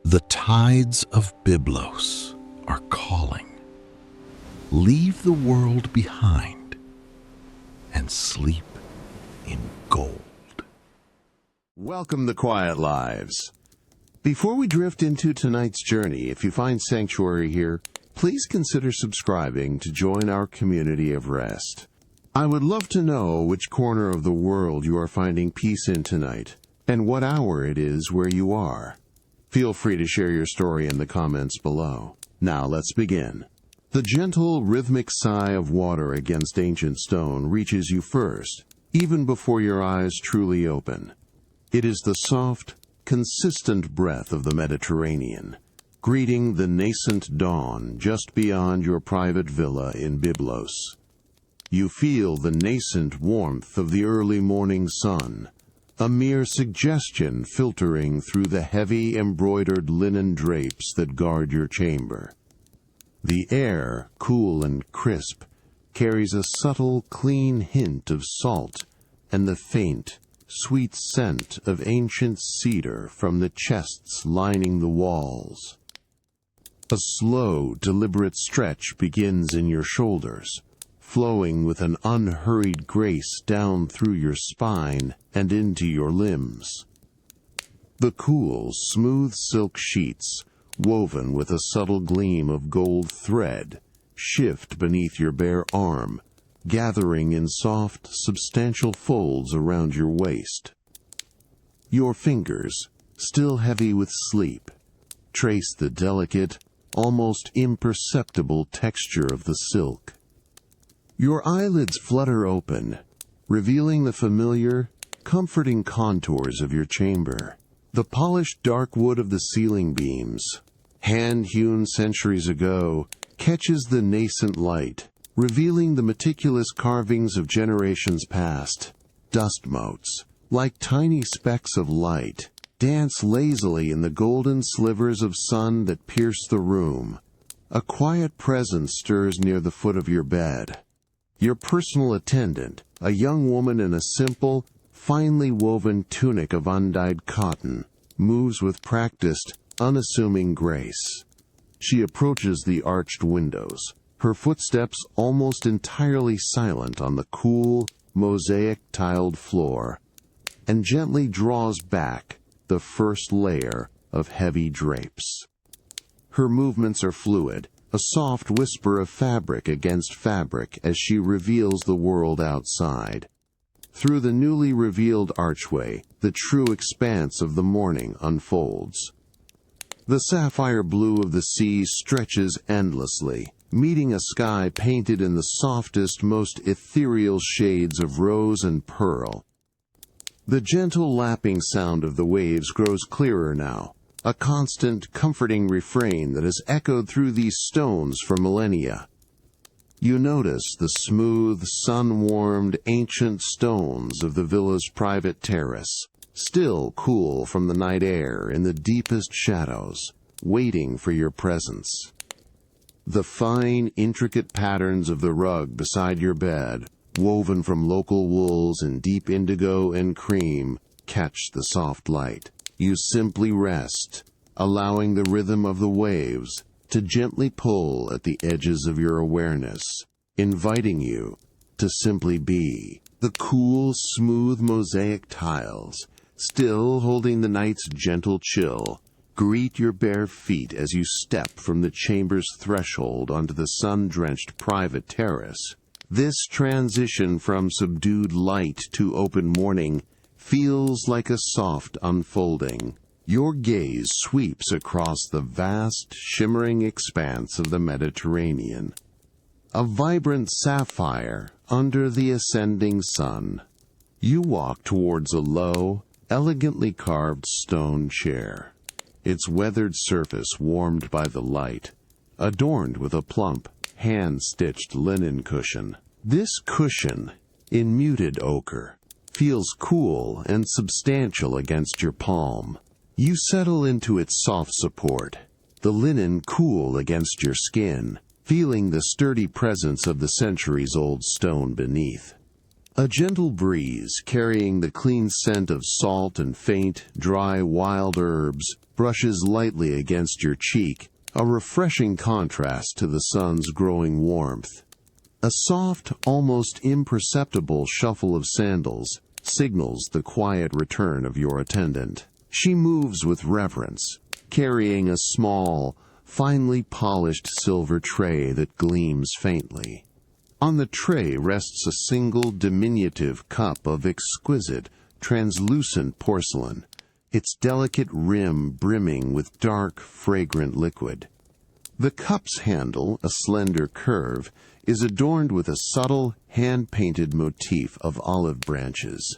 The tides of Byblos are calling. Leave the world behind and sleep in gold. Welcome to Quiet Lives. Before we drift into tonight's journey, if you find sanctuary here, please consider subscribing to join our community of rest. I would love to know which corner of the world you are finding peace in tonight, and what hour it is where you are. Feel free to share your story in the comments below. Now let's begin. The gentle, rhythmic sigh of water against ancient stone reaches you first, even before your eyes truly open. It is the soft, consistent breath of the Mediterranean, greeting the nascent dawn just beyond your private villa in Byblos. You feel the nascent warmth of the early morning sun, a mere suggestion filtering through the heavy embroidered linen drapes that guard your chamber. The air, cool and crisp, carries a subtle, clean hint of salt and the faint, sweet scent of ancient cedar from the chests lining the walls. A slow, deliberate stretch begins in your shoulders, flowing with an unhurried grace down through your spine and into your limbs. The cool, smooth silk sheets, woven with a subtle gleam of gold thread, shift beneath your bare arm, gathering in soft, substantial folds around your waist. Your fingers, still heavy with sleep, trace the delicate, almost imperceptible texture of the silk. Your eyelids flutter open, revealing the familiar, comforting contours of your chamber. The polished dark wood of the ceiling beams, hand-hewn centuries ago, catches the nascent light, revealing the meticulous carvings of generations past. Dust motes, like tiny specks of light, dance lazily in the golden slivers of sun that pierce the room. A quiet presence stirs near the foot of your bed. Your personal attendant, a young woman in a simple, finely woven tunic of undyed cotton, moves with practiced, unassuming grace. She approaches the arched windows, her footsteps almost entirely silent on the cool, mosaic-tiled floor, and gently draws back the first layer of heavy drapes. Her movements are fluid, a soft whisper of fabric against fabric as she reveals the world outside. Through the newly revealed archway, the true expanse of the morning unfolds. The sapphire blue of the sea stretches endlessly, meeting a sky painted in the softest, most ethereal shades of rose and pearl. The gentle lapping sound of the waves grows clearer now, a constant, comforting refrain that has echoed through these stones for millennia. You notice the smooth, sun-warmed, ancient stones of the villa's private terrace, still cool from the night air in the deepest shadows, waiting for your presence. The fine, intricate patterns of the rug beside your bed, woven from local wools in deep indigo and cream, catch the soft light. You simply rest, allowing the rhythm of the waves to gently pull at the edges of your awareness, inviting you to simply be. The cool, smooth mosaic tiles, still holding the night's gentle chill, greet your bare feet as you step from the chamber's threshold onto the sun-drenched private terrace. This transition from subdued light to open morning feels like a soft unfolding. Your gaze sweeps across the vast, shimmering expanse of the Mediterranean. A vibrant sapphire under the ascending sun. You walk towards a low, elegantly carved stone chair, its weathered surface warmed by the light, adorned with a plump, hand-stitched linen cushion. This cushion, in muted ochre, feels cool and substantial against your palm. You settle into its soft support, the linen cool against your skin, feeling the sturdy presence of the centuries-old stone beneath. A gentle breeze, carrying the clean scent of salt and faint, dry wild herbs, brushes lightly against your cheek, a refreshing contrast to the sun's growing warmth. A soft, almost imperceptible shuffle of sandals signals the quiet return of your attendant. She moves with reverence, carrying a small, finely polished silver tray that gleams faintly. On the tray rests a single diminutive cup of exquisite, translucent porcelain, its delicate rim brimming with dark, fragrant liquid. The cup's handle, a slender curve, is adorned with a subtle, hand-painted motif of olive branches.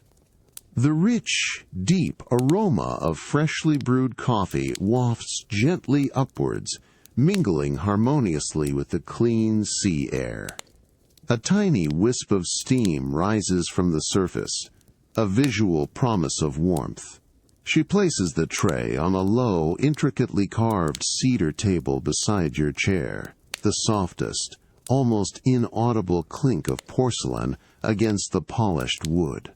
The rich, deep aroma of freshly brewed coffee wafts gently upwards, mingling harmoniously with the clean sea air. A tiny wisp of steam rises from the surface, a visual promise of warmth. She places the tray on a low, intricately carved cedar table beside your chair, the softest, almost inaudible clink of porcelain against the polished wood.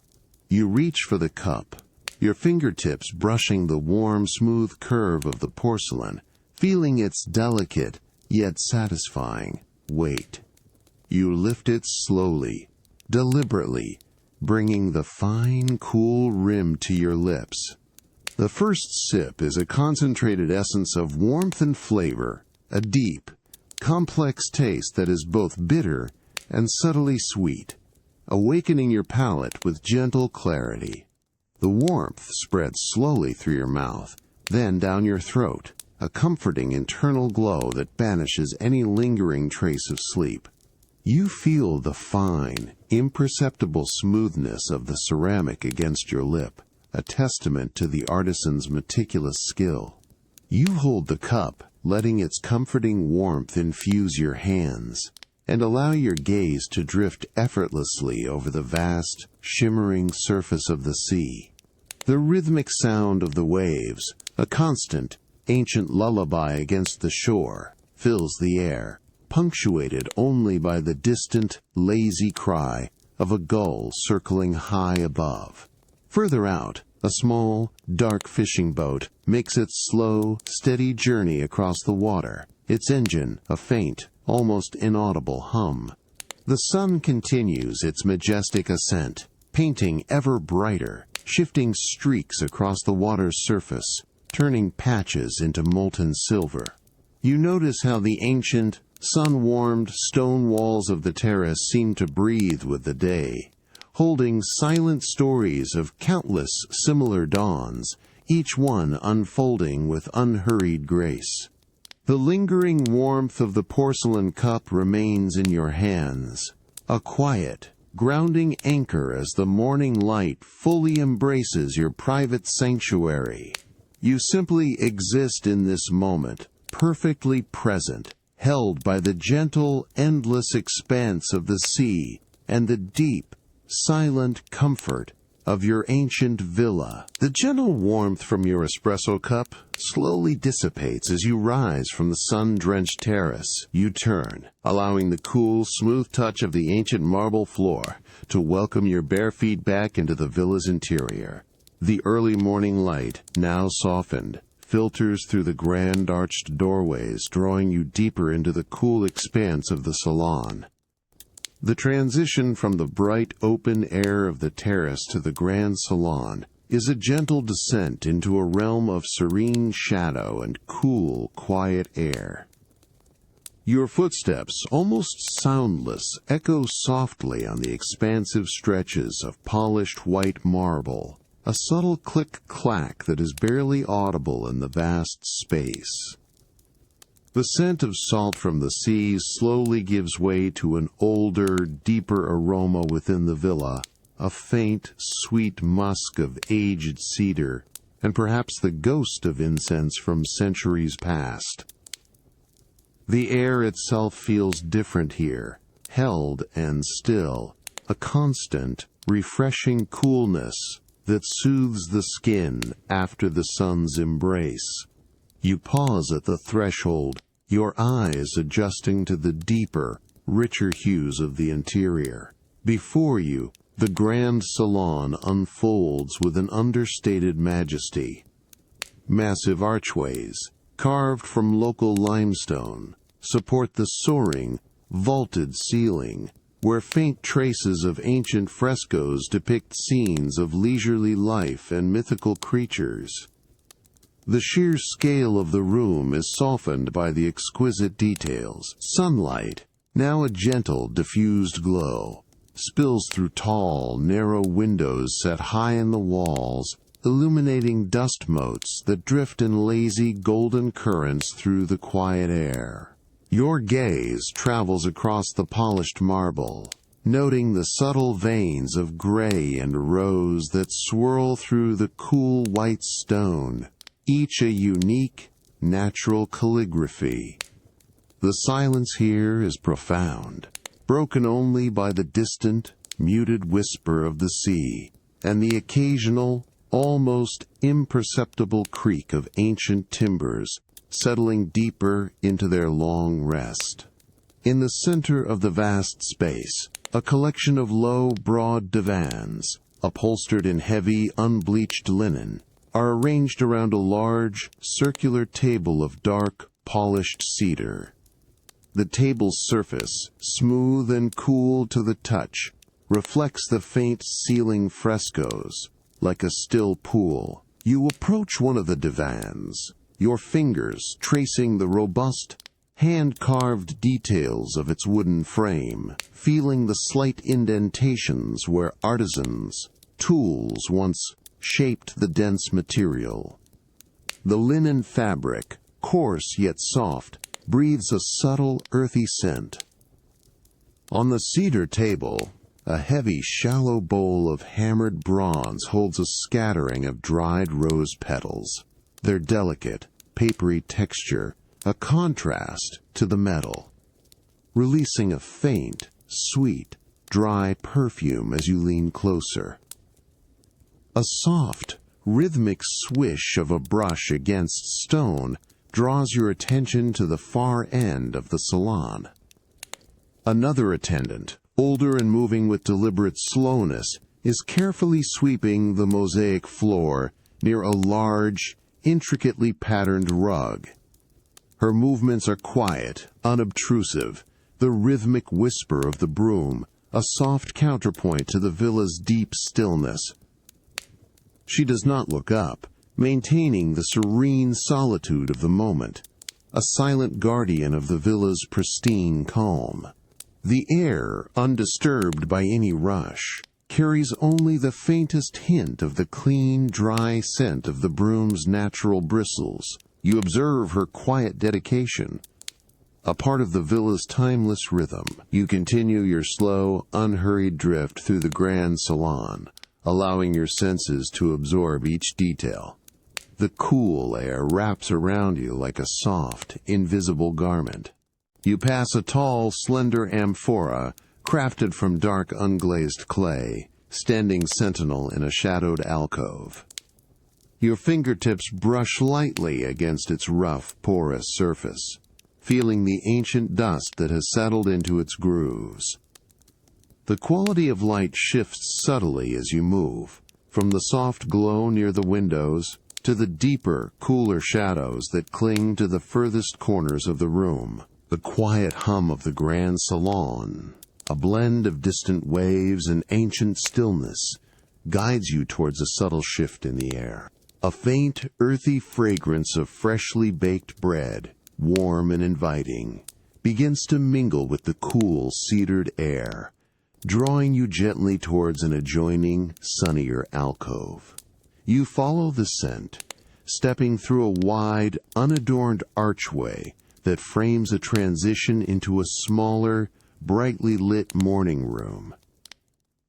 You reach for the cup, your fingertips brushing the warm, smooth curve of the porcelain, feeling its delicate, yet satisfying, weight. You lift it slowly, deliberately, bringing the fine, cool rim to your lips. The first sip is a concentrated essence of warmth and flavor, a deep, complex taste that is both bitter and subtly sweet, awakening your palate with gentle clarity. The warmth spreads slowly through your mouth, then down your throat, a comforting internal glow that banishes any lingering trace of sleep. You feel the fine, imperceptible smoothness of the ceramic against your lip, a testament to the artisan's meticulous skill. You hold the cup, letting its comforting warmth infuse your hands, and allow your gaze to drift effortlessly over the vast, shimmering surface of the sea. The rhythmic sound of the waves, a constant, ancient lullaby against the shore, fills the air, punctuated only by the distant, lazy cry of a gull circling high above. Further out, a small, dark fishing boat makes its slow, steady journey across the water, its engine a faint, almost inaudible hum. The sun continues its majestic ascent, painting ever brighter, shifting streaks across the water's surface, turning patches into molten silver. You notice how the ancient, sun-warmed stone walls of the terrace seem to breathe with the day, holding silent stories of countless similar dawns, each one unfolding with unhurried grace. The lingering warmth of the porcelain cup remains in your hands, a quiet, grounding anchor as the morning light fully embraces your private sanctuary. You simply exist in this moment, perfectly present, held by the gentle, endless expanse of the sea and the deep, silent comfort of your ancient villa. The gentle warmth from your espresso cup slowly dissipates as you rise from the sun-drenched terrace. You turn, allowing the cool, smooth touch of the ancient marble floor to welcome your bare feet back into the villa's interior. The early morning light, now softened, filters through the grand arched doorways, drawing you deeper into the cool expanse of the salon. The transition from the bright open air of the terrace to the grand salon is a gentle descent into a realm of serene shadow and cool, quiet air. Your footsteps, almost soundless, echo softly on the expansive stretches of polished white marble, a subtle click-clack that is barely audible in the vast space. The scent of salt from the sea slowly gives way to an older, deeper aroma within the villa, a faint, sweet musk of aged cedar, and perhaps the ghost of incense from centuries past. The air itself feels different here, held and still, a constant, refreshing coolness that soothes the skin after the sun's embrace. You pause at the threshold, your eyes adjusting to the deeper, richer hues of the interior. Before you, the grand salon unfolds with an understated majesty. Massive archways, carved from local limestone, support the soaring, vaulted ceiling, where faint traces of ancient frescoes depict scenes of leisurely life and mythical creatures. The sheer scale of the room is softened by the exquisite details. Sunlight, now a gentle, diffused glow, spills through tall, narrow windows set high in the walls, illuminating dust motes that drift in lazy golden currents through the quiet air. Your gaze travels across the polished marble, noting the subtle veins of gray and rose that swirl through the cool white stone, each a unique, natural calligraphy. The silence here is profound, broken only by the distant, muted whisper of the sea and the occasional, almost imperceptible creak of ancient timbers settling deeper into their long rest. In the center of the vast space, a collection of low, broad divans, upholstered in heavy, unbleached linen, are arranged around a large, circular table of dark, polished cedar. The table's surface, smooth and cool to the touch, reflects the faint ceiling frescoes, like a still pool. You approach one of the divans, your fingers tracing the robust, hand-carved details of its wooden frame, feeling the slight indentations where artisans' tools once shaped the dense material. The linen fabric, coarse yet soft, breathes a subtle, earthy scent. On the cedar table, a heavy, shallow bowl of hammered bronze holds a scattering of dried rose petals, their delicate, papery texture a contrast to the metal, releasing a faint, sweet, dry perfume as you lean closer. A soft, rhythmic swish of a brush against stone draws your attention to the far end of the salon. Another attendant, older and moving with deliberate slowness, is carefully sweeping the mosaic floor near a large, intricately patterned rug. Her movements are quiet, unobtrusive, the rhythmic whisper of the broom, a soft counterpoint to the villa's deep stillness. She does not look up, maintaining the serene solitude of the moment, a silent guardian of the villa's pristine calm. The air, undisturbed by any rush, carries only the faintest hint of the clean, dry scent of the broom's natural bristles. You observe her quiet dedication, a part of the villa's timeless rhythm. You continue your slow, unhurried drift through the grand salon, allowing your senses to absorb each detail. The cool air wraps around you like a soft, invisible garment. You pass a tall, slender amphora, crafted from dark, unglazed clay, standing sentinel in a shadowed alcove. Your fingertips brush lightly against its rough, porous surface, feeling the ancient dust that has settled into its grooves. The quality of light shifts subtly as you move, from the soft glow near the windows to the deeper, cooler shadows that cling to the furthest corners of the room. The quiet hum of the grand salon, a blend of distant waves and ancient stillness, guides you towards a subtle shift in the air. A faint, earthy fragrance of freshly baked bread, warm and inviting, begins to mingle with the cool, cedared air, drawing you gently towards an adjoining, sunnier alcove. You follow the scent, stepping through a wide, unadorned archway that frames a transition into a smaller, brightly lit morning room.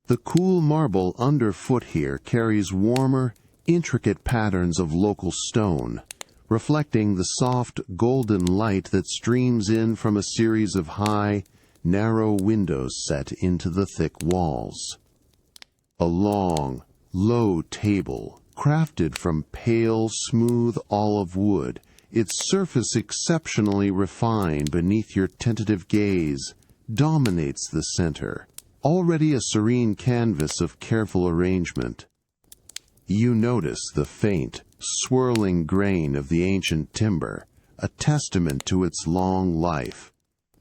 The cool marble underfoot here carries warmer, intricate patterns of local stone, reflecting the soft, golden light that streams in from a series of high, narrow windows set into the thick walls. A long, low table, crafted from pale, smooth olive wood, its surface exceptionally refined beneath your tentative gaze, dominates the center, already a serene canvas of careful arrangement. You notice the faint, swirling grain of the ancient timber, a testament to its long life.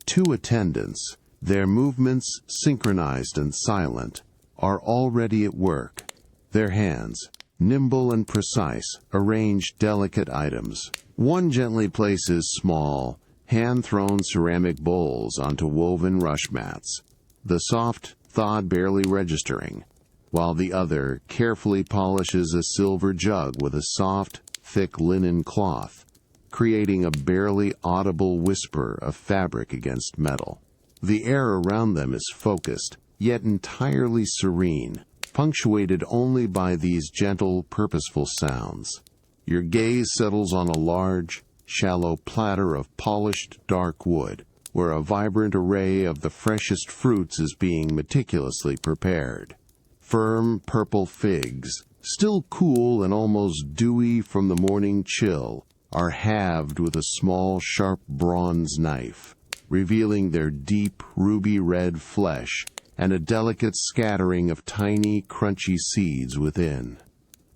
Two attendants, their movements synchronized and silent, are already at work. Their hands, nimble and precise, arrange delicate items. One gently places small, hand-thrown ceramic bowls onto woven rush mats, the soft thud barely registering, while the other carefully polishes a silver jug with a soft, thick linen cloth, creating a barely audible whisper of fabric against metal. The air around them is focused, yet entirely serene, punctuated only by these gentle, purposeful sounds. Your gaze settles on a large, shallow platter of polished dark wood, where a vibrant array of the freshest fruits is being meticulously prepared. Firm purple figs, still cool and almost dewy from the morning chill, are halved with a small sharp bronze knife, revealing their deep ruby red flesh and a delicate scattering of tiny crunchy seeds within.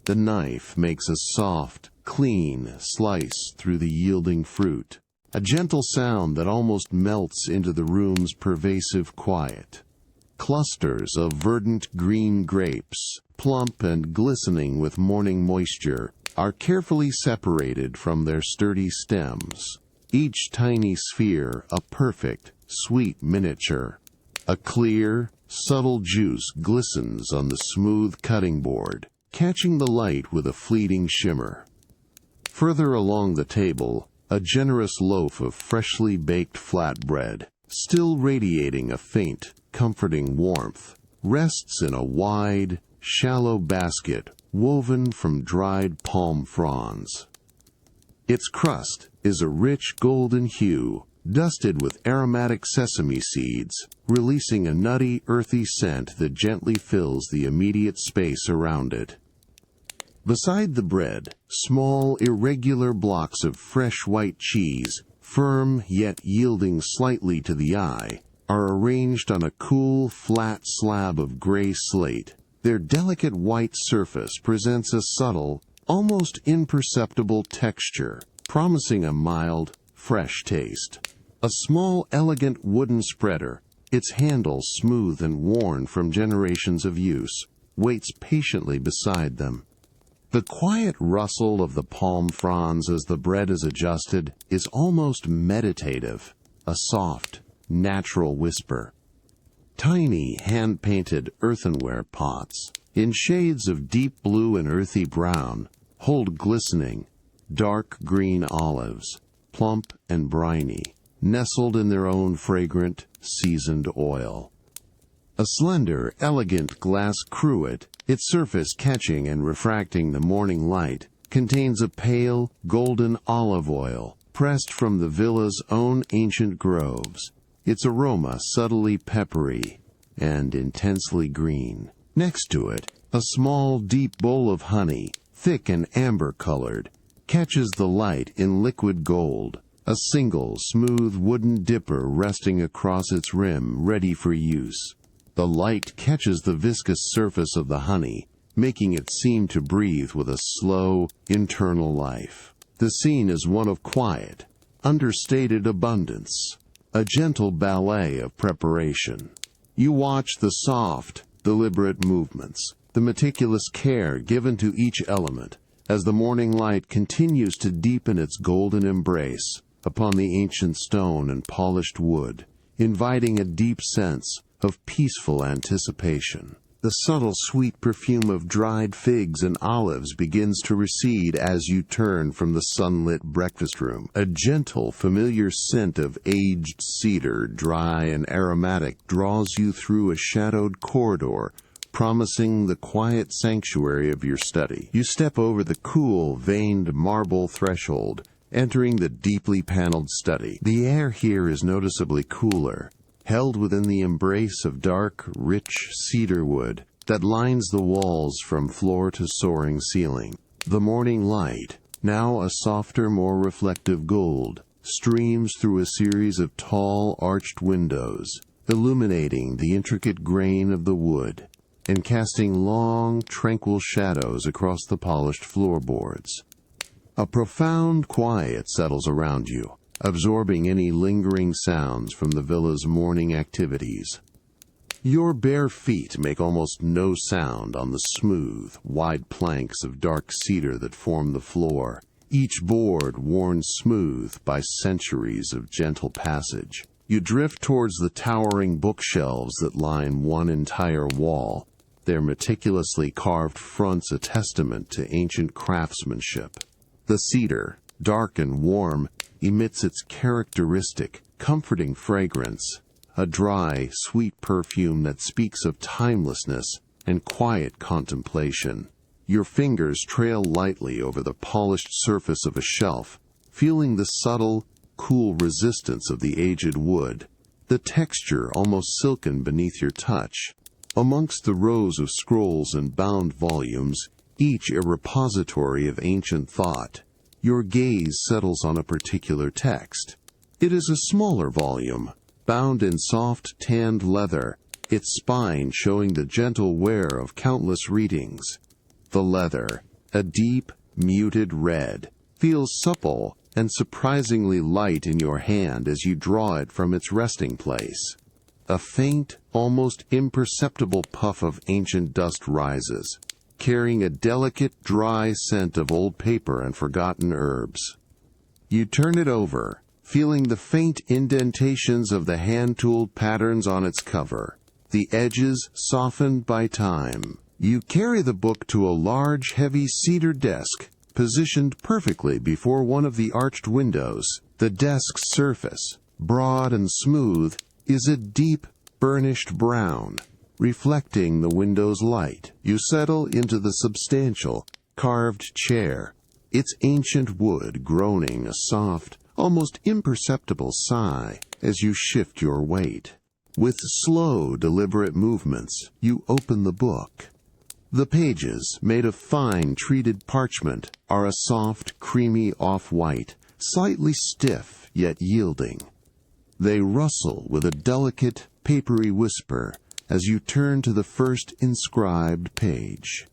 The knife makes a soft, clean slice through the yielding fruit, a gentle sound that almost melts into the room's pervasive quiet. Clusters of verdant green grapes, plump and glistening with morning moisture, are carefully separated from their sturdy stems, each tiny sphere a perfect, sweet miniature. A clear, subtle juice glistens on the smooth cutting board, catching the light with a fleeting shimmer. Further along the table, a generous loaf of freshly baked flatbread, still radiating a faint, comforting warmth, rests in a wide, shallow basket woven from dried palm fronds. Its crust is a rich golden hue, dusted with aromatic sesame seeds, releasing a nutty, earthy scent that gently fills the immediate space around it. Beside the bread, small, irregular blocks of fresh white cheese, firm yet yielding slightly to the eye, are arranged on a cool, flat slab of gray slate. Their delicate white surface presents a subtle, almost imperceptible texture, promising a mild, fresh taste. A small, elegant wooden spreader, its handle smooth and worn from generations of use, waits patiently beside them. The quiet rustle of the palm fronds as the bread is adjusted is almost meditative, a soft, natural whisper. Tiny, hand-painted earthenware pots, in shades of deep blue and earthy brown, hold glistening, dark green olives, plump and briny, nestled in their own fragrant, seasoned oil. A slender, elegant glass cruet, its surface catching and refracting the morning light, contains a pale, golden olive oil, pressed from the villa's own ancient groves, its aroma subtly peppery and intensely green. Next to it, a small, deep bowl of honey, thick and amber-colored, catches the light in liquid gold, a single, smooth wooden dipper resting across its rim, ready for use. The light catches the viscous surface of the honey, making it seem to breathe with a slow, internal life. The scene is one of quiet, understated abundance, a gentle ballet of preparation. You watch the soft, deliberate movements, the meticulous care given to each element, as the morning light continues to deepen its golden embrace upon the ancient stone and polished wood, inviting a deep sense of peaceful anticipation. The subtle sweet perfume of dried figs and olives begins to recede as you turn from the sunlit breakfast room. A gentle, familiar scent of aged cedar, dry and aromatic, draws you through a shadowed corridor, promising the quiet sanctuary of your study. You step over the cool, veined marble threshold, entering the deeply paneled study. The air here is noticeably cooler, held within the embrace of dark, rich cedar wood that lines the walls from floor to soaring ceiling. The morning light, now a softer, more reflective gold, streams through a series of tall, arched windows, illuminating the intricate grain of the wood and casting long, tranquil shadows across the polished floorboards. A profound quiet settles around you, absorbing any lingering sounds from the villa's morning activities. Your bare feet make almost no sound on the smooth, wide planks of dark cedar that form the floor, each board worn smooth by centuries of gentle passage. You drift towards the towering bookshelves that line one entire wall, their meticulously carved fronts a testament to ancient craftsmanship. The cedar, dark and warm, emits its characteristic, comforting fragrance, a dry, sweet perfume that speaks of timelessness and quiet contemplation. Your fingers trail lightly over the polished surface of a shelf, feeling the subtle, cool resistance of the aged wood, the texture almost silken beneath your touch. Amongst the rows of scrolls and bound volumes, each a repository of ancient thought, your gaze settles on a particular text. It is a smaller volume, bound in soft tanned leather, its spine showing the gentle wear of countless readings. The leather, a deep, muted red, feels supple and surprisingly light in your hand as you draw it from its resting place. A faint, almost imperceptible puff of ancient dust rises, carrying a delicate, dry scent of old paper and forgotten herbs. You turn it over, feeling the faint indentations of the hand-tooled patterns on its cover, the edges softened by time. You carry the book to a large, heavy cedar desk, positioned perfectly before one of the arched windows. The desk's surface, broad and smooth, is a deep, burnished brown, reflecting the window's light. You settle into the substantial, carved chair, its ancient wood groaning a soft, almost imperceptible sigh as you shift your weight. With slow, deliberate movements, you open the book. The pages, made of fine, treated parchment, are a soft, creamy off-white, slightly stiff yet yielding. They rustle with a delicate, papery whisper as you turn to the first inscribed page.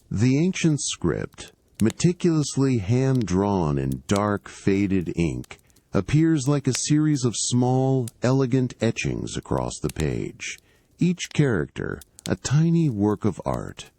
The ancient script, meticulously hand-drawn in dark, faded ink, appears like a series of small, elegant etchings across the page, each character a tiny work of art.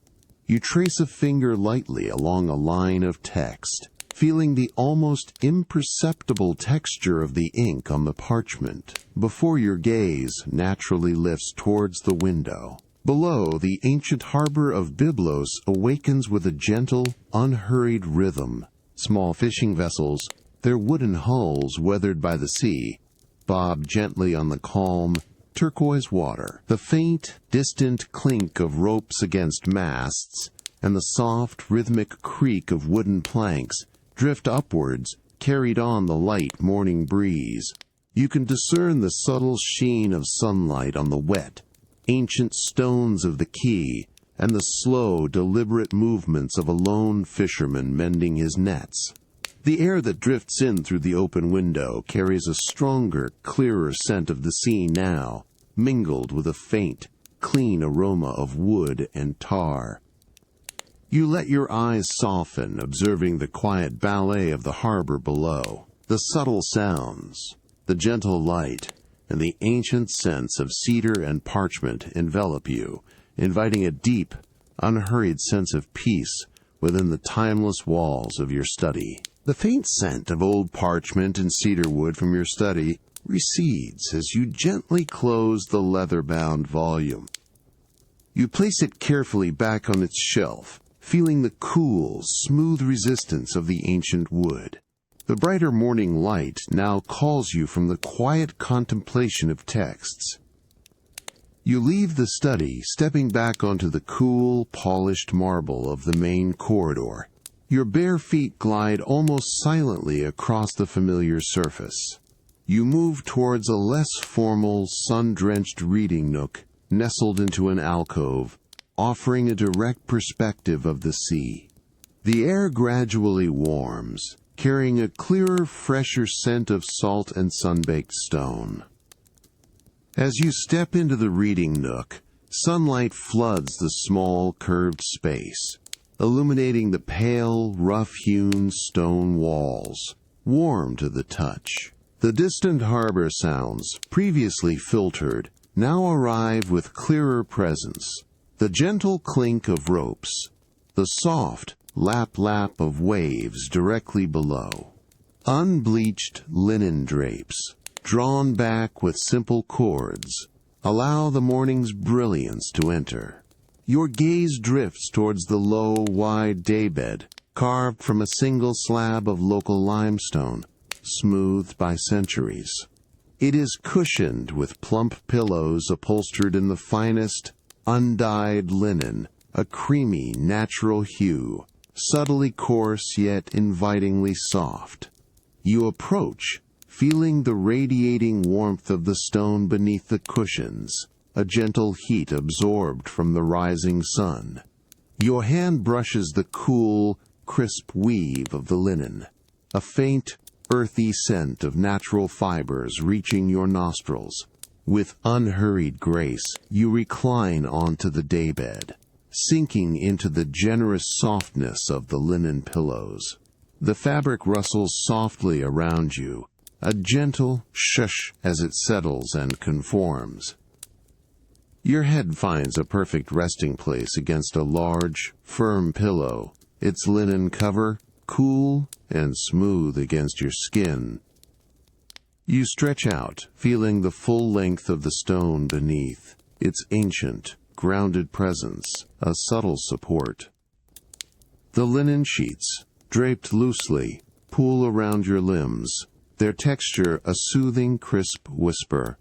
You trace a finger lightly along a line of text, feeling the almost imperceptible texture of the ink on the parchment, before your gaze naturally lifts towards the window. Below, the ancient harbor of Byblos awakens with a gentle, unhurried rhythm. Small fishing vessels, their wooden hulls weathered by the sea, bob gently on the calm, turquoise water. The faint, distant clink of ropes against masts and the soft, rhythmic creak of wooden planks drift upwards, carried on the light morning breeze. You can discern the subtle sheen of sunlight on the wet, ancient stones of the quay and the slow, deliberate movements of a lone fisherman mending his nets. The air that drifts in through the open window carries a stronger, clearer scent of the sea now, mingled with a faint, clean aroma of wood and tar. You let your eyes soften, observing the quiet ballet of the harbor below. The subtle sounds, the gentle light, and the ancient scents of cedar and parchment envelop you, inviting a deep, unhurried sense of peace within the timeless walls of your study. The faint scent of old parchment and cedar wood from your study recedes as you gently close the leather-bound volume. You place it carefully back on its shelf, feeling the cool, smooth resistance of the ancient wood. The brighter morning light now calls you from the quiet contemplation of texts. You leave the study, stepping back onto the cool, polished marble of the main corridor. Your bare feet glide almost silently across the familiar surface. You move towards a less formal, sun-drenched reading nook nestled into an alcove, offering a direct perspective of the sea. The air gradually warms, carrying a clearer, fresher scent of salt and sun-baked stone. As you step into the reading nook, sunlight floods the small, curved space, illuminating the pale, rough-hewn stone walls, warm to the touch. The distant harbor sounds, previously filtered, now arrive with clearer presence. The gentle clink of ropes, the soft lap-lap of waves directly below. Unbleached linen drapes, drawn back with simple cords, allow the morning's brilliance to enter. Your gaze drifts towards the low, wide daybed, carved from a single slab of local limestone, smoothed by centuries. It is cushioned with plump pillows upholstered in the finest, undyed linen, a creamy, natural hue, subtly coarse yet invitingly soft. You approach, feeling the radiating warmth of the stone beneath the cushions, a gentle heat absorbed from the rising sun. Your hand brushes the cool, crisp weave of the linen, a faint, earthy scent of natural fibers reaching your nostrils. With unhurried grace, you recline onto the daybed, sinking into the generous softness of the linen pillows. The fabric rustles softly around you, a gentle shush as it settles and conforms. Your head finds a perfect resting place against a large, firm pillow, its linen cover cool and smooth against your skin. You stretch out, feeling the full length of the stone beneath, its ancient, grounded presence, a subtle support. The linen sheets, draped loosely, pool around your limbs, their texture a soothing, crisp whisper.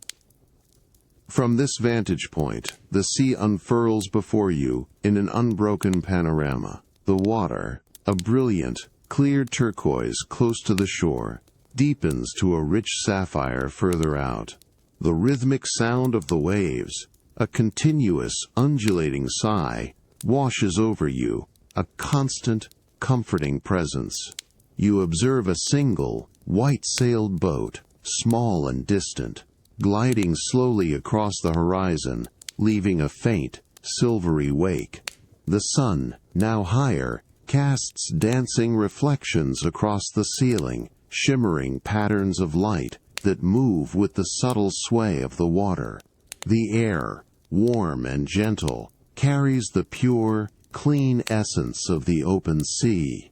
From this vantage point, the sea unfurls before you in an unbroken panorama. The water, a brilliant, clear turquoise close to the shore, deepens to a rich sapphire further out. The rhythmic sound of the waves, a continuous, undulating sigh, washes over you, a constant, comforting presence. You observe a single, white-sailed boat, small and distant, gliding slowly across the horizon, leaving a faint, silvery wake. The sun, now higher, casts dancing reflections across the ceiling, shimmering patterns of light that move with the subtle sway of the water. The air, warm and gentle, carries the pure, clean essence of the open sea.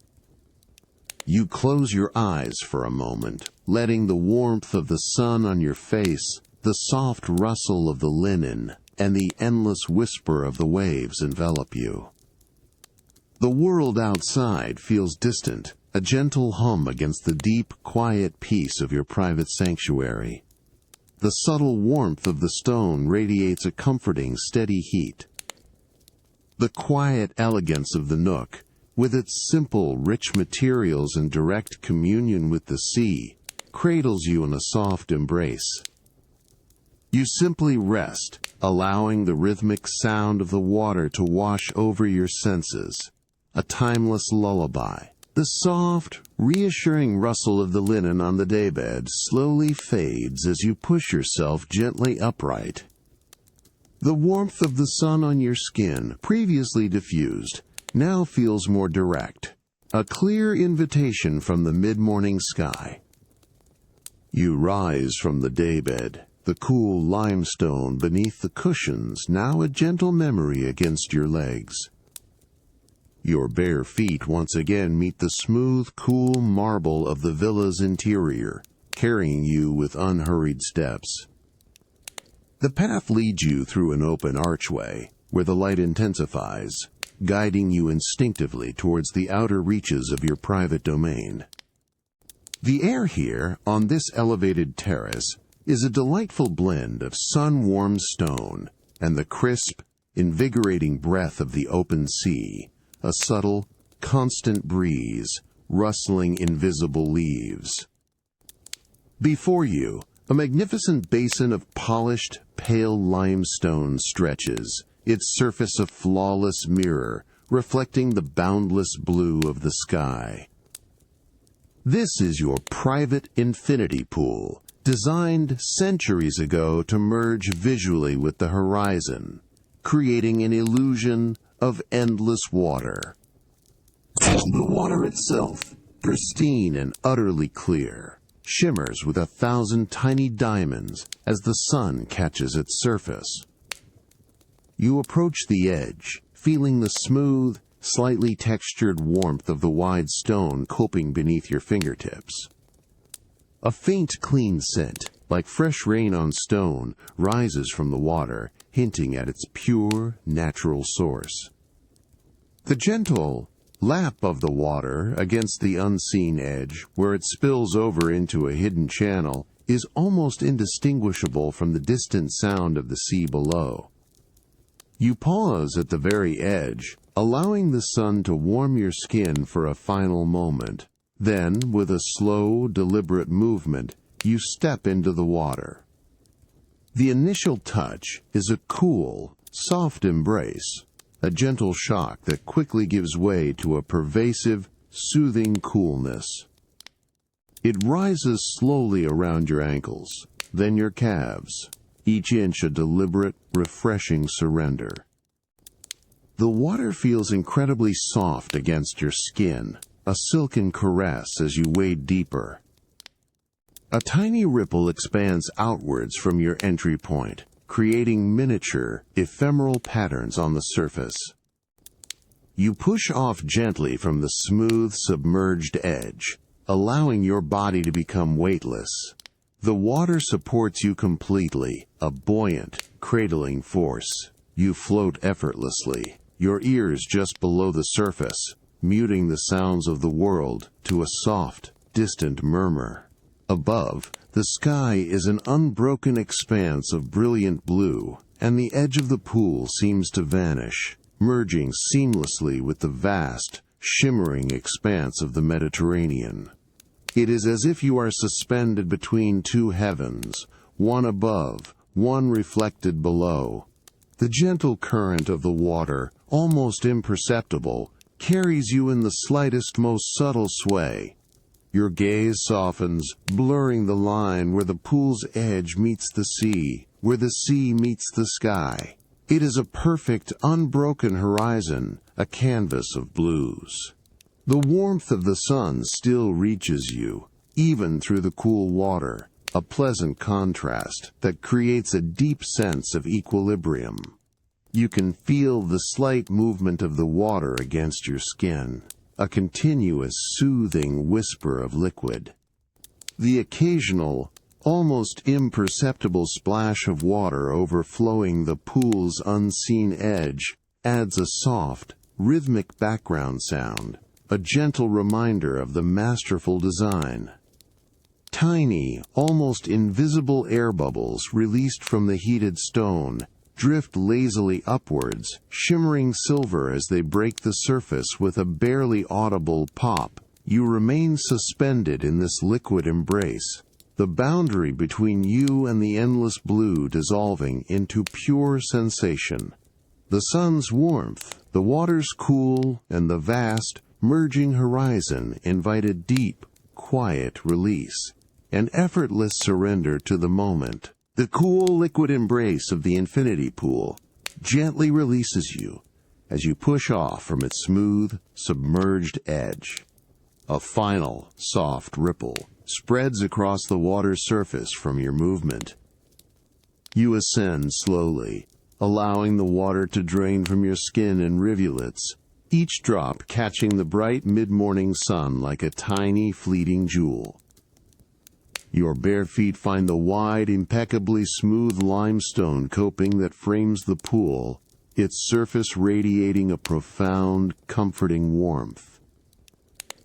You close your eyes for a moment, letting the warmth of the sun on your face, the soft rustle of the linen, and the endless whisper of the waves envelop you. The world outside feels distant, a gentle hum against the deep, quiet peace of your private sanctuary. The subtle warmth of the stone radiates a comforting, steady heat. The quiet elegance of the nook, with its simple, rich materials and direct communion with the sea, cradles you in a soft embrace. You simply rest, allowing the rhythmic sound of the water to wash over your senses, a timeless lullaby. The soft, reassuring rustle of the linen on the daybed slowly fades as you push yourself gently upright. The warmth of the sun on your skin, previously diffused, now feels more direct, a clear invitation from the mid-morning sky. You rise from the daybed, the cool limestone beneath the cushions now a gentle memory against your legs. Your bare feet once again meet the smooth, cool marble of the villa's interior, carrying you with unhurried steps. The path leads you through an open archway, where the light intensifies, guiding you instinctively towards the outer reaches of your private domain. The air here, on this elevated terrace, is a delightful blend of sun-warmed stone and the crisp, invigorating breath of the open sea, a subtle, constant breeze, rustling invisible leaves. Before you, a magnificent basin of polished, pale limestone stretches, its surface a flawless mirror, reflecting the boundless blue of the sky. This is your private infinity pool, designed centuries ago to merge visually with the horizon, creating an illusion of endless water. And the water itself, pristine and utterly clear, shimmers with 1,000 tiny diamonds as the sun catches its surface. You approach the edge, feeling the smooth, slightly textured warmth of the wide stone coping beneath your fingertips. A faint, clean scent, like fresh rain on stone, rises from the water, hinting at its pure, natural source. The gentle lap of the water against the unseen edge, where it spills over into a hidden channel, is almost indistinguishable from the distant sound of the sea below. You pause at the very edge, allowing the sun to warm your skin for a final moment. Then, with a slow, deliberate movement, you step into the water. The initial touch is a cool, soft embrace, a gentle shock that quickly gives way to a pervasive, soothing coolness. It rises slowly around your ankles, then your calves, each inch a deliberate, refreshing surrender. The water feels incredibly soft against your skin, a silken caress as you wade deeper. A tiny ripple expands outwards from your entry point, creating miniature, ephemeral patterns on the surface. You push off gently from the smooth, submerged edge, allowing your body to become weightless. The water supports you completely, a buoyant, cradling force. You float effortlessly, your ears just below the surface, muting the sounds of the world to a soft, distant murmur. Above, the sky is an unbroken expanse of brilliant blue, and the edge of the pool seems to vanish, merging seamlessly with the vast, shimmering expanse of the Mediterranean. It is as if you are suspended between two heavens, one above, one reflected below. The gentle current of the water, almost imperceptible, carries you in the slightest, most subtle sway. Your gaze softens, blurring the line where the pool's edge meets the sea, where the sea meets the sky. It is a perfect, unbroken horizon, a canvas of blues. The warmth of the sun still reaches you, even through the cool water, a pleasant contrast that creates a deep sense of equilibrium. You can feel the slight movement of the water against your skin, a continuous soothing whisper of liquid. The occasional, almost imperceptible splash of water overflowing the pool's unseen edge adds a soft, rhythmic background sound, a gentle reminder of the masterful design. Tiny, almost invisible air bubbles released from the heated stone drift lazily upwards, shimmering silver as they break the surface with a barely audible pop. You remain suspended in this liquid embrace, the boundary between you and the endless blue dissolving into pure sensation. The sun's warmth, the water's cool, and the vast, merging horizon invite a deep, quiet release, an effortless surrender to the moment. The cool liquid embrace of the infinity pool gently releases you as you push off from its smooth, submerged edge. A final, soft ripple spreads across the water's surface from your movement. You ascend slowly, allowing the water to drain from your skin in rivulets, each drop catching the bright mid-morning sun like a tiny, fleeting jewel. Your bare feet find the wide, impeccably smooth limestone coping that frames the pool, its surface radiating a profound, comforting warmth.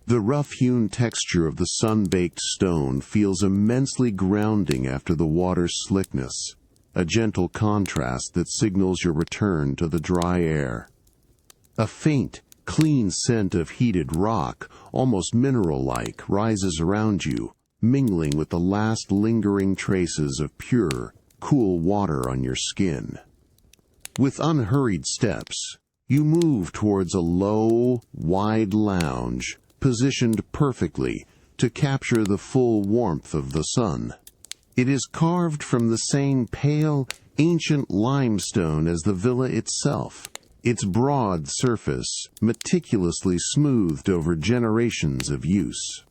The rough-hewn texture of the sun-baked stone feels immensely grounding after the water's slickness, a gentle contrast that signals your return to the dry air. A faint, clean scent of heated rock, almost mineral-like, rises around you, mingling with the last lingering traces of pure, cool water on your skin. With unhurried steps, you move towards a low, wide lounge, positioned perfectly to capture the full warmth of the sun. It is carved from the same pale, ancient limestone as the villa itself, its broad surface meticulously smoothed over generations of use.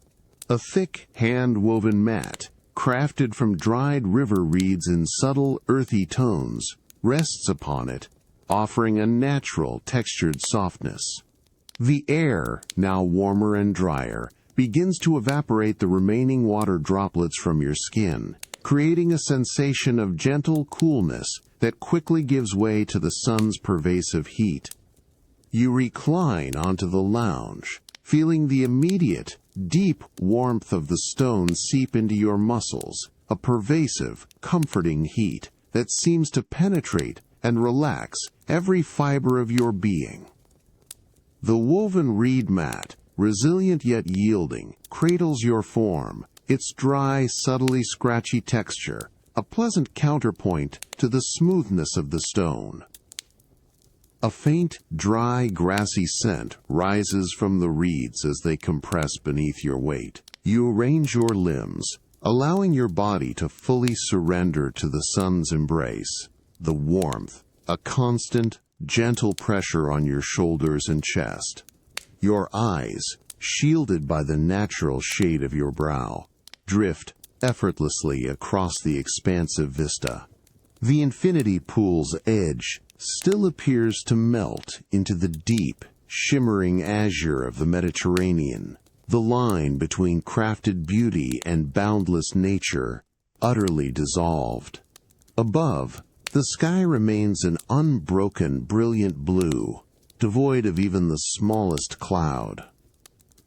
A thick, hand-woven mat, crafted from dried river reeds in subtle, earthy tones, rests upon it, offering a natural, textured softness. The air, now warmer and drier, begins to evaporate the remaining water droplets from your skin, creating a sensation of gentle coolness that quickly gives way to the sun's pervasive heat. You recline onto the lounge, feeling the immediate, deep warmth of the stone seep into your muscles, a pervasive, comforting heat that seems to penetrate and relax every fiber of your being. The woven reed mat, resilient yet yielding, cradles your form, its dry, subtly scratchy texture, a pleasant counterpoint to the smoothness of the stone. A faint, dry, grassy scent rises from the reeds as they compress beneath your weight. You arrange your limbs, allowing your body to fully surrender to the sun's embrace. The warmth, a constant, gentle pressure on your shoulders and chest. Your eyes, shielded by the natural shade of your brow, drift effortlessly across the expansive vista. The infinity pool's edge still appears to melt into the deep, shimmering azure of the Mediterranean, the line between crafted beauty and boundless nature utterly dissolved. Above, the sky remains an unbroken, brilliant blue, devoid of even the smallest cloud.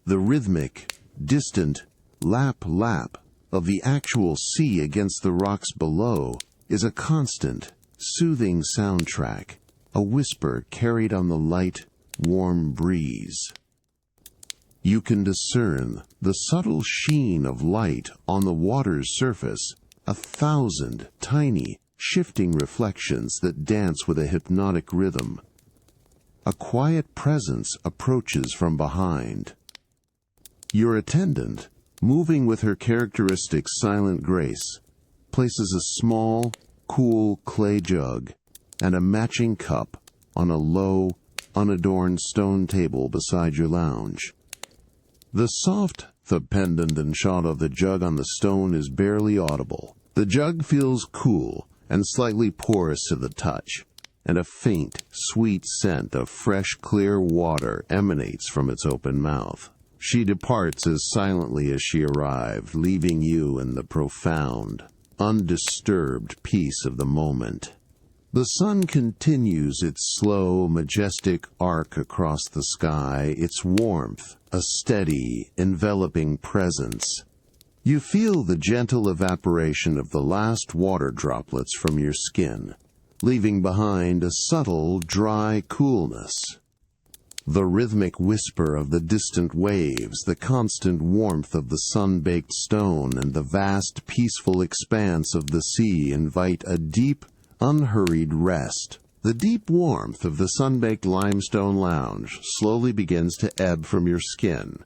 The rhythmic, distant lap-lap of the actual sea against the rocks below is a constant, soothing soundtrack, a whisper carried on the light, warm breeze. You can discern the subtle sheen of light on the water's surface, 1,000 tiny, shifting reflections that dance with a hypnotic rhythm. A quiet presence approaches from behind. Your attendant, moving with her characteristic silent grace, places a small, cool clay jug and a matching cup on a low, unadorned stone table beside your lounge. The soft thud pendant and shot of the jug on the stone is barely audible. The jug feels cool and slightly porous to the touch, and a faint, sweet scent of fresh, clear water emanates from its open mouth. She departs as silently as she arrived, leaving you in the profound, undisturbed peace of the moment. The sun continues its slow, majestic arc across the sky, its warmth a steady, enveloping presence. You feel the gentle evaporation of the last water droplets from your skin, leaving behind a subtle, dry coolness. The rhythmic whisper of the distant waves, the constant warmth of the sun-baked stone, and the vast, peaceful expanse of the sea invite a deep, unhurried rest. The deep warmth of the sun-baked limestone lounge slowly begins to ebb from your skin,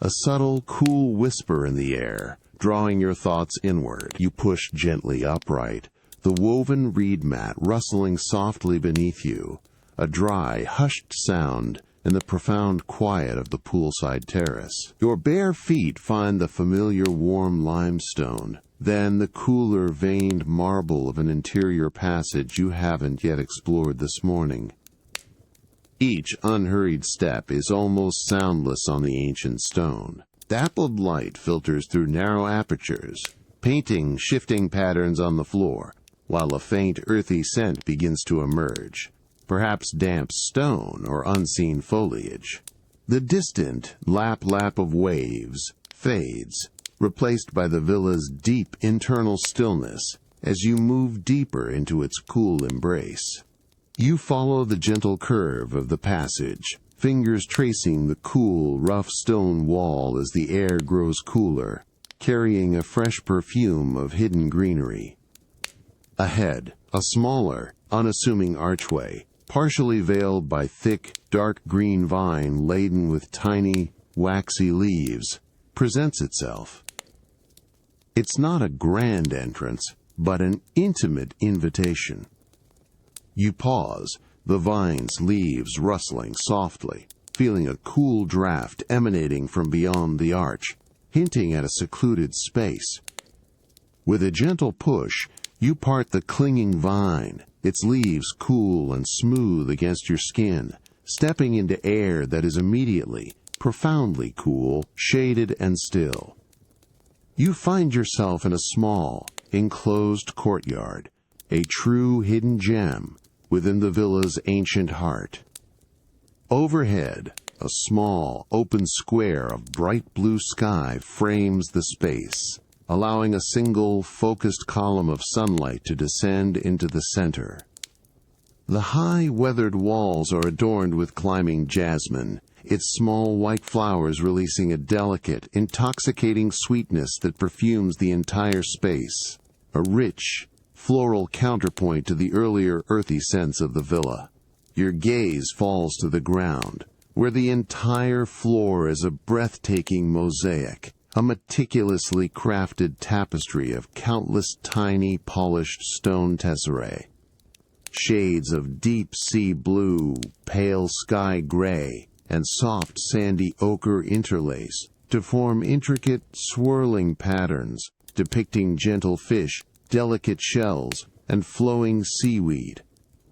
a subtle, cool whisper in the air, drawing your thoughts inward. You push gently upright, the woven reed mat rustling softly beneath you, a dry, hushed sound in the profound quiet of the poolside terrace. Your bare feet find the familiar warm limestone, then the cooler veined marble of an interior passage you haven't yet explored this morning. Each unhurried step is almost soundless on the ancient stone. Dappled light filters through narrow apertures, painting shifting patterns on the floor, while a faint earthy scent begins to emerge, perhaps damp stone or unseen foliage. The distant lap-lap of waves fades, replaced by the villa's deep internal stillness as you move deeper into its cool embrace. You follow the gentle curve of the passage, fingers tracing the cool, rough stone wall as the air grows cooler, carrying a fresh perfume of hidden greenery. Ahead, a smaller, unassuming archway, partially veiled by thick, dark green vine laden with tiny, waxy leaves, presents itself. It's not a grand entrance, but an intimate invitation. You pause, the vine's leaves rustling softly, feeling a cool draft emanating from beyond the arch, hinting at a secluded space. With a gentle push, you part the clinging vine, its leaves cool and smooth against your skin, stepping into air that is immediately, profoundly cool, shaded and still. You find yourself in a small, enclosed courtyard, a true hidden gem within the villa's ancient heart. Overhead, a small, open square of bright blue sky frames the space, allowing a single, focused column of sunlight to descend into the center. The high, weathered walls are adorned with climbing jasmine, its small white flowers releasing a delicate, intoxicating sweetness that perfumes the entire space, a rich, floral counterpoint to the earlier earthy scents of the villa. Your gaze falls to the ground, where the entire floor is a breathtaking mosaic, a meticulously crafted tapestry of countless tiny polished stone tesserae. Shades of deep sea blue, pale sky gray, and soft sandy ochre interlace to form intricate, swirling patterns depicting gentle fish, delicate shells, and flowing seaweed.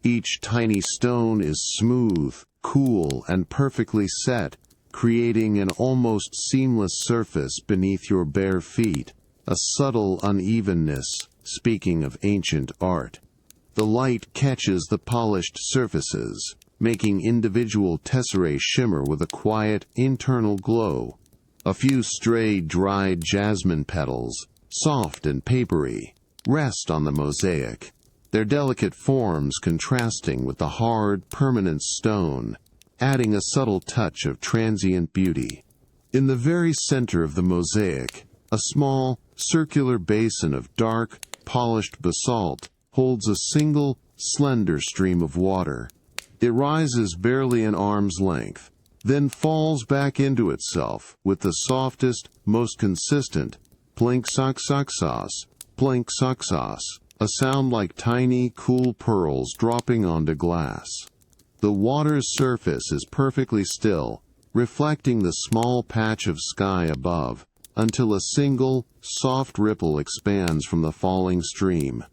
Each tiny stone is smooth, cool, and perfectly set, creating an almost seamless surface beneath your bare feet, a subtle unevenness, speaking of ancient art. The light catches the polished surfaces, making individual tesserae shimmer with a quiet, internal glow. A few stray dried jasmine petals, soft and papery, rest on the mosaic, their delicate forms contrasting with the hard, permanent stone, adding a subtle touch of transient beauty. In the very center of the mosaic, a small, circular basin of dark, polished basalt holds a single, slender stream of water. It rises barely an arm's length, then falls back into itself with the softest, most consistent plink-sock-sock-sauce, plink-sock-sauce, a sound like tiny, cool pearls dropping onto glass. The water's surface is perfectly still, reflecting the small patch of sky above, until a single, soft ripple expands from the falling stream.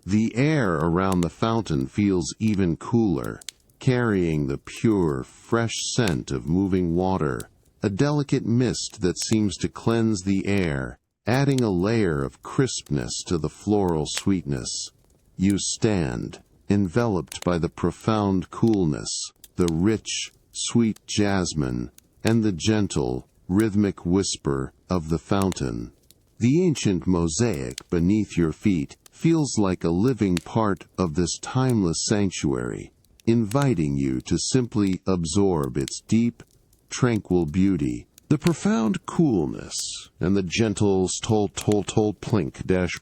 The air around the fountain feels even cooler, carrying the pure, fresh scent of moving water, a delicate mist that seems to cleanse the air, adding a layer of crispness to the floral sweetness. You stand, enveloped by the profound coolness, the rich, sweet jasmine, and the gentle, rhythmic whisper of the fountain. The ancient mosaic beneath your feet feels like a living part of this timeless sanctuary, inviting you to simply absorb its deep, tranquil beauty. The profound coolness and the gentle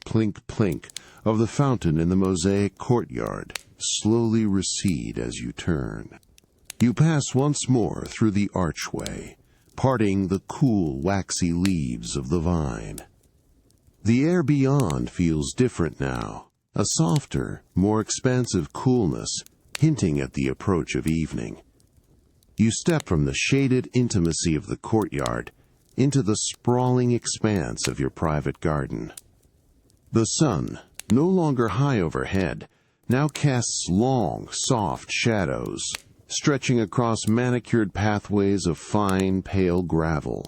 plink-plink of the fountain in the mosaic courtyard slowly recede as you turn. You pass once more through the archway, parting the cool, waxy leaves of the vine. The air beyond feels different now, a softer, more expansive coolness, hinting at the approach of evening. You step from the shaded intimacy of the courtyard into the sprawling expanse of your private garden. The sun, no longer high overhead, now casts long, soft shadows, stretching across manicured pathways of fine, pale gravel.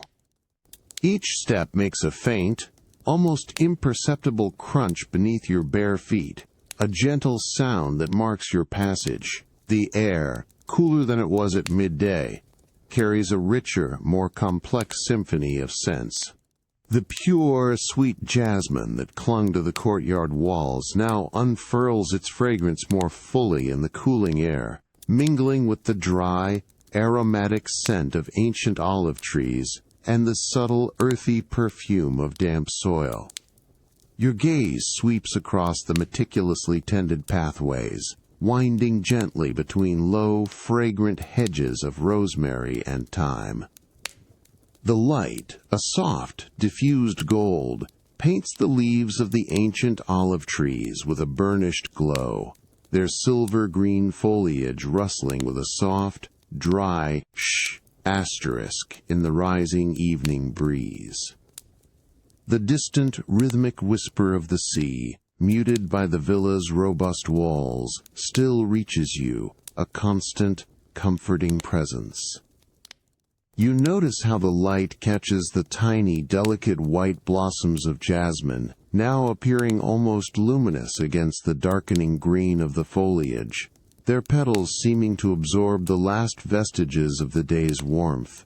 Each step makes a faint, almost imperceptible crunch beneath your bare feet, a gentle sound that marks your passage. The air, cooler than it was at midday, carries a richer, more complex symphony of scents. The pure, sweet jasmine that clung to the courtyard walls now unfurls its fragrance more fully in the cooling air, mingling with the dry, aromatic scent of ancient olive trees and the subtle, earthy perfume of damp soil. Your gaze sweeps across the meticulously tended pathways, winding gently between low, fragrant hedges of rosemary and thyme. The light, a soft, diffused gold, paints the leaves of the ancient olive trees with a burnished glow, their silver-green foliage rustling with a soft, dry shh asterisk in the rising evening breeze. The distant, rhythmic whisper of the sea, muted by the villa's robust walls, still reaches you, a constant, comforting presence. You notice how the light catches the tiny, delicate white blossoms of jasmine, now appearing almost luminous against the darkening green of the foliage, their petals seeming to absorb the last vestiges of the day's warmth.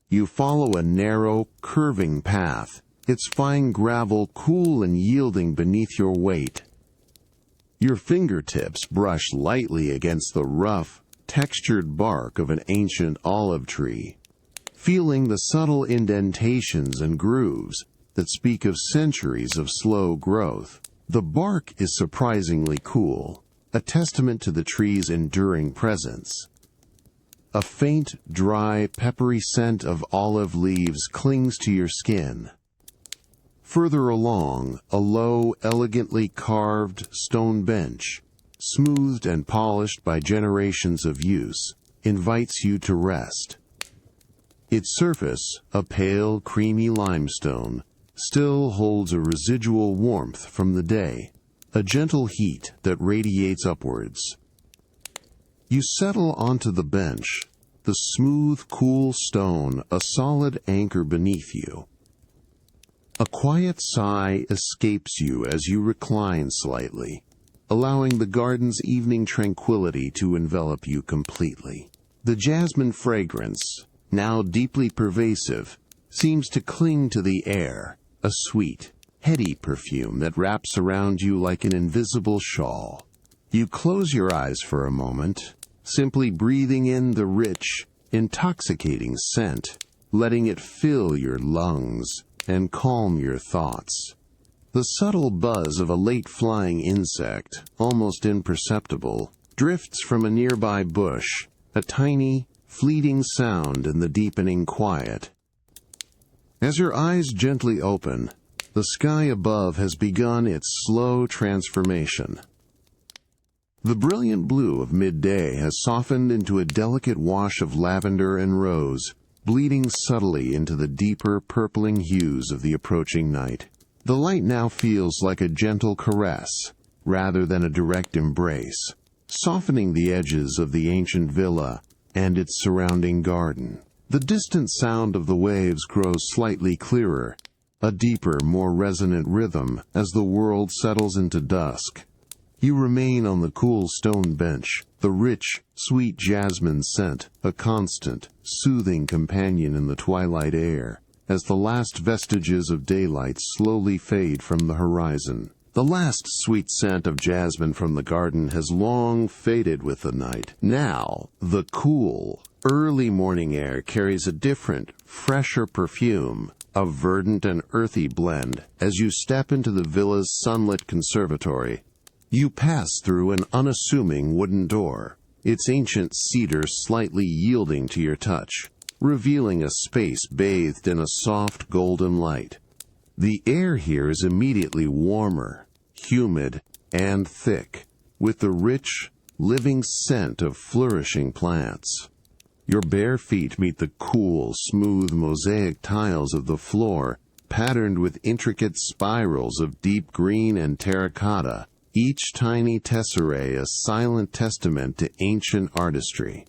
You follow a narrow, curving path, its fine gravel cool and yielding beneath your weight. Your fingertips brush lightly against the rough, textured bark of an ancient olive tree, feeling the subtle indentations and grooves that speak of centuries of slow growth. The bark is surprisingly cool, a testament to the tree's enduring presence. A faint, dry, peppery scent of olive leaves clings to your skin. Further along, a low, elegantly carved stone bench, smoothed and polished by generations of use, invites you to rest. Its surface, a pale, creamy limestone, still holds a residual warmth from the day, a gentle heat that radiates upwards. You settle onto the bench, the smooth, cool stone a solid anchor beneath you. A quiet sigh escapes you as you recline slightly, allowing the garden's evening tranquility to envelop you completely. The jasmine fragrance, now deeply pervasive, seems to cling to the air, a sweet, heady perfume that wraps around you like an invisible shawl. You close your eyes for a moment, simply breathing in the rich, intoxicating scent, letting it fill your lungs and calm your thoughts. The subtle buzz of a late-flying insect, almost imperceptible, drifts from a nearby bush, a tiny, fleeting sound in the deepening quiet. As your eyes gently open, the sky above has begun its slow transformation. The brilliant blue of midday has softened into a delicate wash of lavender and rose, bleeding subtly into the deeper purpling hues of the approaching night. The light now feels like a gentle caress, rather than a direct embrace, softening the edges of the ancient villa and its surrounding garden. The distant sound of the waves grows slightly clearer, a deeper, more resonant rhythm as the world settles into dusk. You remain on the cool stone bench, the rich, sweet jasmine scent, a constant, soothing companion in the twilight air, as the last vestiges of daylight slowly fade from the horizon. The last sweet scent of jasmine from the garden has long faded with the night. Now, the cool, early morning air carries a different, fresher perfume, a verdant and earthy blend, as you step into the villa's sunlit conservatory. You pass through an unassuming wooden door, its ancient cedar slightly yielding to your touch, revealing a space bathed in a soft golden light. The air here is immediately warmer, humid, and thick, with the rich, living scent of flourishing plants. Your bare feet meet the cool, smooth mosaic tiles of the floor, patterned with intricate spirals of deep green and terracotta, each tiny tesserae a silent testament to ancient artistry.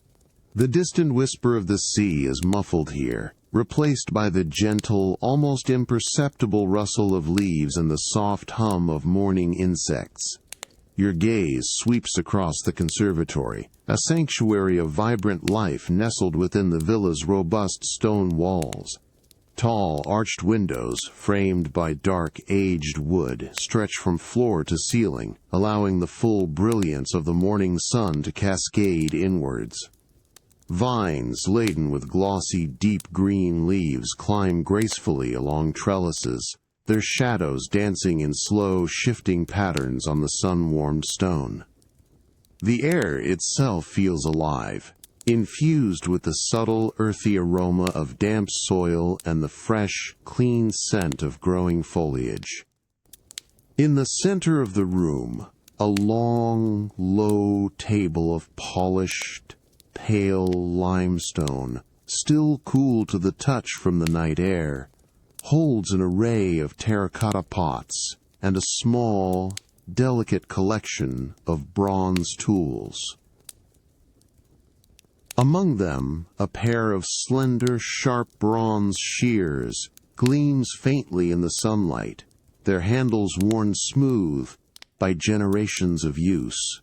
The distant whisper of the sea is muffled here, replaced by the gentle, almost imperceptible rustle of leaves and the soft hum of morning insects. Your gaze sweeps across the conservatory, a sanctuary of vibrant life nestled within the villa's robust stone walls. Tall, arched windows, framed by dark, aged wood, stretch from floor to ceiling, allowing the full brilliance of the morning sun to cascade inwards. Vines laden with glossy, deep green leaves climb gracefully along trellises, their shadows dancing in slow, shifting patterns on the sun-warmed stone. The air itself feels alive, infused with the subtle, earthy aroma of damp soil and the fresh, clean scent of growing foliage. In the center of the room, A long, low table of polished, pale limestone, still cool to the touch from the night air, holds an array of terracotta pots and a small, delicate collection of bronze tools. Among them, a pair of slender, sharp bronze shears gleams faintly in the sunlight, their handles worn smooth by generations of use.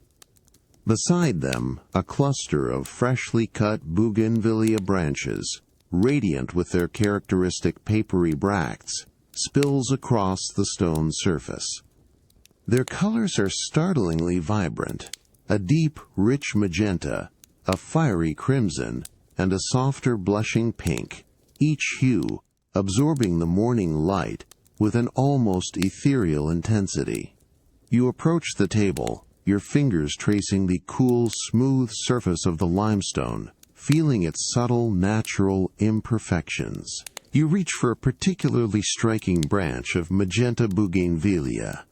Beside them, a cluster of freshly cut bougainvillea branches, radiant with their characteristic papery bracts, spills across the stone surface. Their colors are startlingly vibrant, a deep, rich magenta, a fiery crimson, and a softer blushing pink, each hue absorbing the morning light with an almost ethereal intensity. You approach the table, your fingers tracing the cool, smooth surface of the limestone, feeling its subtle, natural imperfections. You reach for a particularly striking branch of magenta bougainvillea.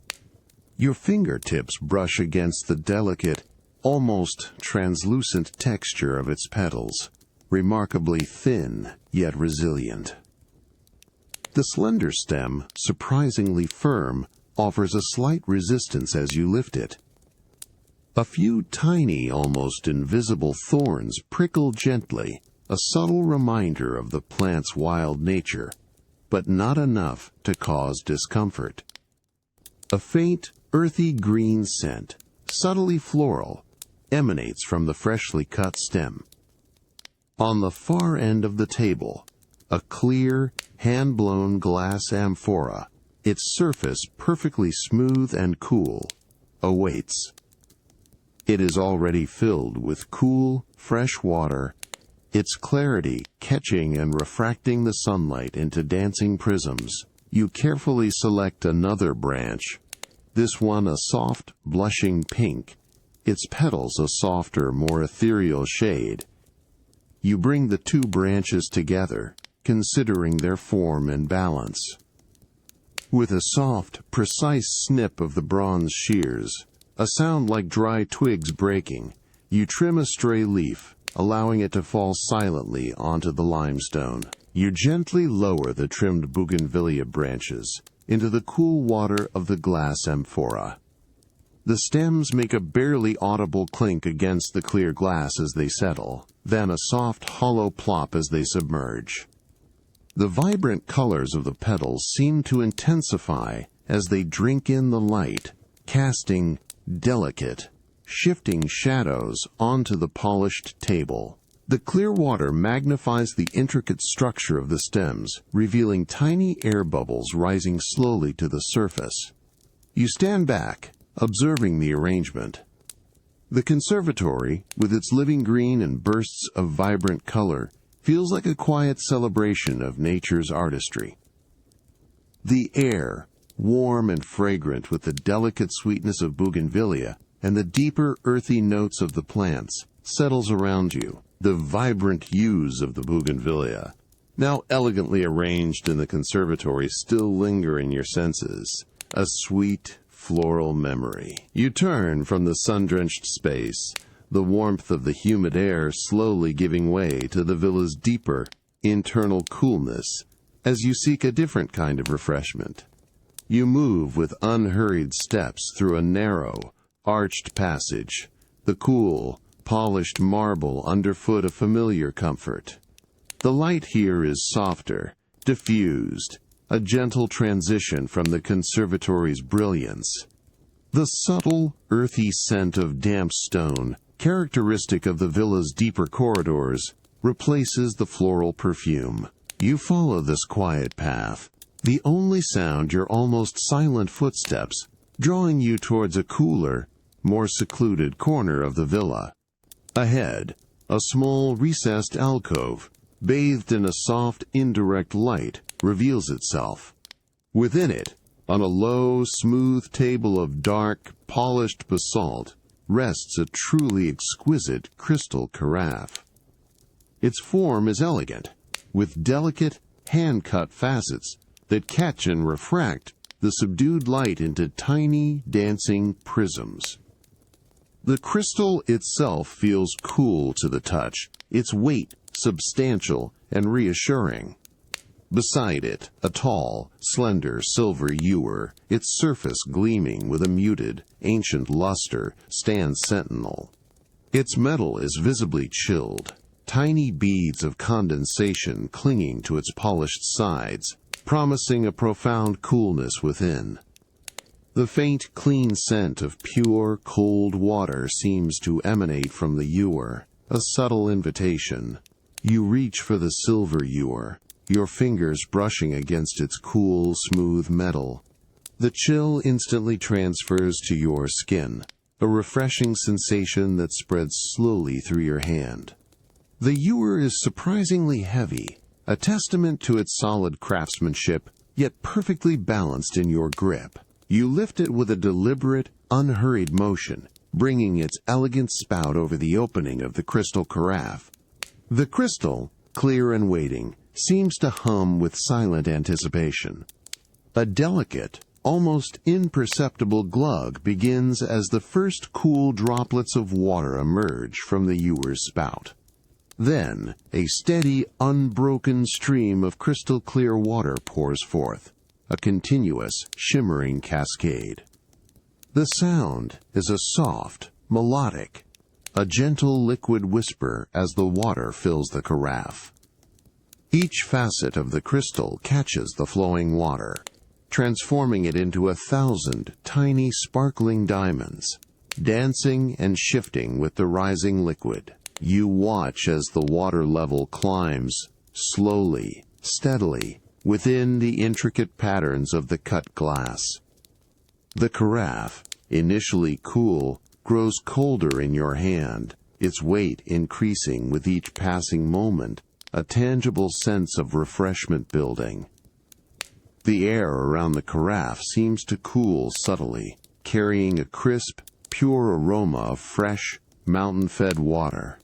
Your fingertips brush against the delicate, almost translucent texture of its petals, remarkably thin yet resilient. The slender stem, surprisingly firm, offers a slight resistance as you lift it. A few tiny, almost invisible thorns prickle gently, a subtle reminder of the plant's wild nature, but not enough to cause discomfort. A faint, earthy green scent, subtly floral, emanates from the freshly cut stem. On the far end of the table, a clear, hand-blown glass amphora, its surface perfectly smooth and cool, awaits. It is already filled with cool, fresh water, its clarity catching and refracting the sunlight into dancing prisms. You carefully select another branch, this one a soft, blushing pink, its petals a softer, more ethereal shade. You bring the two branches together, considering their form and balance. With a soft, precise snip of the bronze shears, a sound like dry twigs breaking, you trim a stray leaf, allowing it to fall silently onto the limestone. You gently lower the trimmed bougainvillea branches into the cool water of the glass amphora. The stems make a barely audible clink against the clear glass as they settle, then a soft, hollow plop as they submerge. The vibrant colors of the petals seem to intensify as they drink in the light, casting delicate, shifting shadows onto the polished table. The clear water magnifies the intricate structure of the stems, revealing tiny air bubbles rising slowly to the surface. You stand back, observing the arrangement. The conservatory, with its living green and bursts of vibrant color, feels like a quiet celebration of nature's artistry. The air, warm and fragrant with the delicate sweetness of bougainvillea and the deeper earthy notes of the plants, settles around you. The vibrant hues of the bougainvillea, now elegantly arranged in the conservatory, still linger in your senses, a sweet, floral memory. You turn from the sun-drenched space, the warmth of the humid air slowly giving way to the villa's deeper, internal coolness, as you seek a different kind of refreshment. You move with unhurried steps through a narrow, arched passage, the cool, polished marble underfoot a familiar comfort. The light here is softer, diffused, a gentle transition from the conservatory's brilliance. The subtle, earthy scent of damp stone, characteristic of the villa's deeper corridors, replaces the floral perfume. You follow this quiet path, the only sound your almost silent footsteps, drawing you towards a cooler, more secluded corner of the villa. Ahead, a small recessed alcove, bathed in a soft, indirect light, reveals itself. Within it, on a low, smooth table of dark, polished basalt, rests a truly exquisite crystal carafe. Its form is elegant, with delicate, hand-cut facets that catch and refract the subdued light into tiny, dancing prisms. The crystal itself feels cool to the touch, its weight substantial and reassuring. Beside it, a tall, slender silver ewer, its surface gleaming with a muted, ancient luster, stands sentinel. Its metal is visibly chilled, tiny beads of condensation clinging to its polished sides, promising a profound coolness within. The faint, clean scent of pure, cold water seems to emanate from the ewer, a subtle invitation. You reach for the silver ewer, your fingers brushing against its cool, smooth metal. The chill instantly transfers to your skin, a refreshing sensation that spreads slowly through your hand. The ewer is surprisingly heavy, a testament to its solid craftsmanship, yet perfectly balanced in your grip. You lift it with a deliberate, unhurried motion, bringing its elegant spout over the opening of the crystal carafe. The crystal, clear and waiting, seems to hum with silent anticipation. A delicate, almost imperceptible glug begins as the first cool droplets of water emerge from the ewer's spout. Then, a steady, unbroken stream of crystal-clear water pours forth, a continuous, shimmering cascade. The sound is a soft, melodic, a gentle liquid whisper as the water fills the carafe. Each facet of the crystal catches the flowing water, transforming it into 1,000 tiny sparkling diamonds, dancing and shifting with the rising liquid. You watch as the water level climbs, slowly, steadily, within the intricate patterns of the cut glass. The carafe, initially cool, grows colder in your hand, its weight increasing with each passing moment, a tangible sense of refreshment building. The air around the carafe seems to cool subtly, carrying a crisp, pure aroma of fresh, mountain-fed water.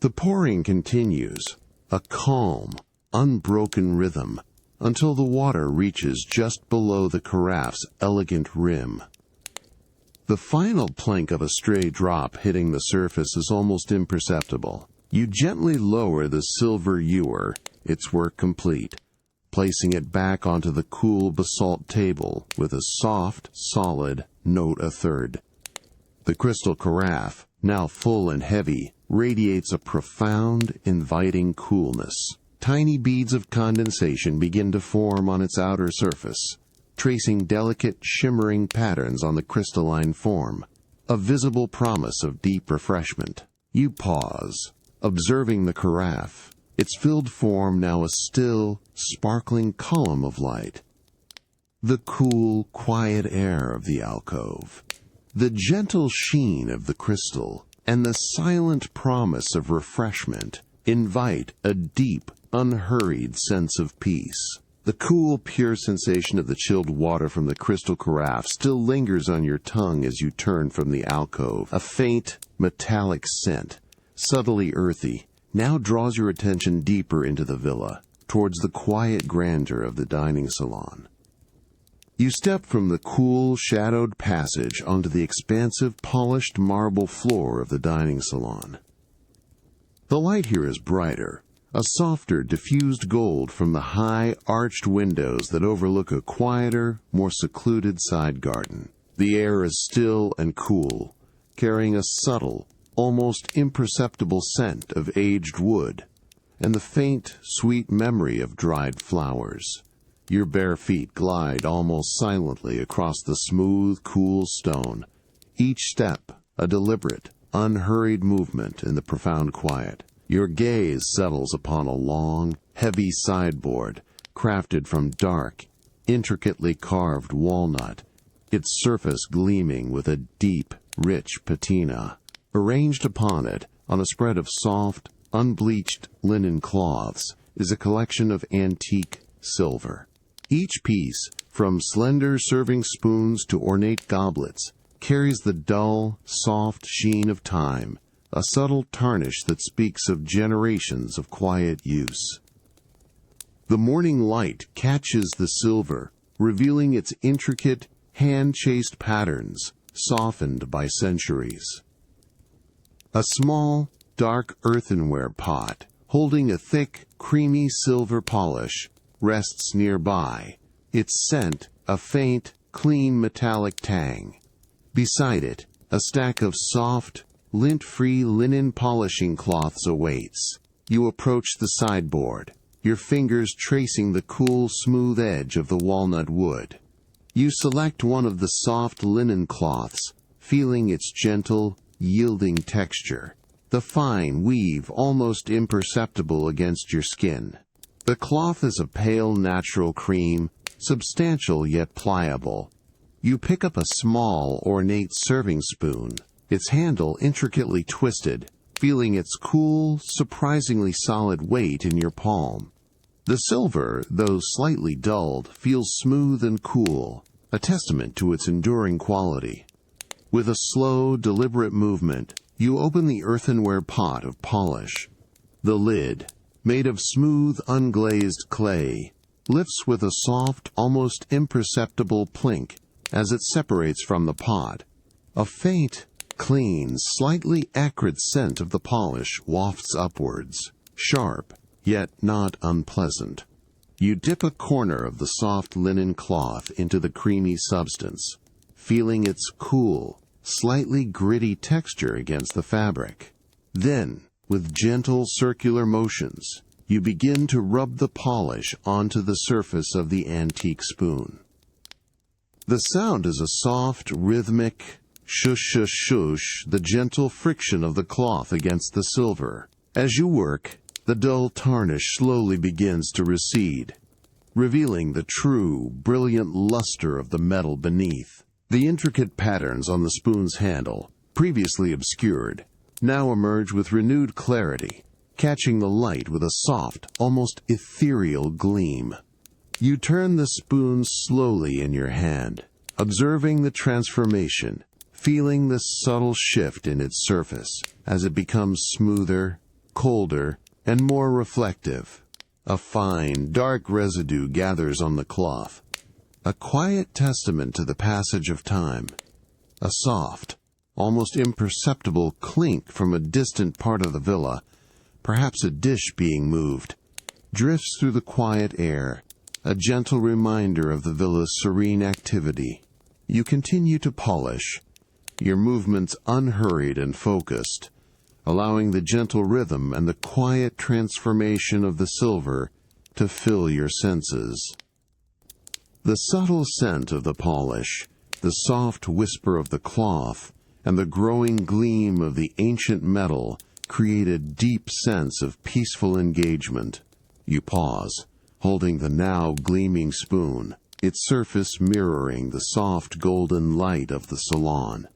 The pouring continues, a calm, unbroken rhythm, until the water reaches just below the carafe's elegant rim. The final plink of a stray drop hitting the surface is almost imperceptible. You gently lower the silver ewer, its work complete, placing it back onto the cool basalt table with a soft, solid note a third. The crystal carafe, now full and heavy, radiates a profound, inviting coolness. Tiny beads of condensation begin to form on its outer surface, tracing delicate, shimmering patterns on the crystalline form, a visible promise of deep refreshment. You pause, observing the carafe, its filled form now a still, sparkling column of light. The cool, quiet air of the alcove, the gentle sheen of the crystal, and the silent promise of refreshment invite a deep, unhurried sense of peace. The cool, pure sensation of the chilled water from the crystal carafe still lingers on your tongue as you turn from the alcove. A faint, metallic scent, subtly earthy, now draws your attention deeper into the villa, towards the quiet grandeur of the dining salon. You step from the cool, shadowed passage onto the expansive, polished marble floor of the dining salon. The light here is brighter, a softer, diffused gold from the high, arched windows that overlook a quieter, more secluded side garden. The air is still and cool, carrying a subtle, almost imperceptible scent of aged wood, and the faint, sweet memory of dried flowers. Your bare feet glide almost silently across the smooth, cool stone, each step a deliberate, unhurried movement in the profound quiet. Your gaze settles upon a long, heavy sideboard, crafted from dark, intricately carved walnut, its surface gleaming with a deep, rich patina. Arranged upon it, on a spread of soft, unbleached linen cloths, is a collection of antique silver. Each piece, from slender serving spoons to ornate goblets, carries the dull, soft sheen of time, a subtle tarnish that speaks of generations of quiet use. The morning light catches the silver, revealing its intricate, hand-chased patterns, softened by centuries. A small, dark earthenware pot, holding a thick, creamy silver polish, rests nearby, its scent a faint, clean metallic tang. Beside it, a stack of soft, lint-free linen polishing cloths awaits. You approach the sideboard, your fingers tracing the cool, smooth edge of the walnut wood. You select one of the soft linen cloths, feeling its gentle, yielding texture, the fine weave almost imperceptible against your skin. The cloth is a pale natural cream, substantial yet pliable. You pick up a small, ornate serving spoon, its handle intricately twisted, feeling its cool, surprisingly solid weight in your palm. The silver, though slightly dulled, feels smooth and cool, a testament to its enduring quality. With a slow, deliberate movement, you open the earthenware pot of polish. The lid, made of smooth, unglazed clay, lifts with a soft, almost imperceptible plink as it separates from the pot. A faint, clean, slightly acrid scent of the polish wafts upwards, sharp, yet not unpleasant. You dip a corner of the soft linen cloth into the creamy substance, feeling its cool, slightly gritty texture against the fabric. Then, with gentle circular motions, you begin to rub the polish onto the surface of the antique spoon. The sound is a soft, rhythmic shush-shush-shush, the gentle friction of the cloth against the silver. As you work, the dull tarnish slowly begins to recede, revealing the true, brilliant luster of the metal beneath. The intricate patterns on the spoon's handle, previously obscured, now emerge with renewed clarity, catching the light with a soft, almost ethereal gleam. You turn the spoon slowly in your hand, observing the transformation, feeling the subtle shift in its surface as it becomes smoother, colder, and more reflective. A fine, dark residue gathers on the cloth, a quiet testament to the passage of time. A soft, almost imperceptible clink from a distant part of the villa, perhaps a dish being moved, drifts through the quiet air, a gentle reminder of the villa's serene activity. You continue to polish, your movements unhurried and focused, allowing the gentle rhythm and the quiet transformation of the silver to fill your senses. The subtle scent of the polish, the soft whisper of the cloth, and the growing gleam of the ancient metal create a deep sense of peaceful engagement. You pause, holding the now gleaming spoon, its surface mirroring the soft golden light of the salon.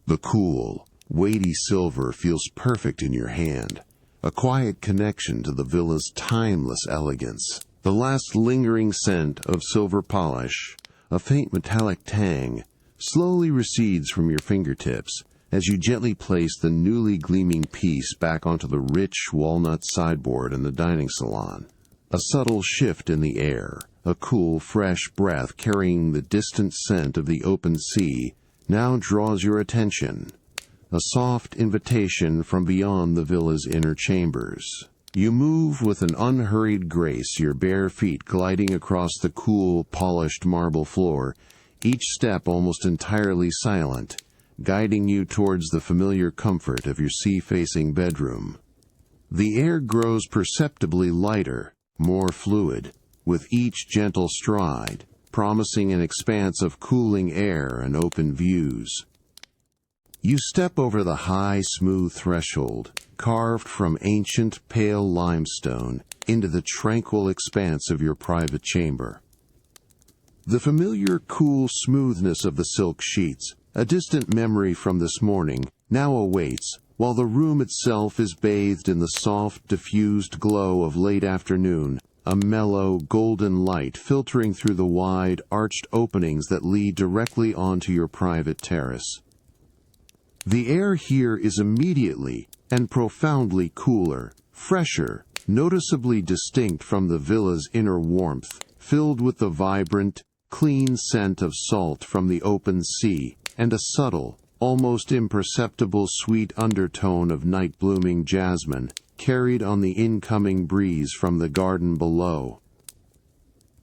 The cool, weighty silver feels perfect in your hand, a quiet connection to the villa's timeless elegance. The last lingering scent of silver polish, a faint metallic tang, slowly recedes from your fingertips as you gently place the newly gleaming piece back onto the rich walnut sideboard in the dining salon. A subtle shift in the air, a cool, fresh breath carrying the distant scent of the open sea, now draws your attention. A soft invitation from beyond the villa's inner chambers. You move with an unhurried grace, your bare feet gliding across the cool, polished marble floor, each step almost entirely silent, guiding you towards the familiar comfort of your sea-facing bedroom. The air grows perceptibly lighter, more fluid, with each gentle stride, promising an expanse of cooling air and open views. You step over the high, smooth threshold, carved from ancient, pale limestone, into the tranquil expanse of your private chamber. The familiar, cool smoothness of the silk sheets, a distant memory from this morning, now awaits, while the room itself is bathed in the soft, diffused glow of late afternoon, a mellow, golden light filtering through the wide, arched openings that lead directly onto your private terrace. The air here is immediately and profoundly cooler, fresher, noticeably distinct from the villa's inner warmth, filled with the vibrant, clean scent of salt from the open sea, and a subtle, almost imperceptible sweet undertone of night-blooming jasmine carried on the incoming breeze from the garden below.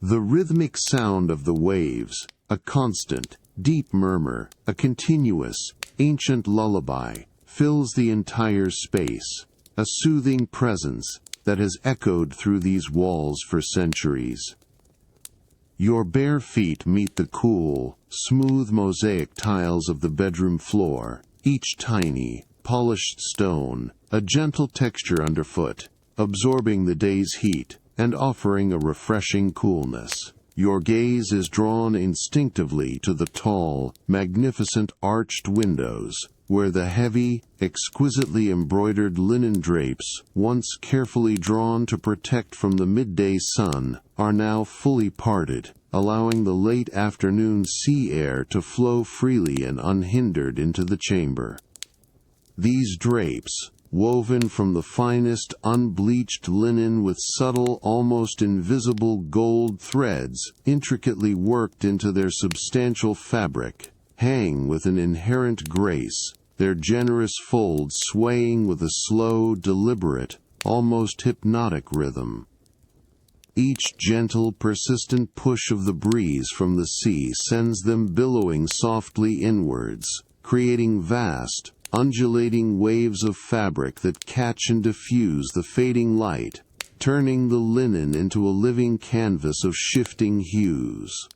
The rhythmic sound of the waves, a constant, deep murmur, a continuous, ancient lullaby, fills the entire space, a soothing presence that has echoed through these walls for centuries. Your bare feet meet the cool, smooth mosaic tiles of the bedroom floor, each tiny, polished stone, a gentle texture underfoot, absorbing the day's heat and offering a refreshing coolness. Your gaze is drawn instinctively to the tall, magnificent arched windows, where the heavy, exquisitely embroidered linen drapes, once carefully drawn to protect from the midday sun, are now fully parted, allowing the late afternoon sea air to flow freely and unhindered into the chamber. These drapes, woven from the finest unbleached linen with subtle, almost invisible gold threads intricately worked into their substantial fabric, hang with an inherent grace, their generous folds swaying with a slow, deliberate, almost hypnotic rhythm. Each gentle, persistent push of the breeze from the sea sends them billowing softly inwards, creating vast, undulating waves of fabric that catch and diffuse the fading light, turning the linen into a living canvas of shifting hues.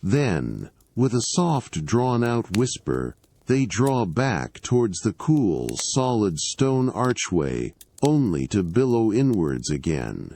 Then, with a soft, drawn-out whisper, they draw back towards the cool, solid stone archway, only to billow inwards again.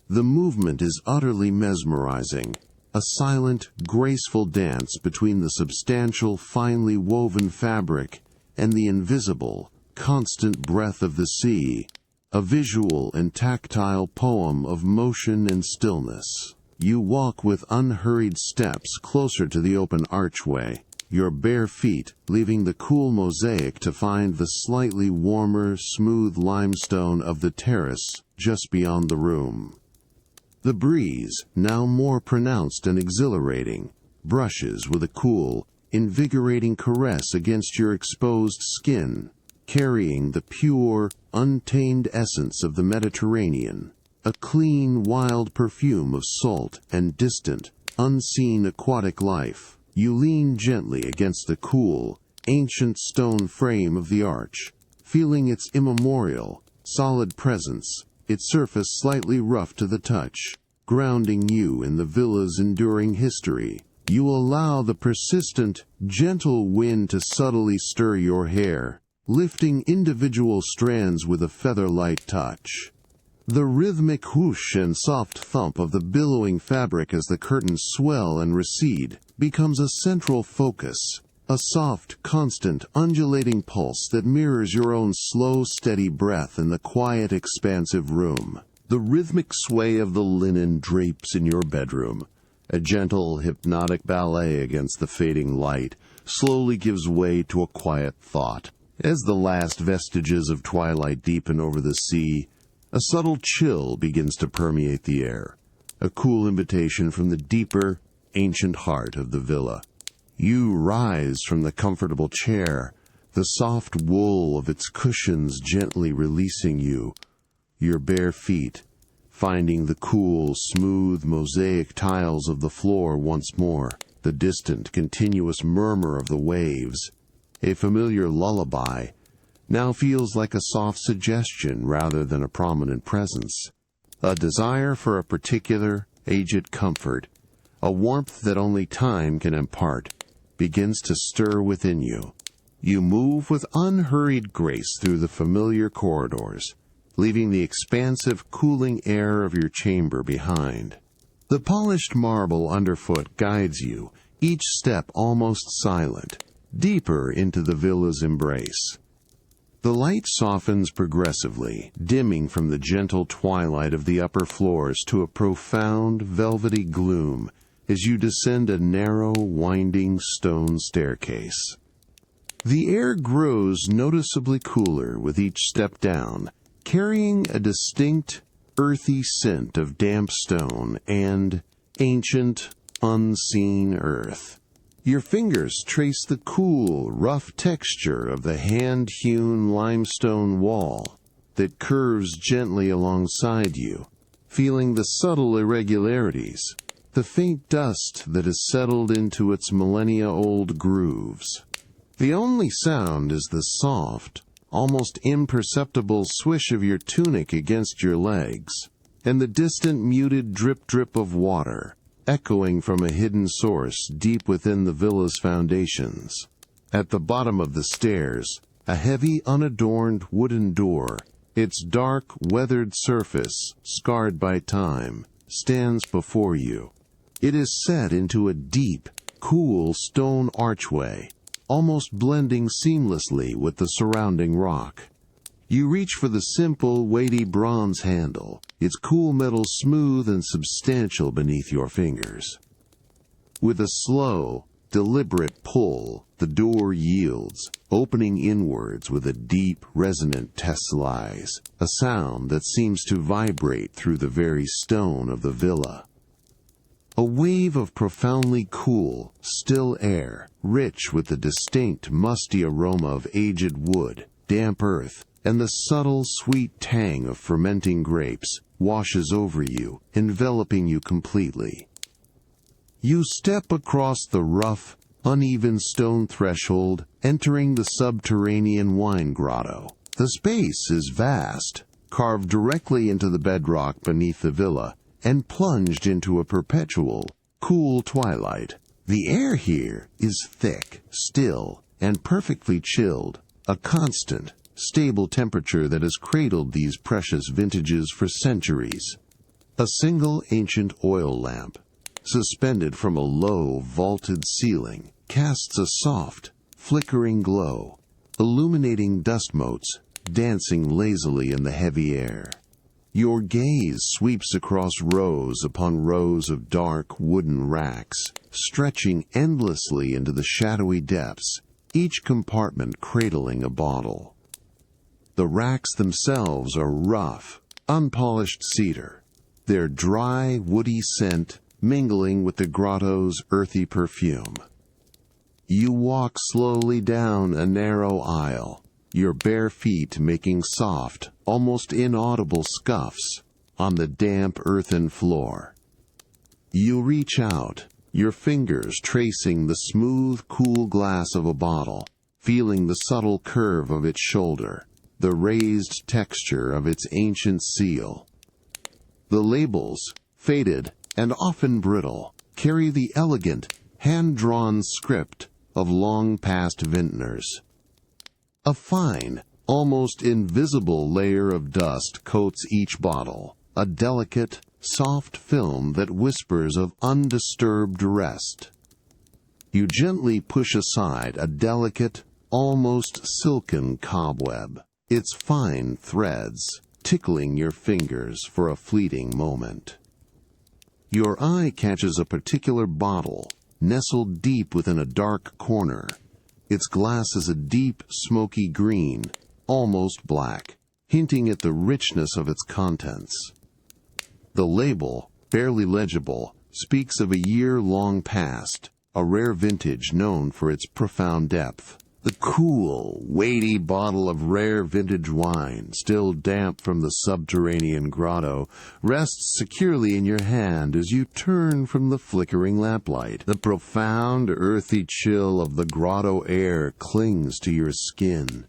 The movement is utterly mesmerizing, a silent, graceful dance between the substantial, finely woven fabric and the invisible, constant breath of the sea, a visual and tactile poem of motion and stillness. You walk with unhurried steps closer to the open archway, your bare feet leaving the cool mosaic to find the slightly warmer, smooth limestone of the terrace just beyond the room. The breeze, now more pronounced and exhilarating, brushes with a cool, invigorating caress against your exposed skin, carrying the pure, untamed essence of the Mediterranean, a clean, wild perfume of salt and distant, unseen aquatic life. You lean gently against the cool, ancient stone frame of the arch, feeling its immemorial, solid presence, its surface slightly rough to the touch, grounding you in the villa's enduring history. You allow the persistent, gentle wind to subtly stir your hair, lifting individual strands with a feather-light touch. The rhythmic whoosh and soft thump of the billowing fabric as the curtains swell and recede becomes a central focus, a soft, constant, undulating pulse that mirrors your own slow, steady breath in the quiet, expansive room. The rhythmic sway of the linen drapes in your bedroom, a gentle, hypnotic ballet against the fading light, slowly gives way to a quiet thought. As the last vestiges of twilight deepen over the sea, a subtle chill begins to permeate the air, a cool invitation from the deeper, ancient heart of the villa. You rise from the comfortable chair, the soft wool of its cushions gently releasing you, your bare feet finding the cool, smooth mosaic tiles of the floor once more, the distant, continuous murmur of the waves, a familiar lullaby, now feels like a soft suggestion rather than a prominent presence. A desire for a particular, aged comfort, a warmth that only time can impart, begins to stir within you. You move with unhurried grace through the familiar corridors, leaving the expansive, cooling air of your chamber behind. The polished marble underfoot guides you, each step almost silent, deeper into the villa's embrace. The light softens progressively, dimming from the gentle twilight of the upper floors to a profound, velvety gloom as you descend a narrow, winding stone staircase. The air grows noticeably cooler with each step down, carrying a distinct, earthy scent of damp stone and ancient, unseen earth. Your fingers trace the cool, rough texture of the hand-hewn limestone wall that curves gently alongside you, feeling the subtle irregularities, the faint dust that has settled into its millennia-old grooves. The only sound is the soft, almost imperceptible swish of your tunic against your legs, and the distant muted drip-drip of water, echoing from a hidden source deep within the villa's foundations. At the bottom of the stairs, a heavy, unadorned wooden door, its dark, weathered surface, scarred by time, stands before you. It is set into a deep, cool stone archway, almost blending seamlessly with the surrounding rock. You reach for the simple, weighty bronze handle, its cool metal smooth and substantial beneath your fingers. With a slow, deliberate pull, the door yields, opening inwards with a deep, resonant tessellise, a sound that seems to vibrate through the very stone of the villa. A wave of profoundly cool, still air, rich with the distinct, musty aroma of aged wood, damp earth, and the subtle, sweet tang of fermenting grapes, washes over you, enveloping you completely. You step across the rough, uneven stone threshold, entering the subterranean wine grotto. The space is vast, carved directly into the bedrock beneath the villa, and plunged into a perpetual, cool twilight. The air here is thick, still, and perfectly chilled, a constant, stable temperature that has cradled these precious vintages for centuries. A single ancient oil lamp, suspended from a low, vaulted ceiling, casts a soft, flickering glow, illuminating dust motes, dancing lazily in the heavy air. Your gaze sweeps across rows upon rows of dark, wooden racks, stretching endlessly into the shadowy depths, each compartment cradling a bottle. The racks themselves are rough, unpolished cedar, their dry, woody scent mingling with the grotto's earthy perfume. You walk slowly down a narrow aisle, your bare feet making soft, almost inaudible scuffs on the damp earthen floor. You reach out, your fingers tracing the smooth, cool glass of a bottle, feeling the subtle curve of its shoulder, the raised texture of its ancient seal. The labels, faded and often brittle, carry the elegant, hand-drawn script of long-past vintners. A fine, almost invisible layer of dust coats each bottle, a delicate, soft film that whispers of undisturbed rest. You gently push aside a delicate, almost silken cobweb, its fine threads tickling your fingers for a fleeting moment. Your eye catches a particular bottle, nestled deep within a dark corner. Its glass is a deep, smoky green, almost black, hinting at the richness of its contents. The label, barely legible, speaks of a year long past, a rare vintage known for its profound depth. The cool, weighty bottle of rare vintage wine, still damp from the subterranean grotto, rests securely in your hand as you turn from the flickering lamplight. The profound, earthy chill of the grotto air clings to your skin,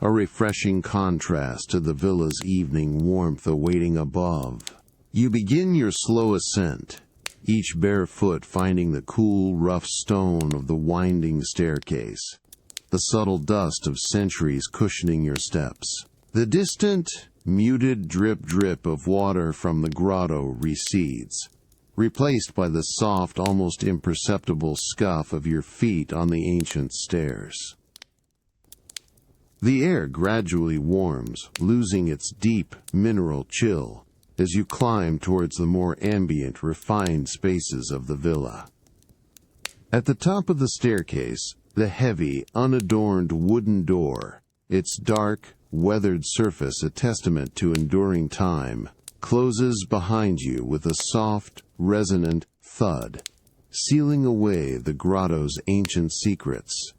a refreshing contrast to the villa's evening warmth awaiting above. You begin your slow ascent, each bare foot finding the cool, rough stone of the winding staircase, the subtle dust of centuries cushioning your steps. The distant, muted drip-drip of water from the grotto recedes, replaced by the soft, almost imperceptible scuff of your feet on the ancient stairs. The air gradually warms, losing its deep, mineral chill, as you climb towards the more ambient, refined spaces of the villa. At the top of the staircase, the heavy, unadorned wooden door, its dark, weathered surface a testament to enduring time, closes behind you with a soft, resonant thud, sealing away the grotto's ancient secrets.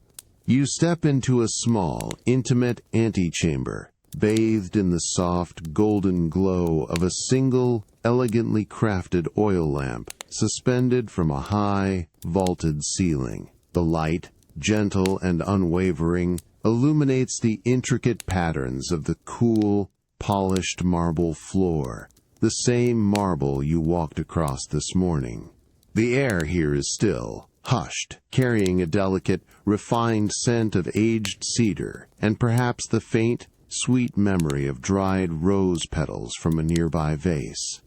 You step into a small, intimate antechamber, bathed in the soft, golden glow of a single, elegantly crafted oil lamp suspended from a high, vaulted ceiling. The light, gentle and unwavering, illuminates the intricate patterns of the cool, polished marble floor, the same marble you walked across this morning. The air here is still, hushed, carrying a delicate, refined scent of aged cedar, and perhaps the faint, sweet memory of dried rose petals from a nearby vase.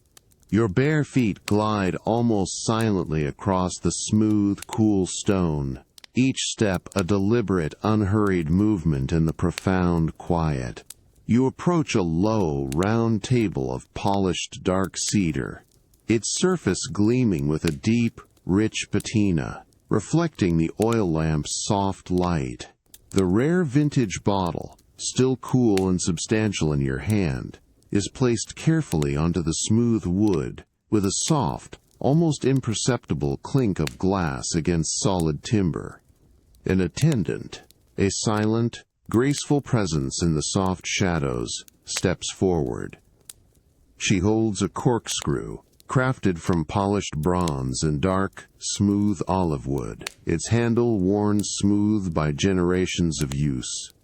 Your bare feet glide almost silently across the smooth, cool stone, each step a deliberate, unhurried movement in the profound quiet. You approach a low, round table of polished dark cedar, its surface gleaming with a deep, rich patina, reflecting the oil lamp's soft light. The rare vintage bottle, still cool and substantial in your hand, is placed carefully onto the smooth wood, with a soft, almost imperceptible clink of glass against solid timber. An attendant, a silent, graceful presence in the soft shadows, steps forward. She holds a corkscrew, crafted from polished bronze and dark, smooth olive wood, its handle worn smooth by generations of use.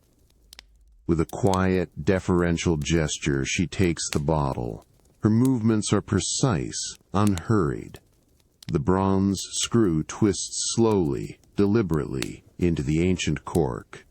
With a quiet, deferential gesture, she takes the bottle. Her movements are precise, unhurried. The bronze screw twists slowly, deliberately, into the ancient cork.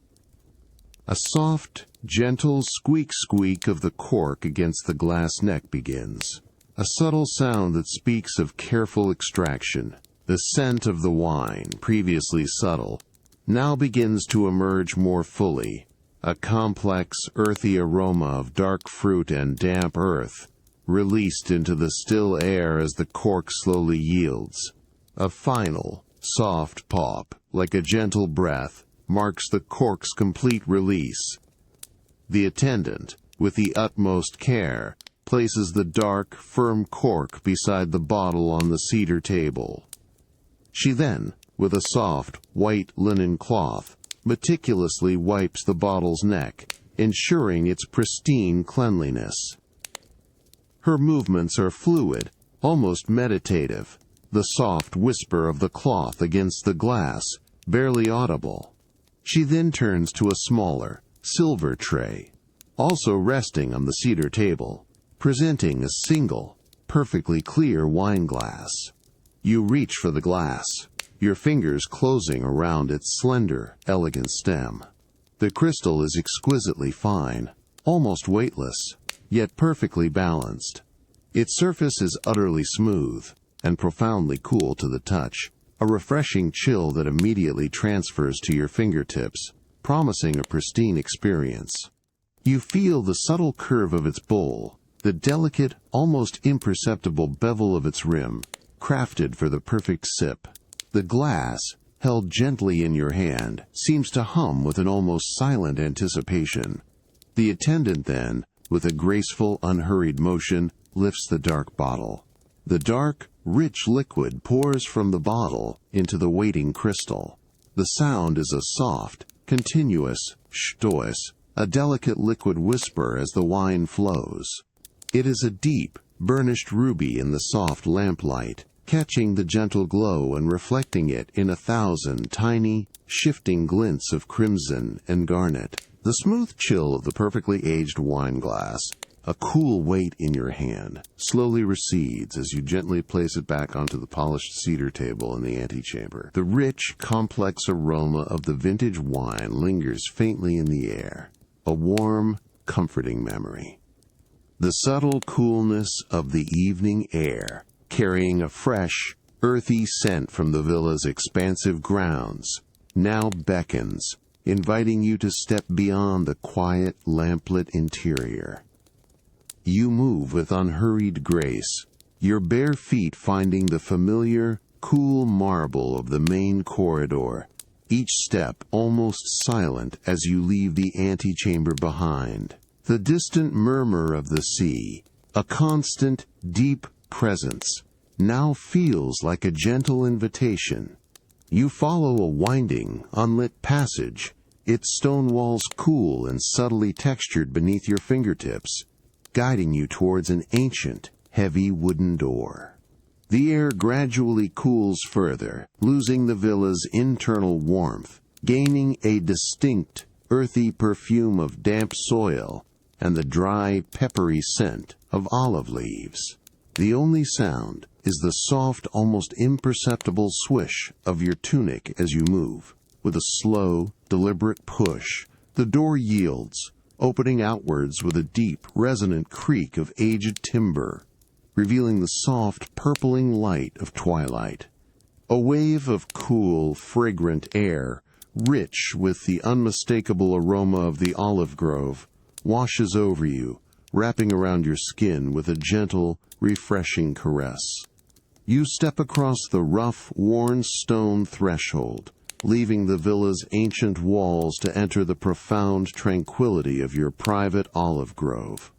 A soft, gentle squeak of the cork against the glass neck begins. A subtle sound that speaks of careful extraction. The scent of the wine, previously subtle, now begins to emerge more fully. A complex, earthy aroma of dark fruit and damp earth, released into the still air as the cork slowly yields. A final, soft pop, like a gentle breath, marks the cork's complete release. The attendant, with the utmost care, places the dark, firm cork beside the bottle on the cedar table. She then, with a soft, white linen cloth, meticulously wipes the bottle's neck, ensuring its pristine cleanliness. Her movements are fluid, almost meditative, the soft whisper of the cloth against the glass, barely audible. She then turns to a smaller, silver tray, also resting on the cedar table, presenting a single, perfectly clear wine glass. You reach for the glass, your fingers closing around its slender, elegant stem. The crystal is exquisitely fine, almost weightless, yet perfectly balanced. Its surface is utterly smooth and profoundly cool to the touch, a refreshing chill that immediately transfers to your fingertips, promising a pristine experience. You feel the subtle curve of its bowl, the delicate, almost imperceptible bevel of its rim, crafted for the perfect sip. The glass, held gently in your hand, seems to hum with an almost silent anticipation. The attendant then, with a graceful, unhurried motion, lifts the dark bottle. The dark, rich liquid pours from the bottle into the waiting crystal. The sound is a soft, continuous shtois, a delicate liquid whisper as the wine flows. It is a deep, burnished ruby in the soft lamplight, catching the gentle glow and reflecting it in 1,000 tiny, shifting glints of crimson and garnet. The smooth chill of the perfectly aged wine glass, a cool weight in your hand, slowly recedes as you gently place it back onto the polished cedar table in the antechamber. The rich, complex aroma of the vintage wine lingers faintly in the air, a warm, comforting memory. The subtle coolness of the evening air, carrying a fresh, earthy scent from the villa's expansive grounds, now beckons, inviting you to step beyond the quiet, lamplit interior. You move with unhurried grace, your bare feet finding the familiar, cool marble of the main corridor, each step almost silent as you leave the antechamber behind. The distant murmur of the sea, A constant, deep presence now feels like a gentle invitation. You follow a winding, unlit passage, its stone walls cool and subtly textured beneath your fingertips, guiding you towards an ancient, heavy wooden door. The air gradually cools further, losing the villa's internal warmth, gaining a distinct, earthy perfume of damp soil and the dry, peppery scent of olive leaves. The only sound is the soft, almost imperceptible swish of your tunic as you move. With a slow, deliberate push, the door yields, opening outwards with a deep, resonant creak of aged timber, revealing the soft, purpling light of twilight. A wave of cool, fragrant air, rich with the unmistakable aroma of the olive grove, washes over you, wrapping around your skin with a gentle, refreshing caress. You step across the rough, worn stone threshold, leaving the villa's ancient walls to enter the profound tranquility of your private olive grove.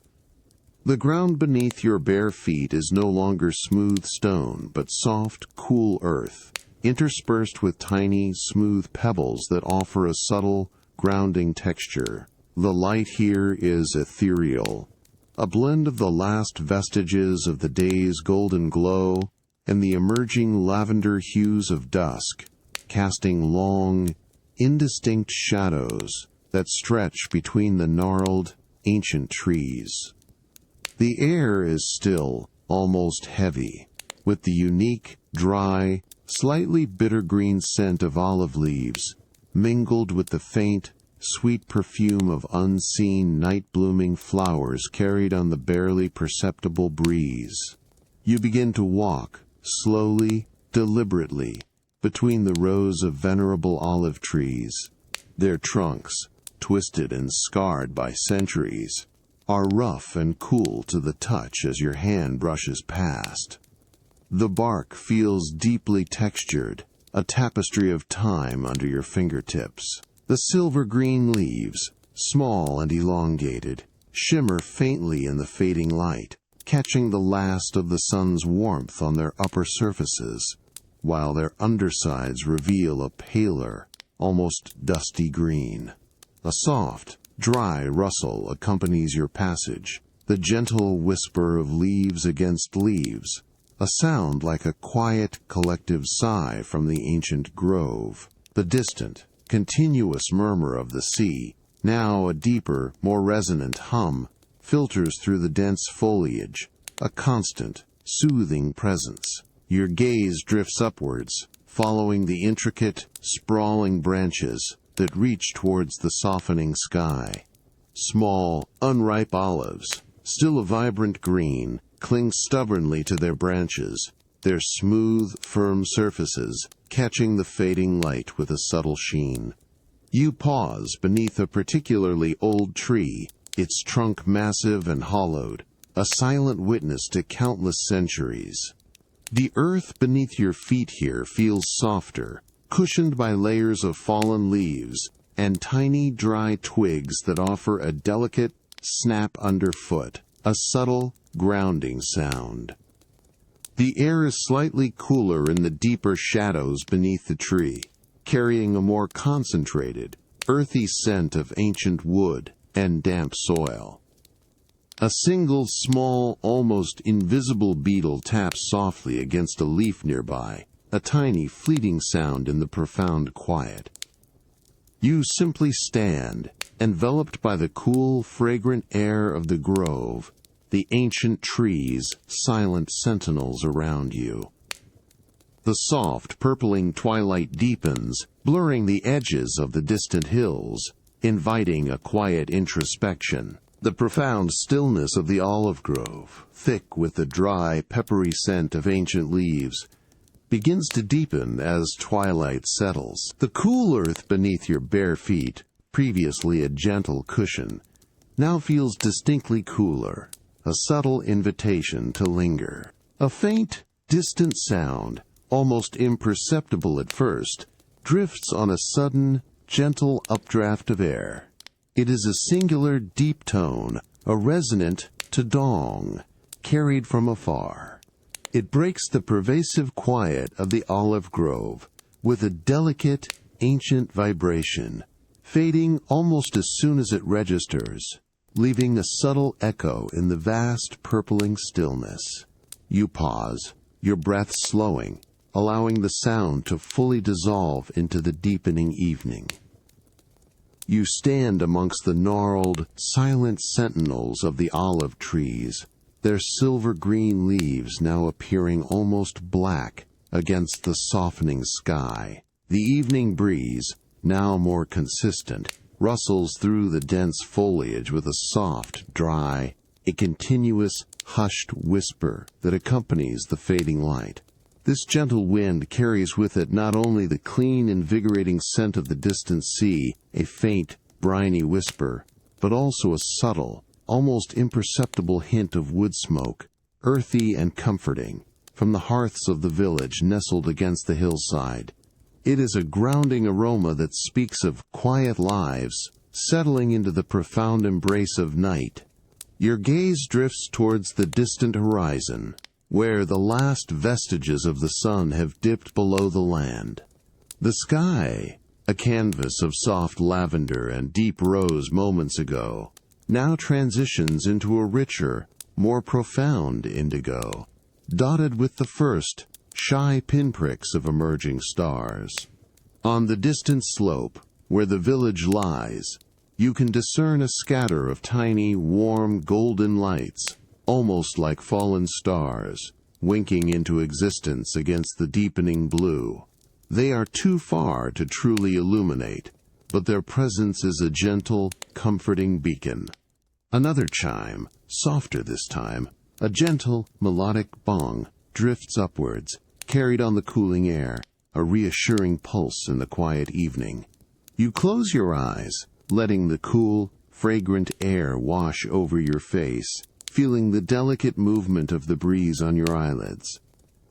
The ground beneath your bare feet is no longer smooth stone, but soft, cool earth, interspersed with tiny, smooth pebbles that offer a subtle, grounding texture. The light here is ethereal, a blend of the last vestiges of the day's golden glow and the emerging lavender hues of dusk, casting long, indistinct shadows that stretch between the gnarled, ancient trees. The air is still, almost heavy, with the unique, dry, slightly bitter green scent of olive leaves, mingled with the faint, sweet perfume of unseen night-blooming flowers carried on the barely perceptible breeze. You begin to walk, slowly, deliberately, between the rows of venerable olive trees. Their trunks, twisted and scarred by centuries, are rough and cool to the touch as your hand brushes past. The bark feels deeply textured, a tapestry of time under your fingertips. The silver-green leaves, small and elongated, shimmer faintly in the fading light, catching the last of the sun's warmth on their upper surfaces, while their undersides reveal a paler, almost dusty green. A soft, dry rustle accompanies your passage, the gentle whisper of leaves against leaves, a sound like a quiet, collective sigh from the ancient grove. The distant, continuous murmur of the sea, now a deeper, more resonant hum, filters through the dense foliage, a constant, soothing presence. Your gaze drifts upwards, following the intricate, sprawling branches that reach towards the softening sky. Small, unripe olives, still a vibrant green, cling stubbornly to their branches, their smooth, firm surfaces catching the fading light with a subtle sheen. You pause beneath a particularly old tree, its trunk massive and hollowed, a silent witness to countless centuries. The earth beneath your feet here feels softer, cushioned by layers of fallen leaves and tiny dry twigs that offer a delicate snap underfoot, a subtle, grounding sound. The air is slightly cooler in the deeper shadows beneath the tree, carrying a more concentrated, earthy scent of ancient wood and damp soil. A single small, almost invisible beetle taps softly against a leaf nearby, a tiny, fleeting sound in the profound quiet. You simply stand, enveloped by the cool, fragrant air of the grove, the ancient trees, silent sentinels around you. The soft, purpling twilight deepens, blurring the edges of the distant hills, inviting a quiet introspection. The profound stillness of the olive grove, thick with the dry, peppery scent of ancient leaves, begins to deepen as twilight settles. The cool earth beneath your bare feet, previously a gentle cushion, now feels distinctly cooler, a subtle invitation to linger. A faint, distant sound, almost imperceptible at first, drifts on a sudden, gentle updraft of air. It is a singular deep tone, a resonant ta-dong, carried from afar. It breaks the pervasive quiet of the olive grove with a delicate, ancient vibration, fading almost as soon as it registers, leaving a subtle echo in the vast purpling stillness. You pause, your breath slowing, allowing the sound to fully dissolve into the deepening evening. You stand amongst the gnarled, silent sentinels of the olive trees, their silver-green leaves now appearing almost black against the softening sky. The evening breeze, now more consistent, rustles through the dense foliage with a soft, dry, a continuous, hushed whisper that accompanies the fading light. This gentle wind carries with it not only the clean, invigorating scent of the distant sea, a faint, briny whisper, but also a subtle, almost imperceptible hint of wood smoke, earthy and comforting, from the hearths of the village nestled against the hillside. It is a grounding aroma that speaks of quiet lives, settling into the profound embrace of night. Your gaze drifts towards the distant horizon, where the last vestiges of the sun have dipped below the land. The sky, a canvas of soft lavender and deep rose moments ago, now transitions into a richer, more profound indigo, dotted with the first, shy pinpricks of emerging stars. On the distant slope, where the village lies, you can discern a scatter of tiny, warm, golden lights, almost like fallen stars, winking into existence against the deepening blue. They are too far to truly illuminate, but their presence is a gentle, comforting beacon. Another chime, softer this time, a gentle, melodic bong, drifts upwards, carried on the cooling air, a reassuring pulse in the quiet evening. You close your eyes, letting the cool, fragrant air wash over your face, feeling the delicate movement of the breeze on your eyelids.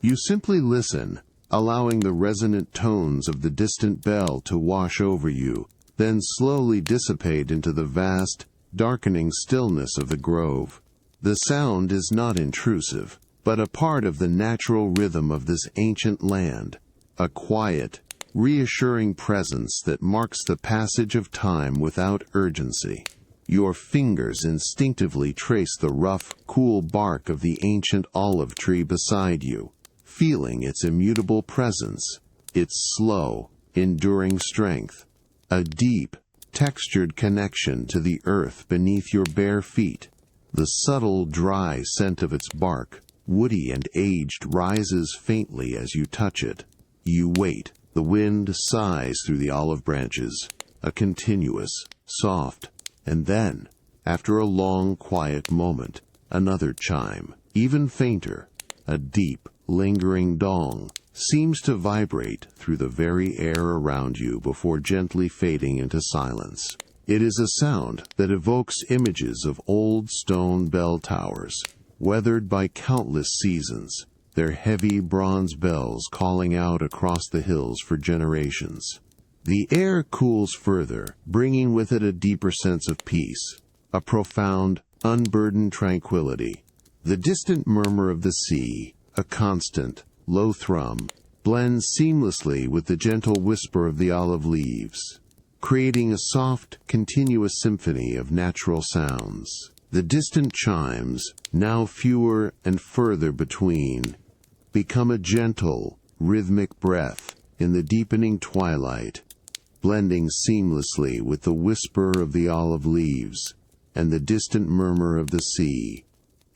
You simply listen, allowing the resonant tones of the distant bell to wash over you, then slowly dissipate into the vast, darkening stillness of the grove. The sound is not intrusive, but a part of the natural rhythm of this ancient land, a quiet, reassuring presence that marks the passage of time without urgency. Your fingers instinctively trace the rough, cool bark of the ancient olive tree beside you, feeling its immutable presence, its slow, enduring strength, a deep, textured connection to the earth beneath your bare feet. The subtle, dry scent of its bark, woody and aged, rises faintly as you touch it. You wait. The wind sighs through the olive branches, a continuous, soft, and then, after a long, quiet moment, another chime, even fainter, a deep, lingering dong, seems to vibrate through the very air around you before gently fading into silence. It is a sound that evokes images of old stone bell towers, weathered by countless seasons, their heavy bronze bells calling out across the hills for generations. The air cools further, bringing with it a deeper sense of peace, a profound, unburdened tranquility. The distant murmur of the sea, a constant, low thrum, blends seamlessly with the gentle whisper of the olive leaves, creating a soft, continuous symphony of natural sounds. The distant chimes, now fewer and further between, become a gentle, rhythmic breath in the deepening twilight, blending seamlessly with the whisper of the olive leaves and the distant murmur of the sea,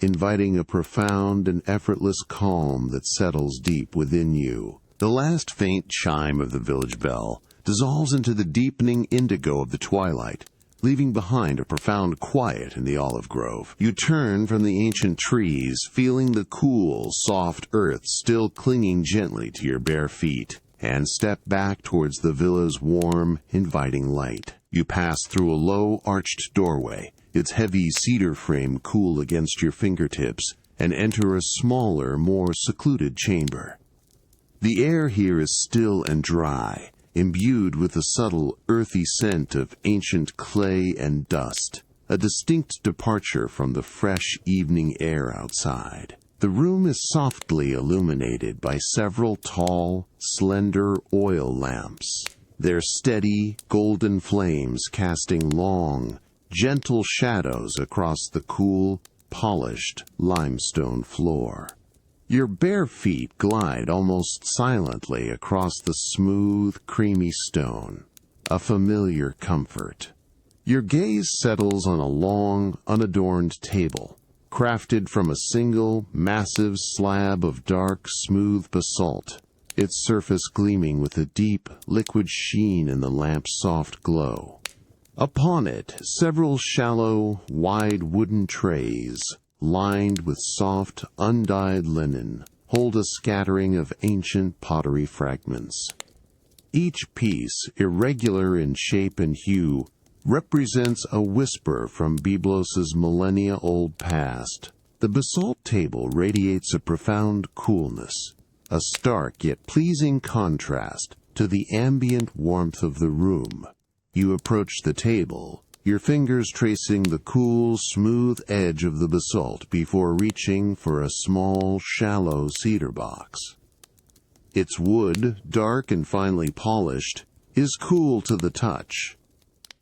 inviting a profound and effortless calm that settles deep within you. The last faint chime of the village bell dissolves into the deepening indigo of the twilight, leaving behind a profound quiet in the olive grove. You turn from the ancient trees, feeling the cool, soft earth still clinging gently to your bare feet, and step back towards the villa's warm, inviting light. You pass through a low, arched doorway, its heavy cedar frame cool against your fingertips, and enter a smaller, more secluded chamber. The air here is still and dry, imbued with a subtle, earthy scent of ancient clay and dust. a distinct departure from the fresh evening air outside. The room is softly illuminated by several tall, slender oil lamps, their steady, golden flames casting long, gentle shadows across the cool, polished limestone floor. Your bare feet glide almost silently across the smooth, creamy stone, a familiar comfort. Your gaze settles on a long, unadorned table, crafted from a single, massive slab of dark, smooth basalt, its surface gleaming with a deep, liquid sheen in the lamp's soft glow. Upon it, several shallow, wide wooden trays, lined with soft, undyed linen, hold a scattering of ancient pottery fragments. Each piece, irregular in shape and hue, represents a whisper from Byblos's millennia-old past. The basalt table radiates a profound coolness, a stark yet pleasing contrast to the ambient warmth of the room. You approach the table, your fingers tracing the cool, smooth edge of the basalt before reaching for a small, shallow cedar box. Its wood, dark and finely polished, is cool to the touch.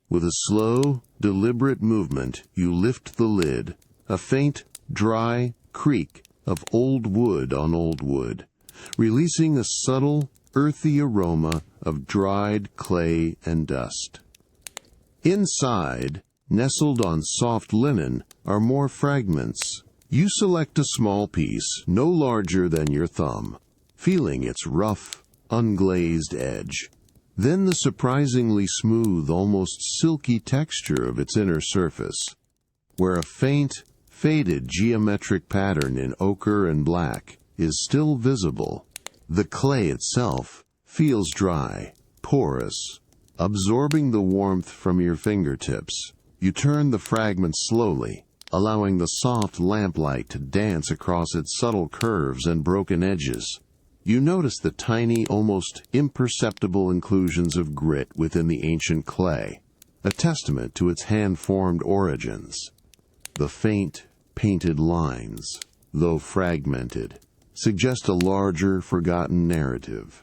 With a slow, deliberate movement, you lift the lid, a faint, dry creak of old wood on old wood, releasing a subtle, earthy aroma of dried clay and dust. Inside, nestled on soft linen, are more fragments. You select a small piece, no larger than your thumb, feeling its rough, unglazed edge. Then the surprisingly smooth, almost silky texture of its inner surface, where a faint, faded geometric pattern in ochre and black is still visible. The clay itself feels dry, porous, absorbing the warmth from your fingertips. You turn the fragment slowly, allowing the soft lamplight to dance across its subtle curves and broken edges. You notice the tiny, almost imperceptible inclusions of grit within the ancient clay, a testament to its hand-formed origins. The faint, painted lines, though fragmented, suggest a larger, forgotten narrative.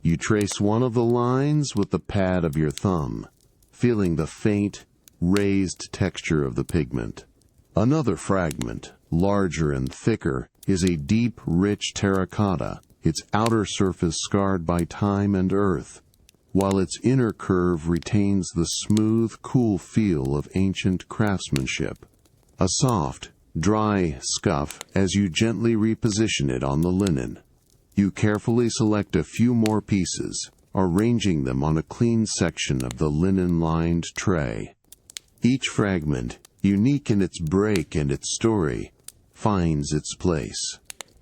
You trace one of the lines with the pad of your thumb, feeling the faint, raised texture of the pigment. Another fragment, larger and thicker, is a deep, rich terracotta, its outer surface scarred by time and earth, while its inner curve retains the smooth, cool feel of ancient craftsmanship. A soft, dry scuff as you gently reposition it on the linen. You carefully select a few more pieces, arranging them on a clean section of the linen-lined tray. Each fragment, unique in its break and its story, finds its place.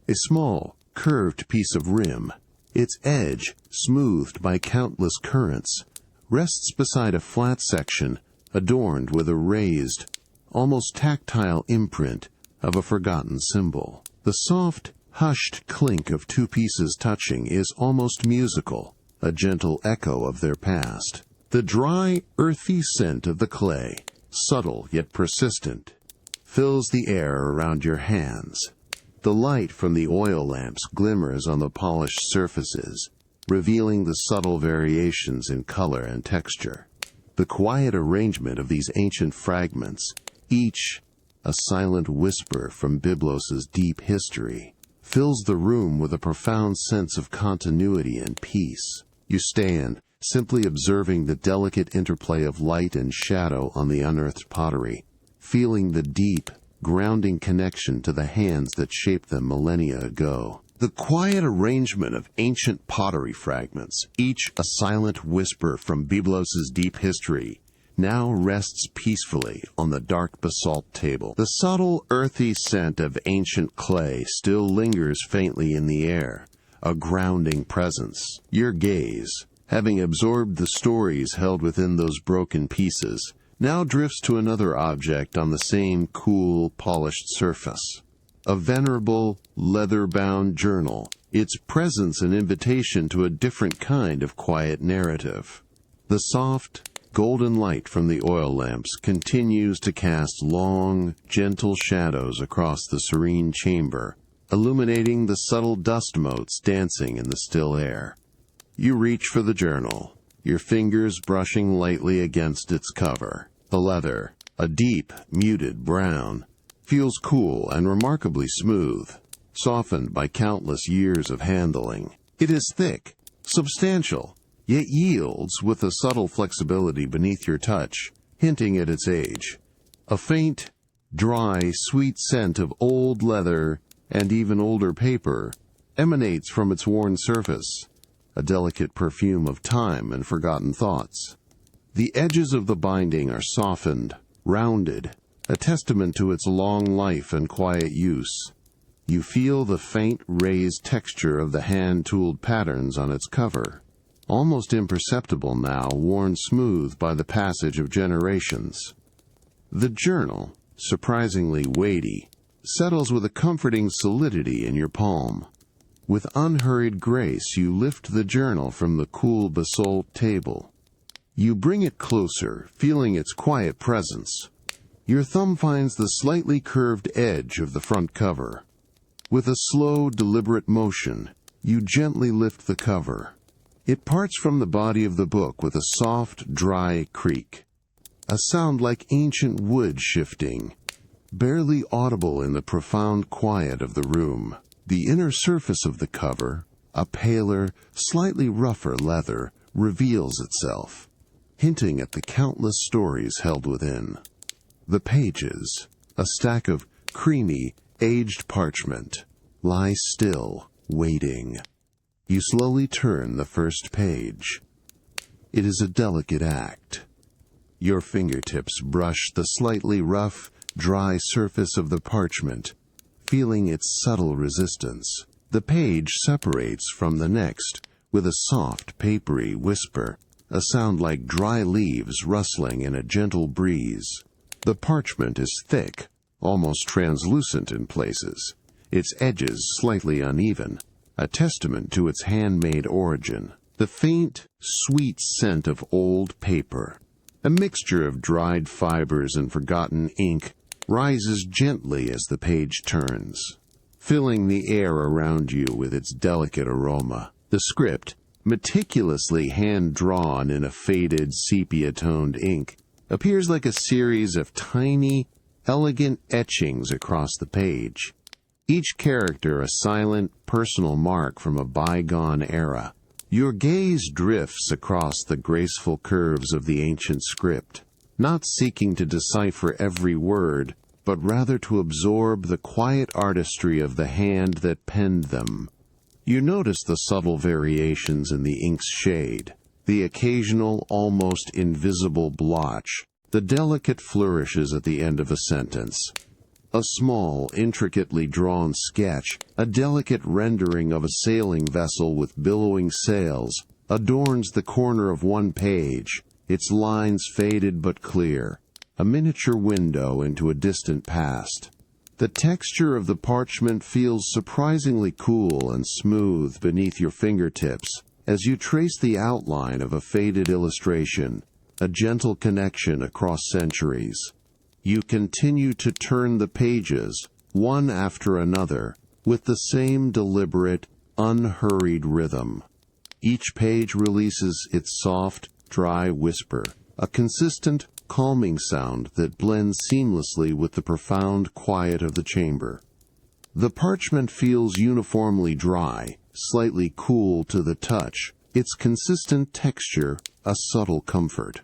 A small, curved piece of rim, its edge smoothed by countless currents, rests beside a flat section adorned with a raised, almost tactile imprint of a forgotten symbol. The soft, hushed clink of two pieces touching is almost musical, a gentle echo of their past. The dry, earthy scent of the clay, subtle yet persistent, fills the air around your hands. The light from the oil lamps glimmers on the polished surfaces, revealing the subtle variations in color and texture. The quiet arrangement of these ancient fragments, each a silent whisper from Byblos's deep history, fills the room with a profound sense of continuity and peace. You stand, simply observing the delicate interplay of light and shadow on the unearthed pottery, feeling the deep, grounding connection to the hands that shaped them millennia ago. The quiet arrangement of ancient pottery fragments, each a silent whisper from Byblos's deep history, now rests peacefully on the dark basalt table. The subtle, earthy scent of ancient clay still lingers faintly in the air, a grounding presence. Your gaze, having absorbed the stories held within those broken pieces, now drifts to another object on the same cool, polished surface. A venerable, leather-bound journal, its presence an invitation to a different kind of quiet narrative. The soft, Golden light from the oil lamps continues to cast long, gentle shadows across the serene chamber, illuminating the subtle dust motes dancing in the still air. You reach for the journal, your fingers brushing lightly against its cover. The leather, a deep, muted brown, feels cool and remarkably smooth, softened by countless years of handling. It is thick, substantial, yet yields with a subtle flexibility beneath your touch, hinting at its age. A faint, dry, sweet scent of old leather and even older paper emanates from its worn surface, a delicate perfume of time and forgotten thoughts. The edges of the binding are softened, rounded, a testament to its long life and quiet use. You feel the faint raised texture of the hand-tooled patterns on its cover, almost imperceptible now, worn smooth by the passage of generations. The journal, surprisingly weighty, settles with a comforting solidity in your palm. With unhurried grace, you lift the journal from the cool basalt table. You bring it closer, feeling its quiet presence. Your thumb finds the slightly curved edge of the front cover. With a slow, deliberate motion, you gently lift the cover. It parts from the body of the book with a soft, dry creak, a sound like ancient wood shifting, barely audible in the profound quiet of the room. The inner surface of the cover, a paler, slightly rougher leather, reveals itself, hinting at the countless stories held within. The pages, a stack of creamy, aged parchment, lie still, waiting. You slowly turn the first page. It is a delicate act. Your fingertips brush the slightly rough, dry surface of the parchment, feeling its subtle resistance. The page separates from the next with a soft, papery whisper, a sound like dry leaves rustling in a gentle breeze. The parchment is thick, almost translucent in places, its edges slightly uneven, a testament to its handmade origin. The faint, sweet scent of old paper, a mixture of dried fibers and forgotten ink, rises gently as the page turns, filling the air around you with its delicate aroma. The script, meticulously hand-drawn in a faded sepia-toned ink, appears like a series of tiny, elegant etchings across the page, each character a silent, personal mark from a bygone era. Your gaze drifts across the graceful curves of the ancient script, not seeking to decipher every word, but rather to absorb the quiet artistry of the hand that penned them. You notice the subtle variations in the ink's shade, the occasional, almost invisible blotch, the delicate flourishes at the end of a sentence. A small, intricately drawn sketch, a delicate rendering of a sailing vessel with billowing sails, adorns the corner of one page, its lines faded but clear, a miniature window into a distant past. The texture of the parchment feels surprisingly cool and smooth beneath your fingertips as you trace the outline of a faded illustration, a gentle connection across centuries. You continue to turn the pages, one after another, with the same deliberate, unhurried rhythm. Each page releases its soft, dry whisper, a consistent, calming sound that blends seamlessly with the profound quiet of the chamber. The parchment feels uniformly dry, slightly cool to the touch, its consistent texture a subtle comfort.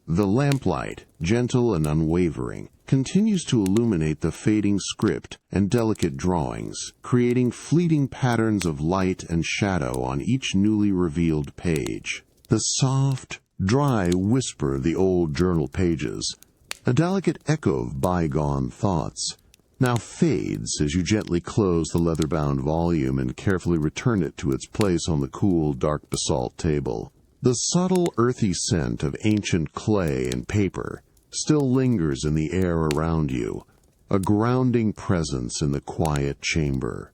The lamplight, gentle and unwavering, continues to illuminate the fading script and delicate drawings, creating fleeting patterns of light and shadow on each newly revealed page. The soft, dry whisper of the old journal pages, a delicate echo of bygone thoughts, now fades as you gently close the leather-bound volume and carefully return it to its place on the cool, dark basalt table. The subtle, earthy scent of ancient clay and paper still lingers in the air around you, a grounding presence in the quiet chamber.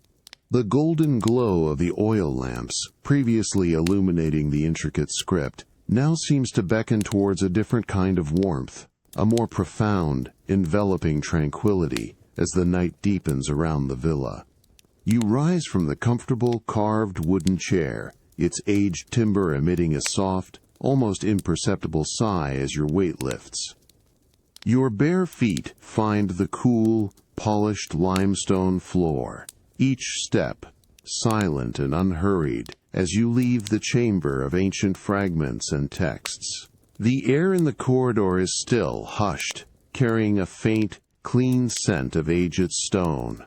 The golden glow of the oil lamps, previously illuminating the intricate script, now seems to beckon towards a different kind of warmth, a more profound, enveloping tranquility as the night deepens around the villa. You rise from the comfortable carved wooden chair, its aged timber emitting a soft, almost imperceptible sigh as your weight lifts. Your bare feet find the cool, polished limestone floor, each step silent and unhurried as you leave the chamber of ancient fragments and texts. The air in the corridor is still, hushed, carrying a faint, clean scent of aged stone.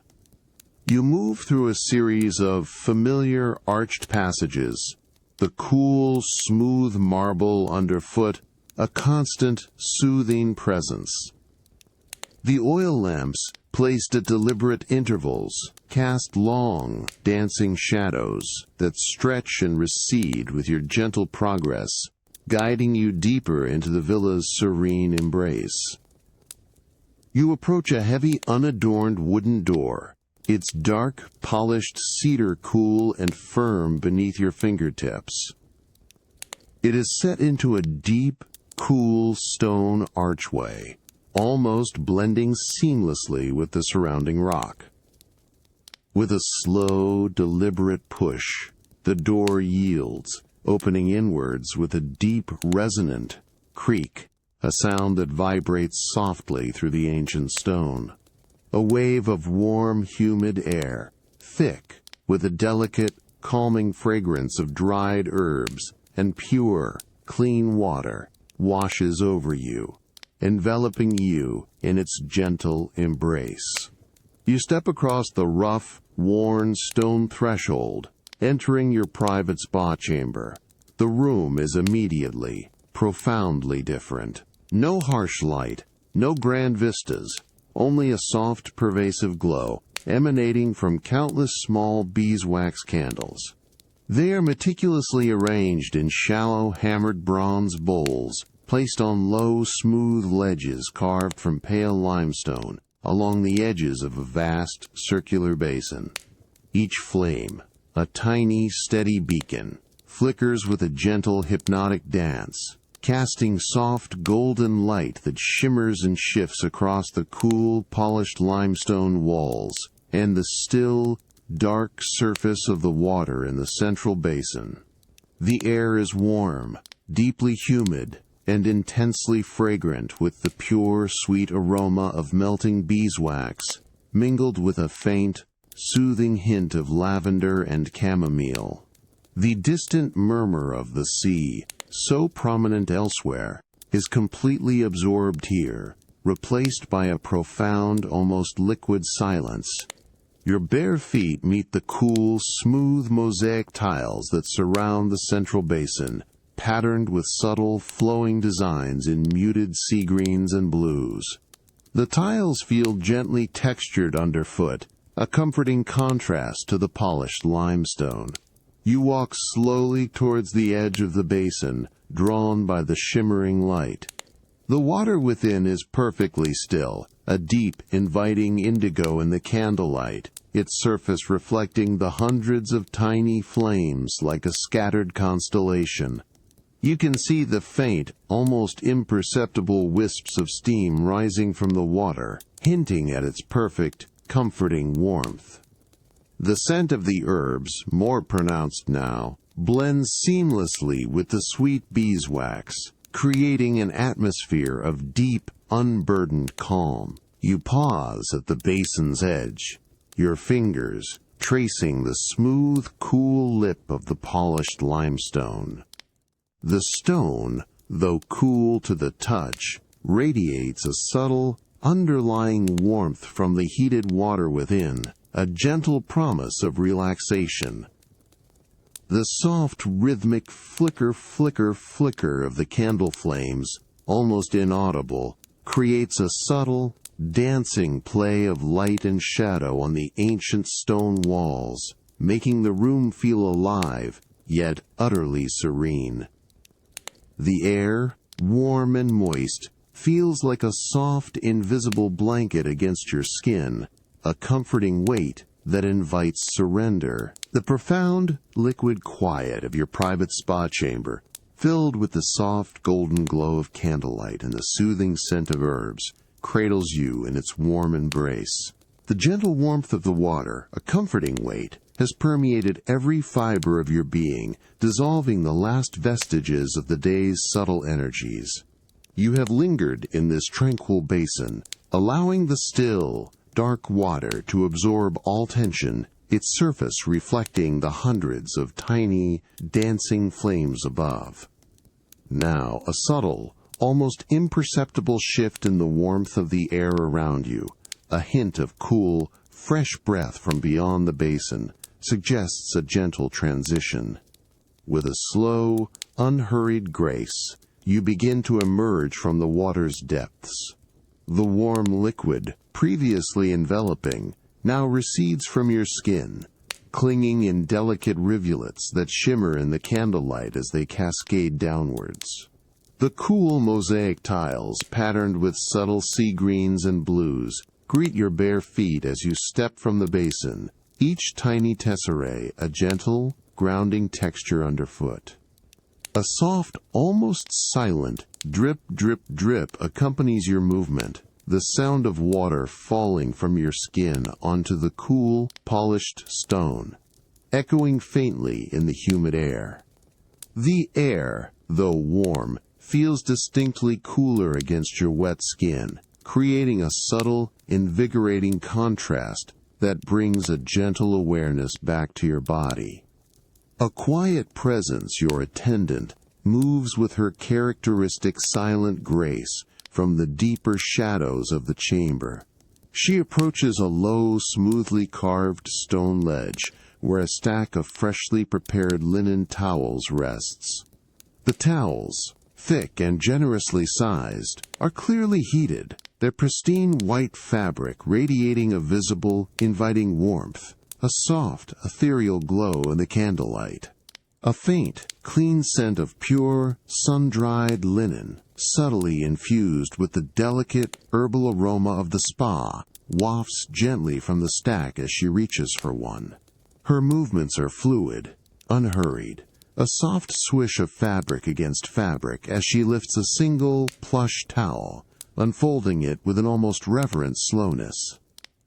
You move through a series of familiar arched passages, the cool, smooth marble underfoot, a constant, soothing presence. The oil lamps, placed at deliberate intervals, cast long, dancing shadows that stretch and recede with your gentle progress, guiding you deeper into the villa's serene embrace. You approach a heavy, unadorned wooden door, its dark, polished cedar cool and firm beneath your fingertips. It is set into a deep, cool stone archway, almost blending seamlessly with the surrounding rock. With a slow, deliberate push, the door yields, opening inwards with a deep, resonant creak, a sound that vibrates softly through the ancient stone. A wave of warm, humid air, thick, with a delicate, calming fragrance of dried herbs and pure, clean water, washes over you, enveloping you in its gentle embrace. You step across the rough, worn stone threshold, entering your private spa chamber. The room is immediately, profoundly different. No harsh light, no grand vistas, only a soft, pervasive glow emanating from countless small beeswax candles. They are meticulously arranged in shallow, hammered bronze bowls, placed on low, smooth ledges carved from pale limestone along the edges of a vast, circular basin. Each flame, a tiny, steady beacon, flickers with a gentle, hypnotic dance, casting soft, golden light that shimmers and shifts across the cool, polished limestone walls and the still, dark surface of the water in the central basin. The air is warm, deeply humid, and intensely fragrant with the pure, sweet aroma of melting beeswax, mingled with a faint, soothing hint of lavender and chamomile. The distant murmur of the sea, so prominent elsewhere, is completely absorbed here, replaced by a profound, almost liquid silence. Your bare feet meet the cool, smooth mosaic tiles that surround the central basin, patterned with subtle, flowing designs in muted sea greens and blues. The tiles feel gently textured underfoot, a comforting contrast to the polished limestone. You walk slowly towards the edge of the basin, drawn by the shimmering light. The water within is perfectly still, a deep, inviting indigo in the candlelight, its surface reflecting the hundreds of tiny flames like a scattered constellation. You can see the faint, almost imperceptible wisps of steam rising from the water, hinting at its perfect, comforting warmth. The scent of the herbs, more pronounced now, blends seamlessly with the sweet beeswax, creating an atmosphere of deep, unburdened calm. You pause at the basin's edge, your fingers tracing the smooth, cool lip of the polished limestone. The stone, though cool to the touch, radiates a subtle, underlying warmth from the heated water within, a gentle promise of relaxation. The soft, rhythmic flicker, flicker, flicker of the candle flames, almost inaudible, creates a subtle, dancing play of light and shadow on the ancient stone walls, making the room feel alive, yet utterly serene. The air, warm and moist, feels like a soft, invisible blanket against your skin, a comforting weight that invites surrender. The profound, liquid quiet of your private spa chamber filled with the soft golden glow of candlelight and the soothing scent of herbs, cradles you in its warm embrace. The gentle warmth of the water, a comforting weight, has permeated every fiber of your being, dissolving the last vestiges of the day's subtle energies. You have lingered in this tranquil basin, allowing the still, dark water to absorb all tension, its surface reflecting the hundreds of tiny, dancing flames above. Now, a subtle, almost imperceptible shift in the warmth of the air around you, a hint of cool, fresh breath from beyond the basin, suggests a gentle transition. With a slow, unhurried grace, you begin to emerge from the water's depths. The warm liquid, previously enveloping, now recedes from your skin, clinging in delicate rivulets that shimmer in the candlelight as they cascade downwards. The cool mosaic tiles, patterned with subtle sea greens and blues, greet your bare feet as you step from the basin, each tiny tesserae a gentle, grounding texture underfoot. A soft, almost silent, drip, drip, drip accompanies your movement, the sound of water falling from your skin onto the cool, polished stone, echoing faintly in the humid air. The air, though warm, feels distinctly cooler against your wet skin, creating a subtle, invigorating contrast that brings a gentle awareness back to your body. A quiet presence, your attendant, moves with her characteristic silent grace from the deeper shadows of the chamber. She approaches a low, smoothly carved stone ledge where a stack of freshly prepared linen towels rests. The towels, thick and generously sized, are clearly heated, their pristine white fabric radiating a visible, inviting warmth, a soft, ethereal glow in the candlelight. A faint, clean scent of pure, sun-dried linen, subtly infused with the delicate, herbal aroma of the spa, wafts gently from the stack as she reaches for one. Her movements are fluid, unhurried, a soft swish of fabric against fabric as she lifts a single, plush towel, unfolding it with an almost reverent slowness.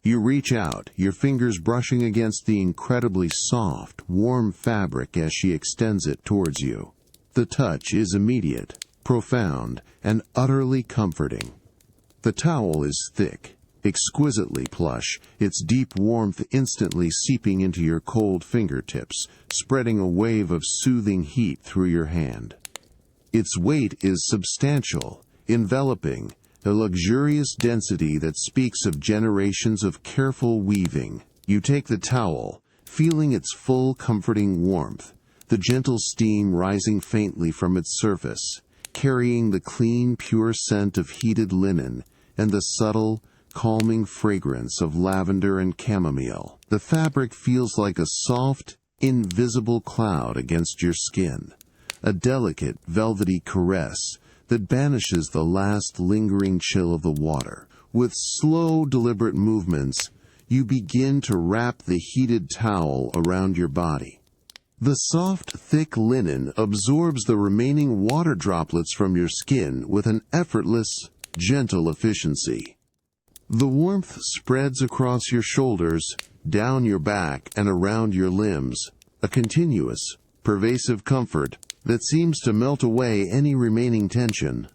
You reach out, your fingers brushing against the incredibly soft, warm fabric as she extends it towards you. The touch is immediate, profound, and utterly comforting. The towel is thick, exquisitely plush, its deep warmth instantly seeping into your cold fingertips, spreading a wave of soothing heat through your hand. Its weight is substantial, enveloping, a luxurious density that speaks of generations of careful weaving. You take the towel, feeling its full comforting warmth, the gentle steam rising faintly from its surface, carrying the clean, pure scent of heated linen and the subtle, calming fragrance of lavender and chamomile. The fabric feels like a soft, invisible cloud against your skin, a delicate, velvety caress that banishes the last lingering chill of the water. With slow, deliberate movements, you begin to wrap the heated towel around your body. The soft, thick linen absorbs the remaining water droplets from your skin with an effortless, gentle efficiency. The warmth spreads across your shoulders, down your back, and around your limbs, a continuous, pervasive comfort that seems to melt away any remaining tension.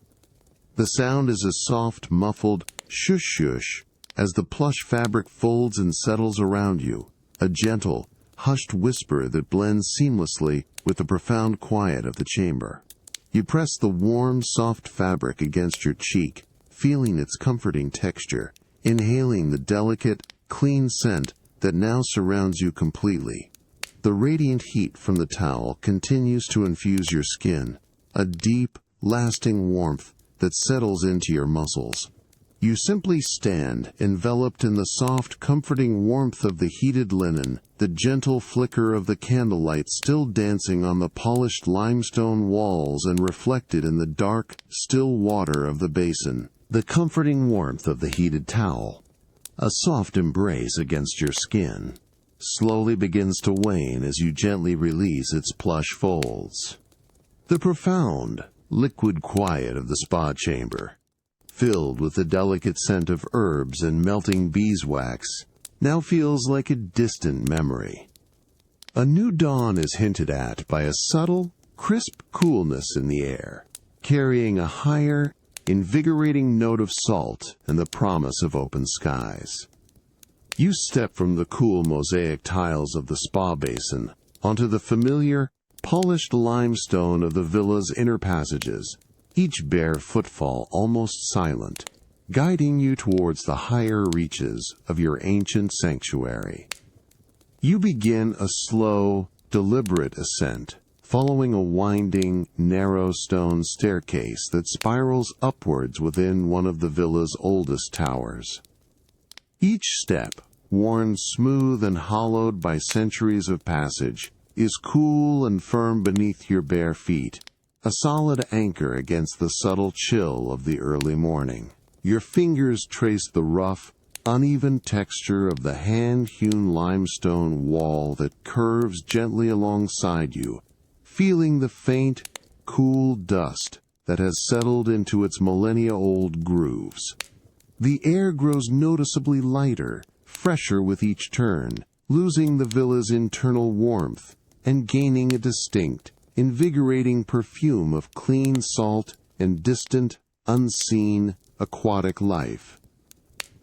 The sound is a soft, muffled shush-shush as the plush fabric folds and settles around you, a gentle, hushed whisper that blends seamlessly with the profound quiet of the chamber. You press the warm, soft fabric against your cheek, feeling its comforting texture, inhaling the delicate, clean scent that now surrounds you completely. The radiant heat from the towel continues to infuse your skin, a deep, lasting warmth that settles into your muscles. You simply stand, enveloped in the soft, comforting warmth of the heated linen, the gentle flicker of the candlelight still dancing on the polished limestone walls and reflected in the dark, still water of the basin. The comforting warmth of the heated towel, a soft embrace against your skin, slowly begins to wane as you gently release its plush folds. The profound, liquid quiet of the spa chamber, filled with the delicate scent of herbs and melting beeswax, now feels like a distant memory. A new dawn is hinted at by a subtle, crisp coolness in the air, carrying a higher, invigorating note of salt and the promise of open skies. You step from the cool mosaic tiles of the spa basin onto the familiar, polished limestone of the villa's inner passages, each bare footfall almost silent, guiding you towards the higher reaches of your ancient sanctuary. You begin a slow, deliberate ascent, following a winding, narrow stone staircase that spirals upwards within one of the villa's oldest towers. Each step, worn smooth and hollowed by centuries of passage, is cool and firm beneath your bare feet, a solid anchor against the subtle chill of the early morning. Your fingers trace the rough, uneven texture of the hand-hewn limestone wall that curves gently alongside you, feeling the faint, cool dust that has settled into its millennia-old grooves. The air grows noticeably lighter, fresher with each turn, losing the villa's internal warmth and gaining a distinct, invigorating perfume of clean salt and distant, unseen, aquatic life.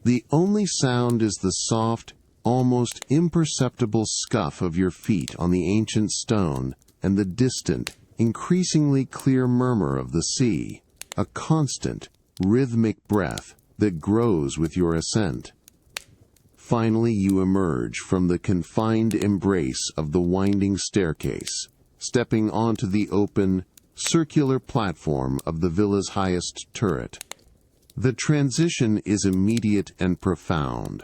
The only sound is the soft, almost imperceptible scuff of your feet on the ancient stone and the distant, increasingly clear murmur of the sea, a constant, rhythmic breath that grows with your ascent. Finally, you emerge from the confined embrace of the winding staircase, stepping onto the open, circular platform of the villa's highest turret. The transition is immediate and profound.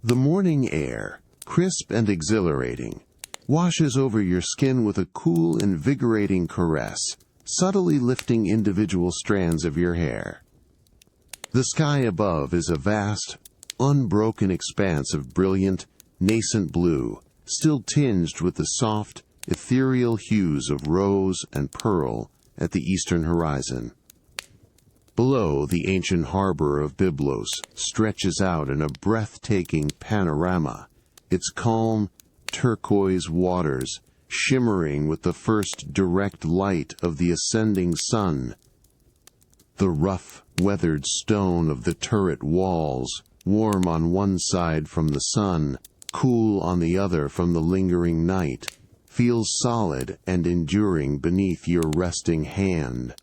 The morning air, crisp and exhilarating, washes over your skin with a cool, invigorating caress, subtly lifting individual strands of your hair. The sky above is a vast, unbroken expanse of brilliant, nascent blue, still tinged with the soft, ethereal hues of rose and pearl at the eastern horizon. Below, the ancient harbor of Byblos stretches out in a breathtaking panorama, its calm, turquoise waters shimmering with the first direct light of the ascending sun. The rough, weathered stone of the turret walls, warm on one side from the sun, cool on the other from the lingering night, feels solid and enduring beneath your resting hand.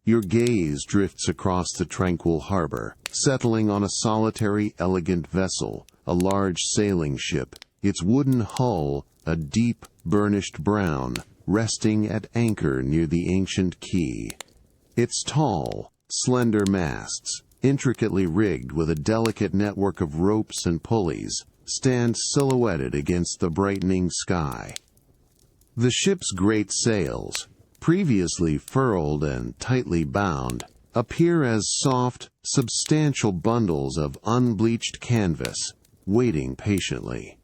Your gaze drifts across the tranquil harbor, settling on a solitary, elegant vessel, a large sailing ship, its wooden hull a deep, burnished brown, resting at anchor near the ancient quay. Its tall, slender masts, intricately rigged with a delicate network of ropes and pulleys, stand silhouetted against the brightening sky. The ship's great sails, previously furled and tightly bound, appear as soft, substantial bundles of unbleached canvas, waiting patiently.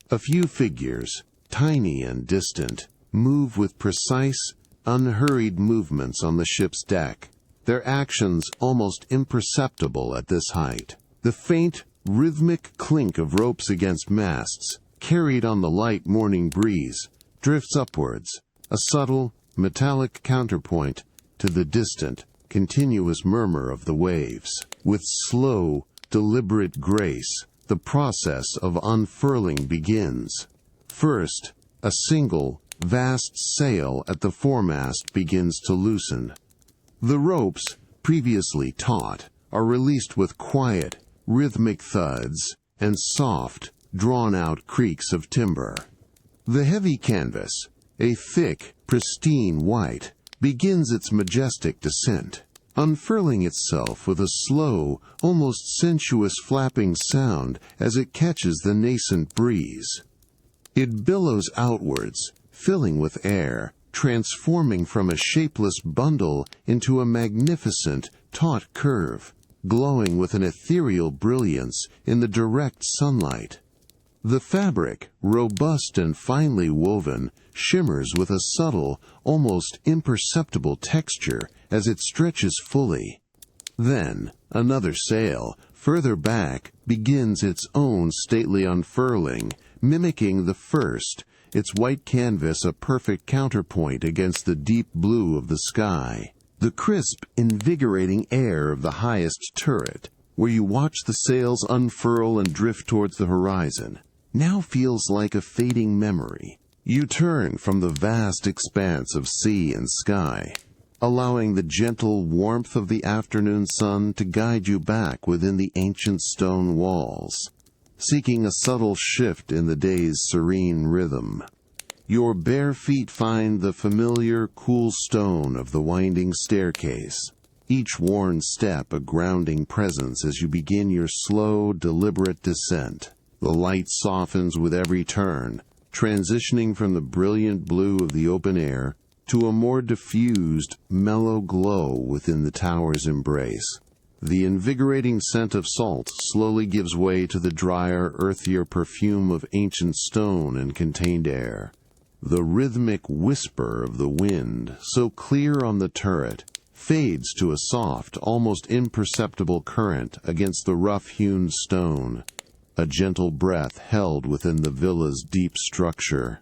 A few figures, tiny and distant, move with precise, unhurried movements on the ship's deck, their actions almost imperceptible at this height. The faint, rhythmic clink of ropes against masts, carried on the light morning breeze, drifts upwards, a subtle, metallic counterpoint to the distant, continuous murmur of the waves. With slow, deliberate grace, the process of unfurling begins. First, a single, vast sail at the foremast begins to loosen. The ropes, previously taut, are released with quiet, rhythmic thuds and soft, drawn-out creaks of timber. The heavy canvas, a thick, pristine white, begins its majestic descent, unfurling itself with a slow, almost sensuous flapping sound as it catches the nascent breeze. It billows outwards, filling with air, transforming from a shapeless bundle into a magnificent, taut curve, glowing with an ethereal brilliance in the direct sunlight. The fabric, robust and finely woven, shimmers with a subtle, almost imperceptible texture as it stretches fully. Then, another sail, further back, begins its own stately unfurling, mimicking the first, its white canvas a perfect counterpoint against the deep blue of the sky. The crisp, invigorating air of the highest turret, where you watch the sails unfurl and drift towards the horizon, now feels like a fading memory. You turn from the vast expanse of sea and sky, allowing the gentle warmth of the afternoon sun to guide you back within the ancient stone walls, seeking a subtle shift in the day's serene rhythm. Your bare feet find the familiar, cool stone of the winding staircase, each worn step a grounding presence as you begin your slow, deliberate descent. The light softens with every turn, transitioning from the brilliant blue of the open air to a more diffused, mellow glow within the tower's embrace. The invigorating scent of salt slowly gives way to the drier, earthier perfume of ancient stone and contained air. The rhythmic whisper of the wind, so clear on the turret, fades to a soft, almost imperceptible current against the rough-hewn stone, a gentle breath held within the villa's deep structure.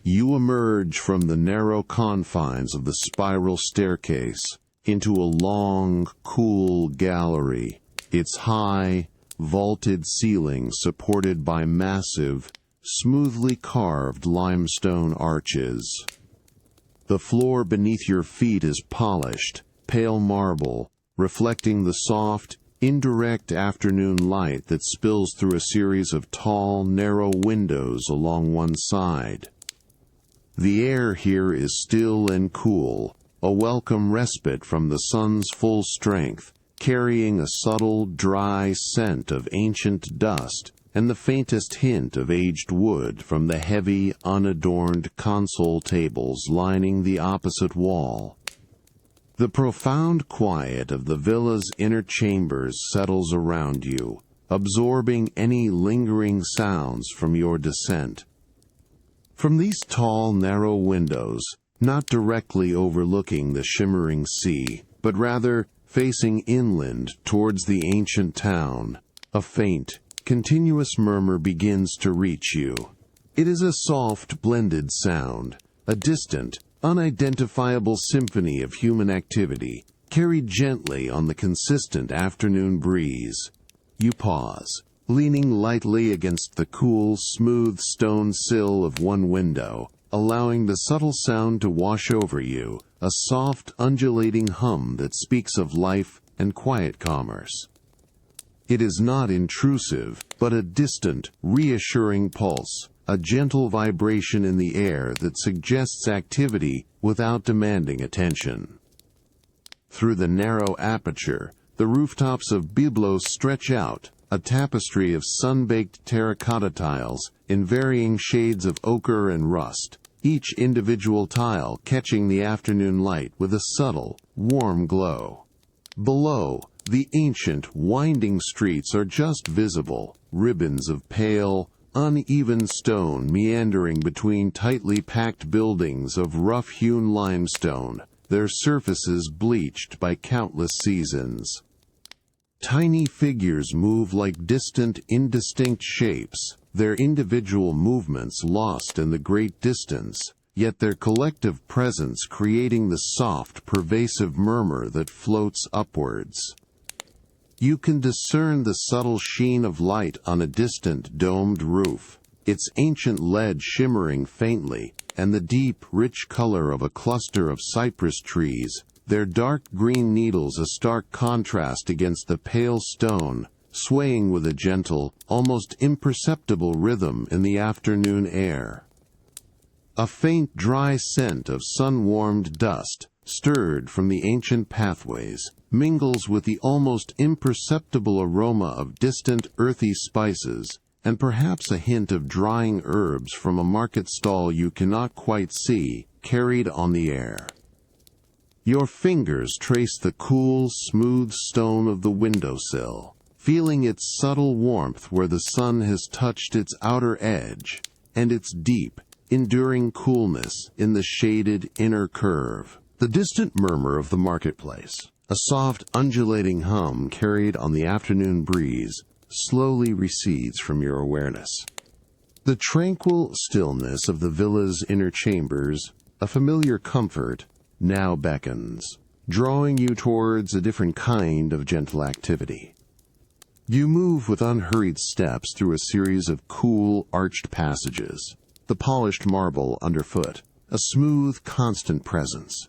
You emerge from the narrow confines of the spiral staircase into a long, cool gallery, its high, vaulted ceiling supported by massive, smoothly carved limestone arches. The floor beneath your feet is polished, pale marble, reflecting the soft, indirect afternoon light that spills through a series of tall, narrow windows along one side. The air here is still and cool, a welcome respite from the sun's full strength, carrying a subtle, dry scent of ancient dust and the faintest hint of aged wood from the heavy, unadorned console tables lining the opposite wall. The profound quiet of the villa's inner chambers settles around you, absorbing any lingering sounds from your descent. From these tall, narrow windows, not directly overlooking the shimmering sea, but rather facing inland towards the ancient town, a faint, continuous murmur begins to reach you. It is a soft, blended sound, a distant, unidentifiable symphony of human activity, carried gently on the consistent afternoon breeze. You pause, leaning lightly against the cool, smooth stone sill of one window, allowing the subtle sound to wash over you, a soft, undulating hum that speaks of life and quiet commerce. It is not intrusive, but a distant, reassuring pulse, a gentle vibration in the air that suggests activity without demanding attention. Through the narrow aperture, the rooftops of Byblos stretch out, a tapestry of sun-baked terracotta tiles in varying shades of ochre and rust, each individual tile catching the afternoon light with a subtle, warm glow. Below, the ancient, winding streets are just visible, ribbons of pale, uneven stone meandering between tightly packed buildings of rough-hewn limestone, their surfaces bleached by countless seasons. Tiny figures move like distant, indistinct shapes, their individual movements lost in the great distance, yet their collective presence creating the soft, pervasive murmur that floats upwards. You can discern the subtle sheen of light on a distant domed roof, its ancient lead shimmering faintly, and the deep, rich color of a cluster of cypress trees, their dark green needles a stark contrast against the pale stone, swaying with a gentle, almost imperceptible rhythm in the afternoon air. A faint, dry scent of sun-warmed dust, stirred from the ancient pathways, mingles with the almost imperceptible aroma of distant earthy spices, and perhaps a hint of drying herbs from a market stall you cannot quite see, carried on the air. Your fingers trace the cool, smooth stone of the windowsill, feeling its subtle warmth where the sun has touched its outer edge, and its deep, enduring coolness in the shaded inner curve. The distant murmur of the marketplace, a soft undulating hum carried on the afternoon breeze, slowly recedes from your awareness. The tranquil stillness of the villa's inner chambers, a familiar comfort, now beckons, drawing you towards a different kind of gentle activity. You move with unhurried steps through a series of cool, arched passages, the polished marble underfoot, a smooth, constant presence.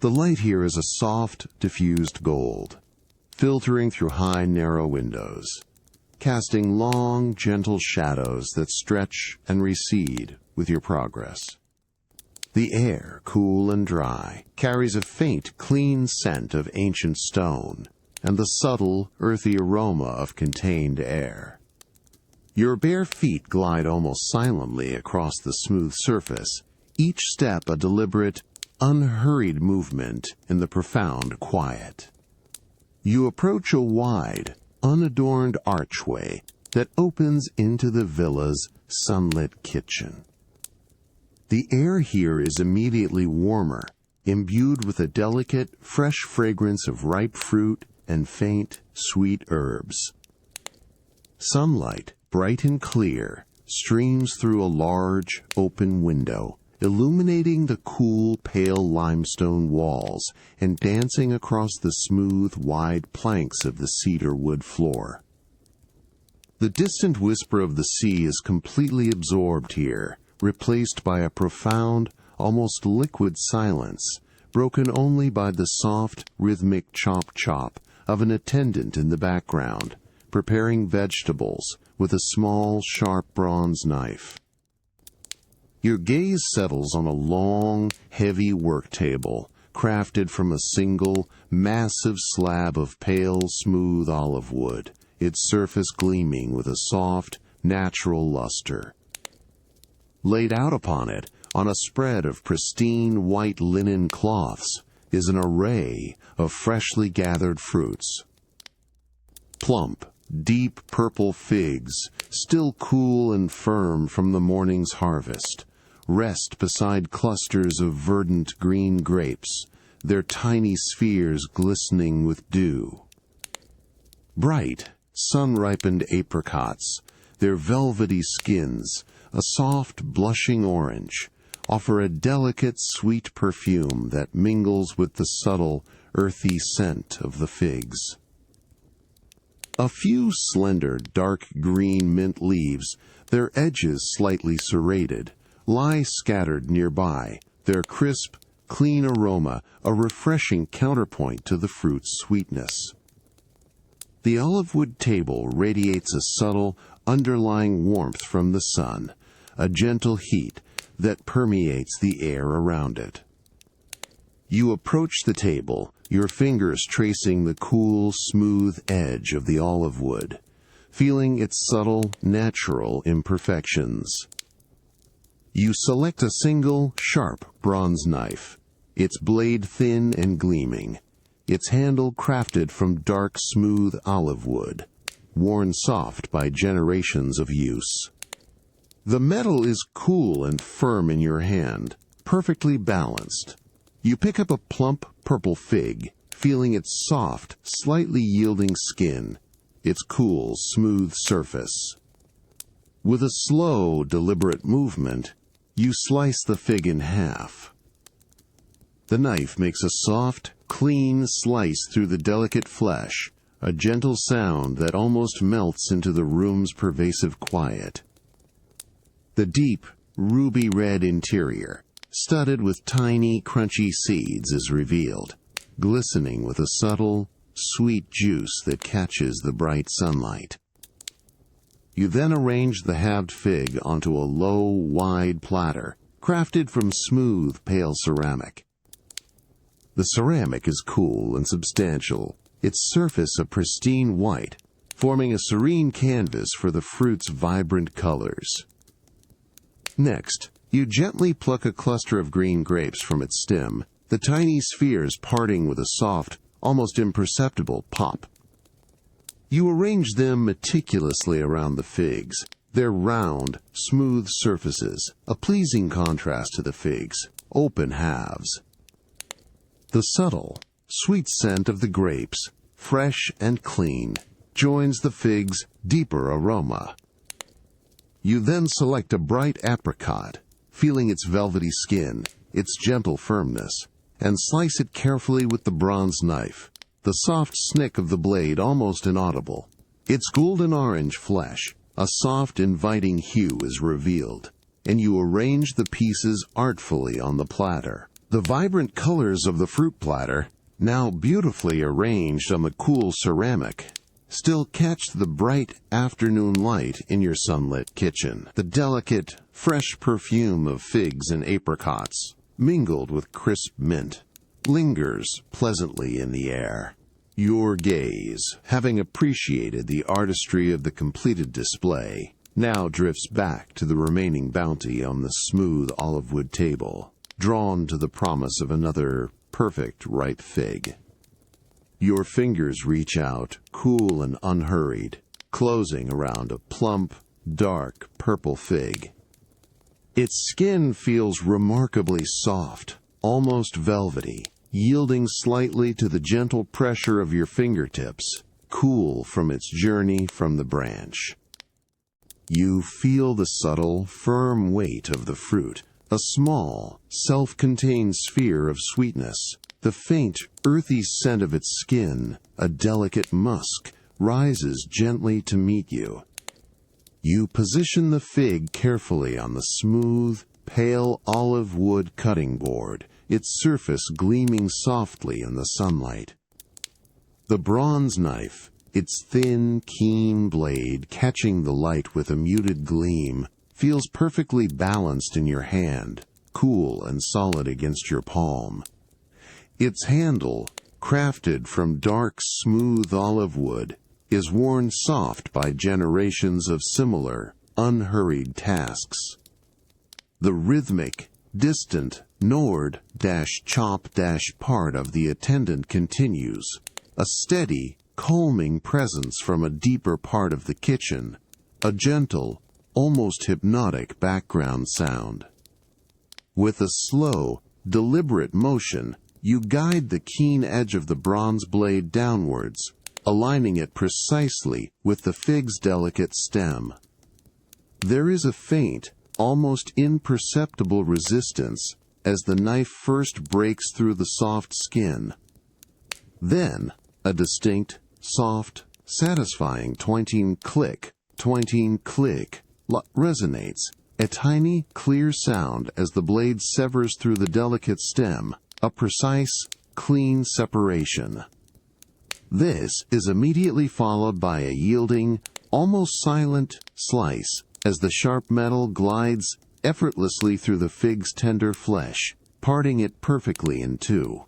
The light here is a soft, diffused gold, filtering through high, narrow windows, casting long, gentle shadows that stretch and recede with your progress. The air, cool and dry, carries a faint, clean scent of ancient stone and the subtle, earthy aroma of contained air. Your bare feet glide almost silently across the smooth surface, each step a deliberate, unhurried movement in the profound quiet. You approach a wide, unadorned archway that opens into the villa's sunlit kitchen. The air here is immediately warmer, imbued with a delicate, fresh fragrance of ripe fruit and faint, sweet herbs. Sunlight, bright and clear, streams through a large, open window, illuminating the cool, pale limestone walls and dancing across the smooth, wide planks of the cedar wood floor. The distant whisper of the sea is completely absorbed here, replaced by a profound, almost liquid silence, broken only by the soft, rhythmic chop-chop of an attendant in the background, preparing vegetables with a small, sharp bronze knife. Your gaze settles on a long, heavy work table, crafted from a single, massive slab of pale, smooth olive wood, its surface gleaming with a soft, natural luster. Laid out upon it, on a spread of pristine white linen cloths, is an array of freshly gathered fruits. Plump, deep purple figs, still cool and firm from the morning's harvest, rest beside clusters of verdant green grapes, their tiny spheres glistening with dew. Bright, sun-ripened apricots, their velvety skins, a soft, blushing orange, offer a delicate, sweet perfume that mingles with the subtle, earthy scent of the figs. A few slender, dark green mint leaves, their edges slightly serrated, lie scattered nearby, their crisp, clean aroma a refreshing counterpoint to the fruit's sweetness. The olive wood table radiates a subtle, underlying warmth from the sun, a gentle heat that permeates the air around it. You approach the table, your fingers tracing the cool, smooth edge of the olive wood, feeling its subtle, natural imperfections. You select a single, sharp bronze knife, its blade thin and gleaming, its handle crafted from dark, smooth olive wood, worn soft by generations of use. The metal is cool and firm in your hand, perfectly balanced. You pick up a plump purple fig, feeling its soft, slightly yielding skin, its cool, smooth surface. With a slow, deliberate movement, you slice the fig in half. The knife makes a soft, clean slice through the delicate flesh, a gentle sound that almost melts into the room's pervasive quiet. The deep, ruby-red interior, studded with tiny, crunchy seeds, is revealed, glistening with a subtle, sweet juice that catches the bright sunlight. You then arrange the halved fig onto a low, wide platter, crafted from smooth, pale ceramic. The ceramic is cool and substantial, its surface a pristine white, forming a serene canvas for the fruit's vibrant colors. Next, you gently pluck a cluster of green grapes from its stem, the tiny spheres parting with a soft, almost imperceptible pop. You arrange them meticulously around the figs, their round, smooth surfaces, a pleasing contrast to the figs' open halves. The subtle, sweet scent of the grapes, fresh and clean, joins the fig's deeper aroma. You then select a bright apricot, feeling its velvety skin, its gentle firmness, and slice it carefully with the bronze knife, the soft snick of the blade almost inaudible. Its golden orange flesh, a soft, inviting hue is revealed, and you arrange the pieces artfully on the platter. The vibrant colors of the fruit platter, now beautifully arranged on the cool ceramic, still catch the bright afternoon light in your sunlit kitchen. The delicate, fresh perfume of figs and apricots, mingled with crisp mint, lingers pleasantly in the air. Your gaze, having appreciated the artistry of the completed display, now drifts back to the remaining bounty on the smooth olive wood table, drawn to the promise of another perfect ripe fig. Your fingers reach out, cool and unhurried, closing around a plump, dark purple fig. Its skin feels remarkably soft, almost velvety, yielding slightly to the gentle pressure of your fingertips, cool from its journey from the branch. You feel the subtle, firm weight of the fruit, a small, self-contained sphere of sweetness. The faint, earthy scent of its skin, a delicate musk, rises gently to meet you. You position the fig carefully on the smooth, pale olive wood cutting board, its surface gleaming softly in the sunlight. The bronze knife, its thin, keen blade catching the light with a muted gleam, feels perfectly balanced in your hand, cool and solid against your palm. Its handle, crafted from dark, smooth olive wood, is worn soft by generations of similar, unhurried tasks. The rhythmic, distant, Nord-chop- part of the attendant continues, a steady, calming presence from a deeper part of the kitchen, a gentle, almost hypnotic background sound. With a slow, deliberate motion, you guide the keen edge of the bronze blade downwards, aligning it precisely with the fig's delicate stem. There is a faint, almost imperceptible resistance as the knife first breaks through the soft skin. Then, a distinct, soft, satisfying twinkling click resonates, a tiny, clear sound as the blade severs through the delicate stem, a precise, clean separation. This is immediately followed by a yielding, almost silent slice as the sharp metal glides effortlessly through the fig's tender flesh, parting it perfectly in two.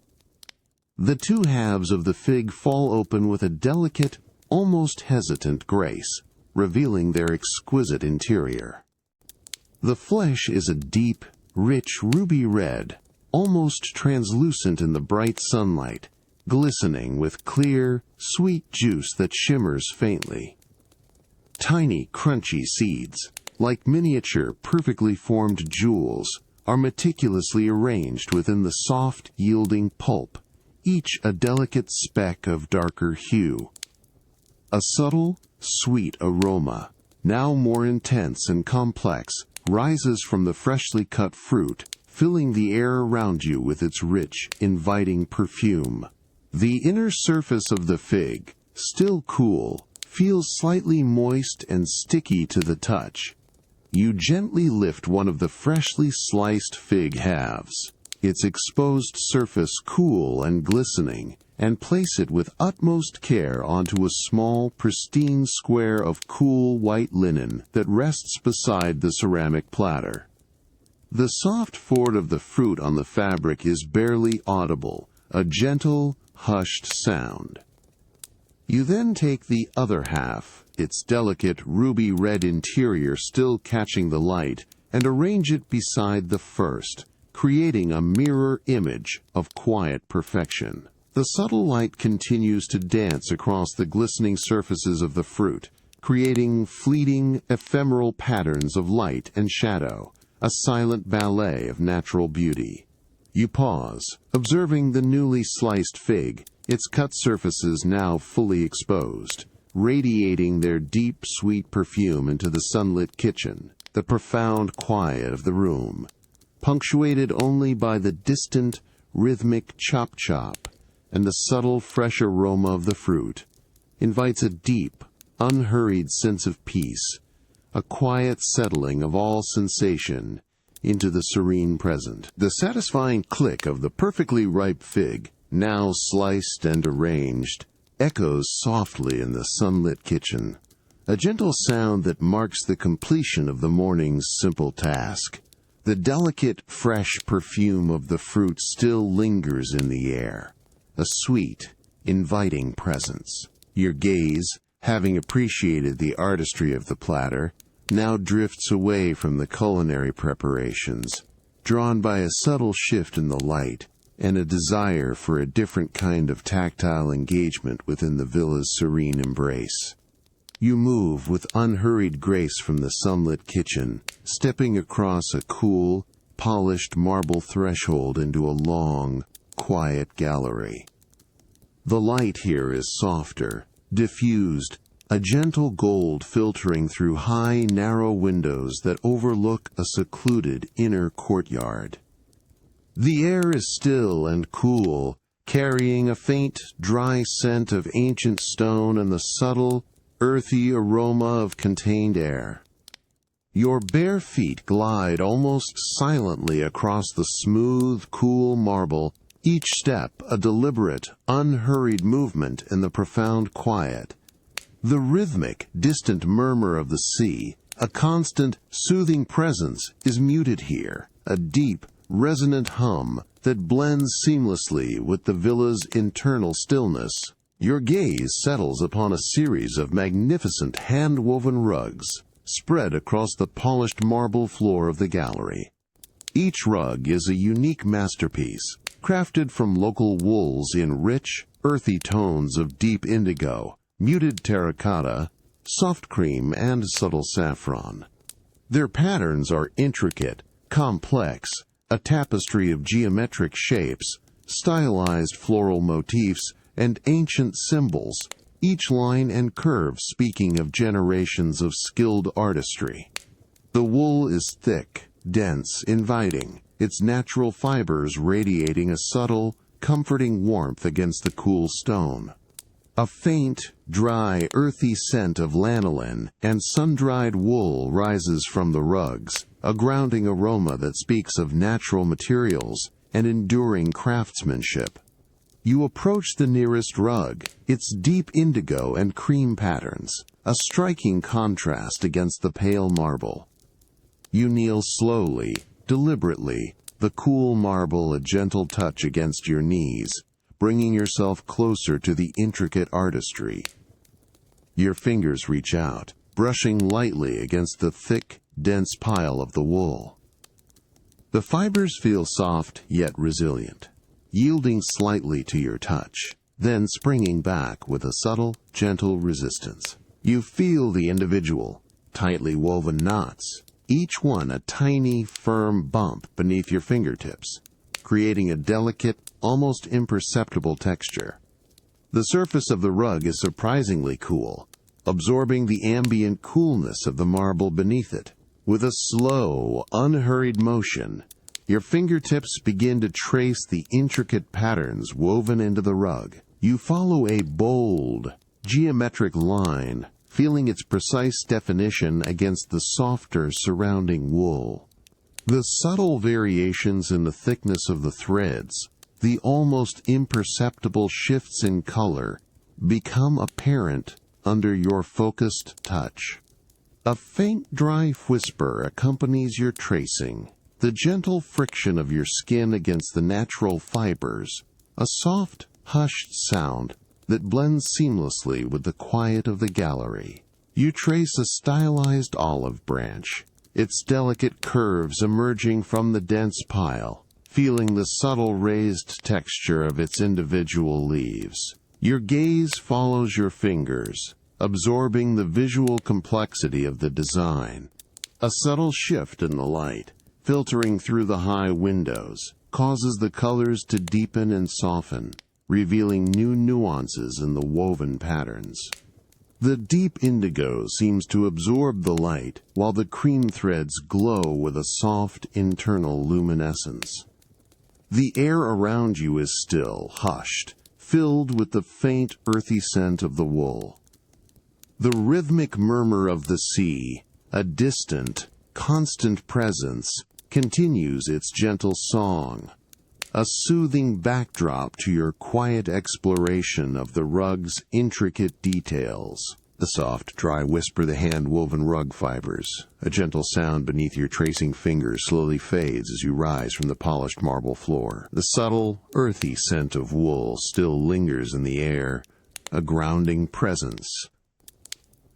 The two halves of the fig fall open with a delicate, almost hesitant grace, revealing their exquisite interior. The flesh is a deep, rich ruby red, almost translucent in the bright sunlight, glistening with clear, sweet juice that shimmers faintly. Tiny, crunchy seeds, like miniature, perfectly formed jewels, are meticulously arranged within the soft, yielding pulp, each a delicate speck of darker hue. A subtle, sweet aroma, now more intense and complex, rises from the freshly cut fruit, filling the air around you with its rich, inviting perfume. The inner surface of the fig, still cool, feels slightly moist and sticky to the touch. You gently lift one of the freshly sliced fig halves, its exposed surface cool and glistening, and place it with utmost care onto a small, pristine square of cool white linen that rests beside the ceramic platter. The soft ford of the fruit on the fabric is barely audible, a gentle, hushed sound. You then take the other half, its delicate ruby red interior still catching the light, and arrange it beside the first, creating a mirror image of quiet perfection. The subtle light continues to dance across the glistening surfaces of the fruit, creating fleeting, ephemeral patterns of light and shadow, a silent ballet of natural beauty. You pause, observing the newly sliced fig, its cut surfaces now fully exposed, radiating their deep, sweet perfume into the sunlit kitchen, the profound quiet of the room, punctuated only by the distant, rhythmic chop-chop and the subtle, fresh aroma of the fruit, invites a deep, unhurried sense of peace, a quiet settling of all sensation into the serene present. The satisfying click of the perfectly ripe fig, now sliced and arranged, echoes softly in the sunlit kitchen, a gentle sound that marks the completion of the morning's simple task. The delicate, fresh perfume of the fruit still lingers in the air, a sweet, inviting presence. Your gaze, having appreciated the artistry of the platter, now drifts away from the culinary preparations, drawn by a subtle shift in the light and a desire for a different kind of tactile engagement within the villa's serene embrace. You move with unhurried grace from the sunlit kitchen, stepping across a cool, polished marble threshold into a long, quiet gallery. The light here is softer, diffused, a gentle gold filtering through high, narrow windows that overlook a secluded inner courtyard. The air is still and cool, carrying a faint, dry scent of ancient stone and the subtle, earthy aroma of contained air. Your bare feet glide almost silently across the smooth, cool marble, each step a deliberate, unhurried movement in the profound quiet. The rhythmic, distant murmur of the sea, a constant, soothing presence, is muted here, a deep, resonant hum that blends seamlessly with the villa's internal stillness. Your gaze settles upon a series of magnificent hand-woven rugs spread across the polished marble floor of the gallery. Each rug is a unique masterpiece, crafted from local wools in rich, earthy tones of deep indigo, muted terracotta, soft cream, and subtle saffron. Their patterns are intricate, complex, a tapestry of geometric shapes, stylized floral motifs, and ancient symbols, each line and curve speaking of generations of skilled artistry. The wool is thick, dense, inviting, its natural fibers radiating a subtle, comforting warmth against the cool stone. A faint, dry, earthy scent of lanolin and sun-dried wool rises from the rugs, a grounding aroma that speaks of natural materials and enduring craftsmanship. You approach the nearest rug, its deep indigo and cream patterns, a striking contrast against the pale marble. You kneel slowly, deliberately, the cool marble a gentle touch against your knees, bringing yourself closer to the intricate artistry. Your fingers reach out, brushing lightly against the thick, dense pile of the wool. The fibers feel soft yet resilient, yielding slightly to your touch, then springing back with a subtle, gentle resistance. You feel the individual, tightly woven knots, each one a tiny, firm bump beneath your fingertips, creating a delicate, almost imperceptible texture. The surface of the rug is surprisingly cool, absorbing the ambient coolness of the marble beneath it. With a slow, unhurried motion, your fingertips begin to trace the intricate patterns woven into the rug. You follow a bold, geometric line, feeling its precise definition against the softer surrounding wool. The subtle variations in the thickness of the threads, the almost imperceptible shifts in color, become apparent under your focused touch. A faint, dry whisper accompanies your tracing, the gentle friction of your skin against the natural fibers, a soft, hushed sound that blends seamlessly with the quiet of the gallery. You trace a stylized olive branch, its delicate curves emerging from the dense pile, feeling the subtle raised texture of its individual leaves. Your gaze follows your fingers, absorbing the visual complexity of the design. A subtle shift in the light, filtering through the high windows, causes the colors to deepen and soften, revealing new nuances in the woven patterns. The deep indigo seems to absorb the light, while the cream threads glow with a soft internal luminescence. The air around you is still, hushed, filled with the faint, earthy scent of the wool. The rhythmic murmur of the sea, a distant, constant presence, continues its gentle song, a soothing backdrop to your quiet exploration of the rug's intricate details. The soft, dry whisper of the hand-woven rug fibers, a gentle sound beneath your tracing fingers, slowly fades as you rise from the polished marble floor. The subtle, earthy scent of wool still lingers in the air, a grounding presence.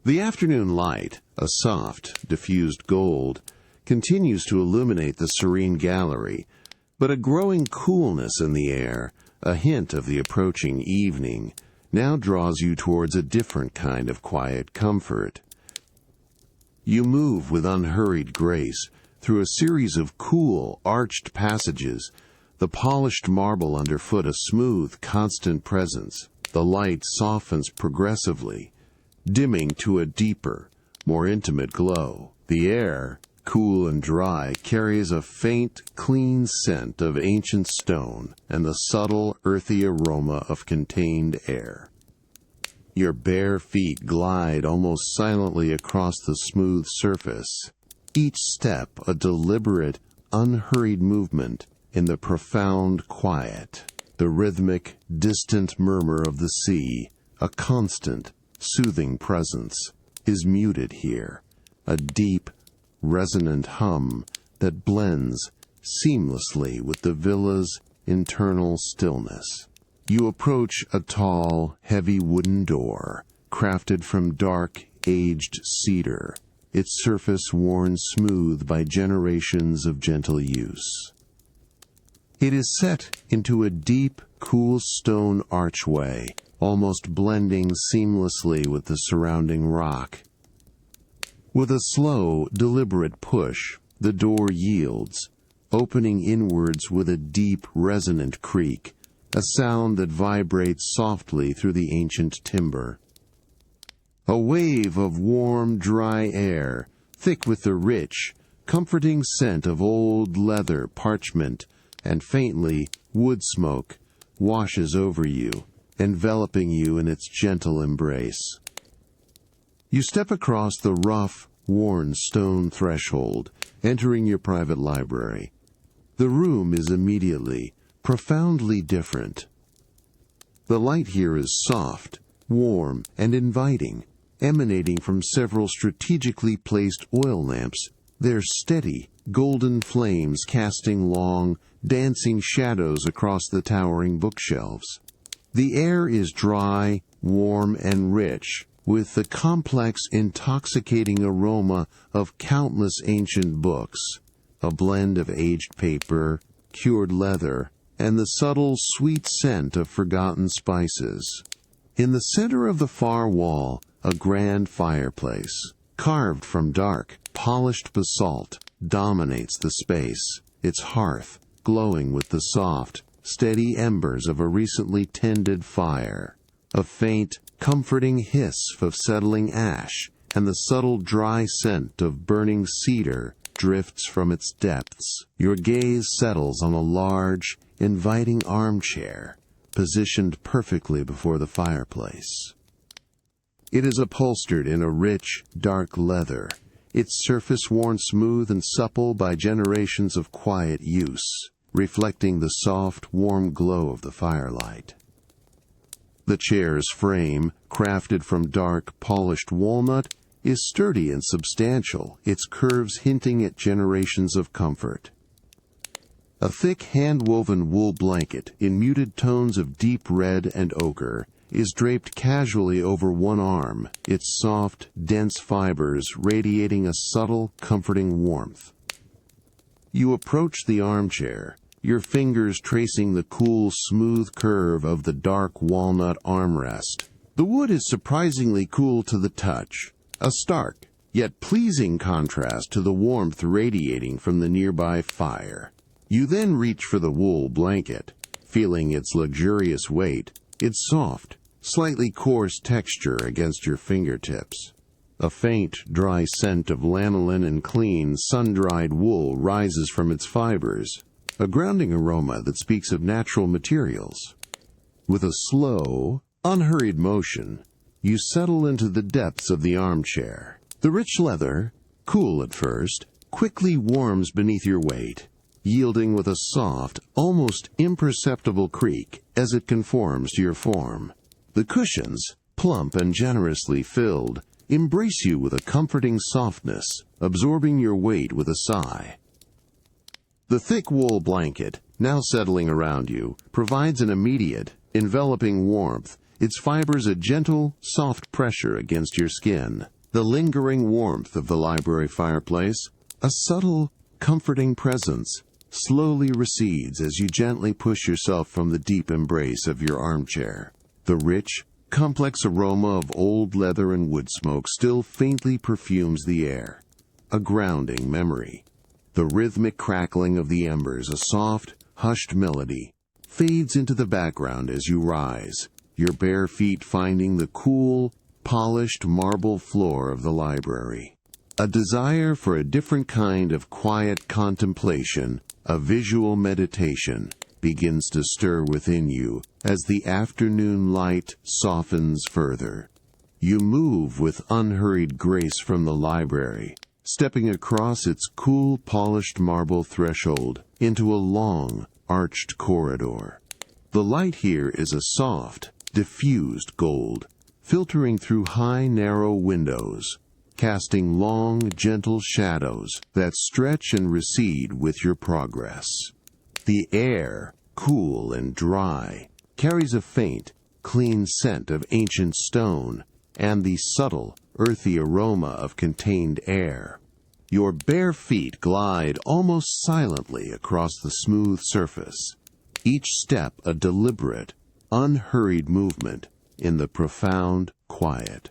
The afternoon light, a soft, diffused gold, continues to illuminate the serene gallery, but a growing coolness in the air, a hint of the approaching evening, now draws you towards a different kind of quiet comfort. You move with unhurried grace through a series of cool, arched passages, the polished marble underfoot a smooth, constant presence. The light softens progressively, dimming to a deeper, more intimate glow. The air, cool and dry, carries a faint, clean scent of ancient stone and the subtle, earthy aroma of contained air. Your bare feet glide almost silently across the smooth surface, each step a deliberate, unhurried movement in the profound quiet. The rhythmic, distant murmur of the sea, a constant, soothing presence, is muted here, a deep, resonant hum that blends seamlessly with the villa's internal stillness. You approach a tall, heavy wooden door, crafted from dark, aged cedar, its surface worn smooth by generations of gentle use. It is set into a deep, cool stone archway, almost blending seamlessly with the surrounding rock. With a slow, deliberate push, the door yields, opening inwards with a deep, resonant creak, a sound that vibrates softly through the ancient timber. A wave of warm, dry air, thick with the rich, comforting scent of old leather, parchment, and faintly wood smoke, washes over you, enveloping you in its gentle embrace. You step across the rough, worn stone threshold, entering your private library. The room is immediately, profoundly different. The light here is soft, warm, and inviting, emanating from several strategically placed oil lamps, their steady, golden flames casting long, dancing shadows across the towering bookshelves. The air is dry, warm, and rich, with the complex, intoxicating aroma of countless ancient books, a blend of aged paper, cured leather, and the subtle, sweet scent of forgotten spices. In the center of the far wall, a grand fireplace, carved from dark, polished basalt, dominates the space, its hearth glowing with the soft, steady embers of a recently tended fire. A faint, comforting hiss of settling ash and the subtle dry scent of burning cedar drifts from its depths. Your gaze settles on a large, inviting armchair, positioned perfectly before the fireplace. It is upholstered in a rich, dark leather, its surface worn smooth and supple by generations of quiet use, reflecting the soft, warm glow of the firelight. The chair's frame, crafted from dark, polished walnut, is sturdy and substantial, its curves hinting at generations of comfort. A thick hand-woven wool blanket in muted tones of deep red and ochre is draped casually over one arm, its soft, dense fibers radiating a subtle, comforting warmth. You approach the armchair, your fingers tracing the cool, smooth curve of the dark walnut armrest. The wood is surprisingly cool to the touch, a stark, yet pleasing contrast to the warmth radiating from the nearby fire. You then reach for the wool blanket, feeling its luxurious weight, its soft, slightly coarse texture against your fingertips. A faint, dry scent of lanolin and clean, sun-dried wool rises from its fibers, a grounding aroma that speaks of natural materials. With a slow, unhurried motion, you settle into the depths of the armchair. The rich leather, cool at first, quickly warms beneath your weight, yielding with a soft, almost imperceptible creak as it conforms to your form. The cushions, plump and generously filled, embrace you with a comforting softness, absorbing your weight with a sigh. The thick wool blanket, now settling around you, provides an immediate, enveloping warmth, its fibers a gentle, soft pressure against your skin. The lingering warmth of the library fireplace, a subtle, comforting presence, slowly recedes as you gently push yourself from the deep embrace of your armchair. The rich, complex aroma of old leather and wood smoke still faintly perfumes the air, a grounding memory. The rhythmic crackling of the embers, a soft, hushed melody, fades into the background as you rise, your bare feet finding the cool, polished marble floor of the library. A desire for a different kind of quiet contemplation, a visual meditation, begins to stir within you as the afternoon light softens further. You move with unhurried grace from the library, stepping across its cool, polished marble threshold into a long, arched corridor. The light here is a soft, diffused gold, filtering through high, narrow windows, casting long, gentle shadows that stretch and recede with your progress. The air, cool and dry, carries a faint, clean scent of ancient stone and the subtle, earthy aroma of contained air. Your bare feet glide almost silently across the smooth surface, each step a deliberate, unhurried movement in the profound quiet.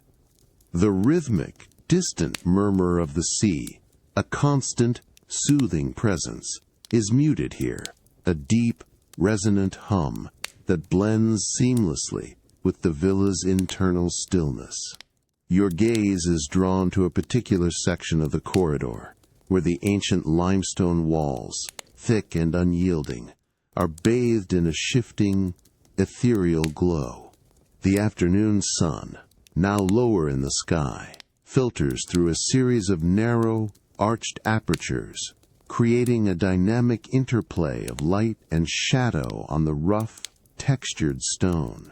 The rhythmic, distant murmur of the sea, a constant, soothing presence, is muted here, a deep, resonant hum that blends seamlessly with the villa's internal stillness. Your gaze is drawn to a particular section of the corridor, where the ancient limestone walls, thick and unyielding, are bathed in a shifting, ethereal glow. The afternoon sun, now lower in the sky, filters through a series of narrow, arched apertures, creating a dynamic interplay of light and shadow on the rough, textured stone.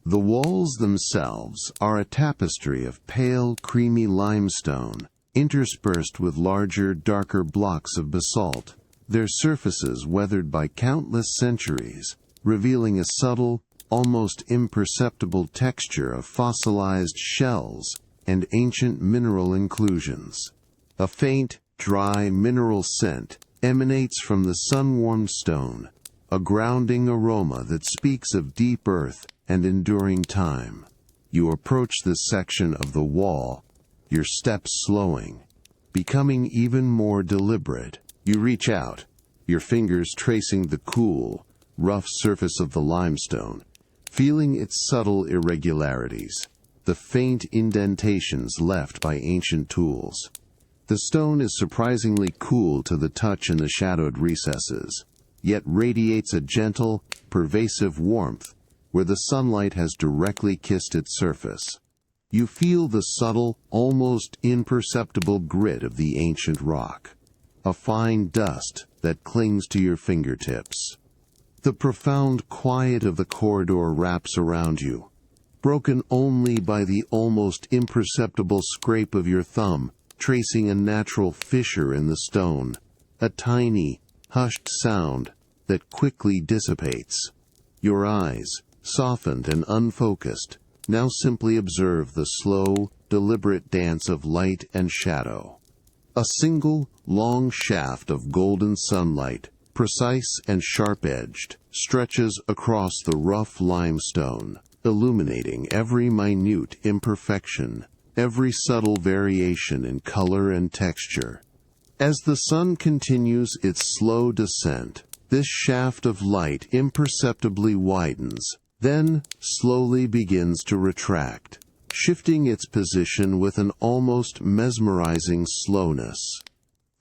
The walls themselves are a tapestry of pale, creamy limestone, interspersed with larger, darker blocks of basalt, their surfaces weathered by countless centuries, revealing a subtle, almost imperceptible texture of fossilized shells and ancient mineral inclusions. A faint, dry mineral scent emanates from the sun-warmed stone, a grounding aroma that speaks of deep earth and enduring time. You approach this section of the wall, your steps slowing, becoming even more deliberate. You reach out, your fingers tracing the cool, rough surface of the limestone, feeling its subtle irregularities, the faint indentations left by ancient tools. The stone is surprisingly cool to the touch in the shadowed recesses, yet radiates a gentle, pervasive warmth where the sunlight has directly kissed its surface. You feel the subtle, almost imperceptible grit of the ancient rock, a fine dust that clings to your fingertips. The profound quiet of the corridor wraps around you, broken only by the almost imperceptible scrape of your thumb tracing a natural fissure in the stone, a tiny, hushed sound that quickly dissipates. Your eyes, softened and unfocused, now simply observe the slow, deliberate dance of light and shadow. A single, long shaft of golden sunlight, precise and sharp-edged, stretches across the rough limestone, illuminating every minute imperfection, every subtle variation in color and texture. As the sun continues its slow descent, this shaft of light imperceptibly widens, then slowly begins to retract, shifting its position with an almost mesmerizing slowness.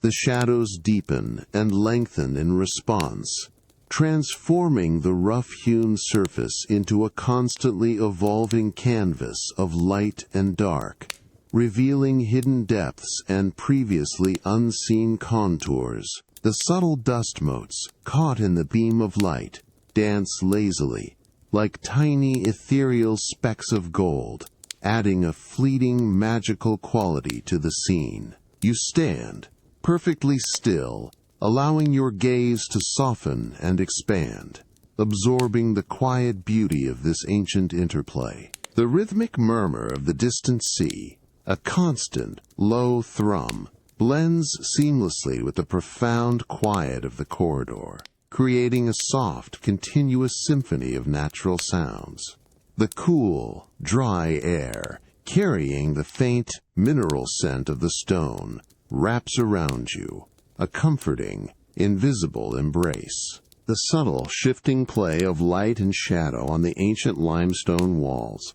The shadows deepen and lengthen in response, transforming the rough-hewn surface into a constantly evolving canvas of light and dark, revealing hidden depths and previously unseen contours. The subtle dust motes, caught in the beam of light, dance lazily, like tiny ethereal specks of gold, adding a fleeting magical quality to the scene. You stand, perfectly still, allowing your gaze to soften and expand, absorbing the quiet beauty of this ancient interplay. The rhythmic murmur of the distant sea, a constant, low thrum, blends seamlessly with the profound quiet of the corridor, creating a soft, continuous symphony of natural sounds. The cool, dry air, carrying the faint, mineral scent of the stone, wraps around you, a comforting, invisible embrace. The subtle, shifting play of light and shadow on the ancient limestone walls,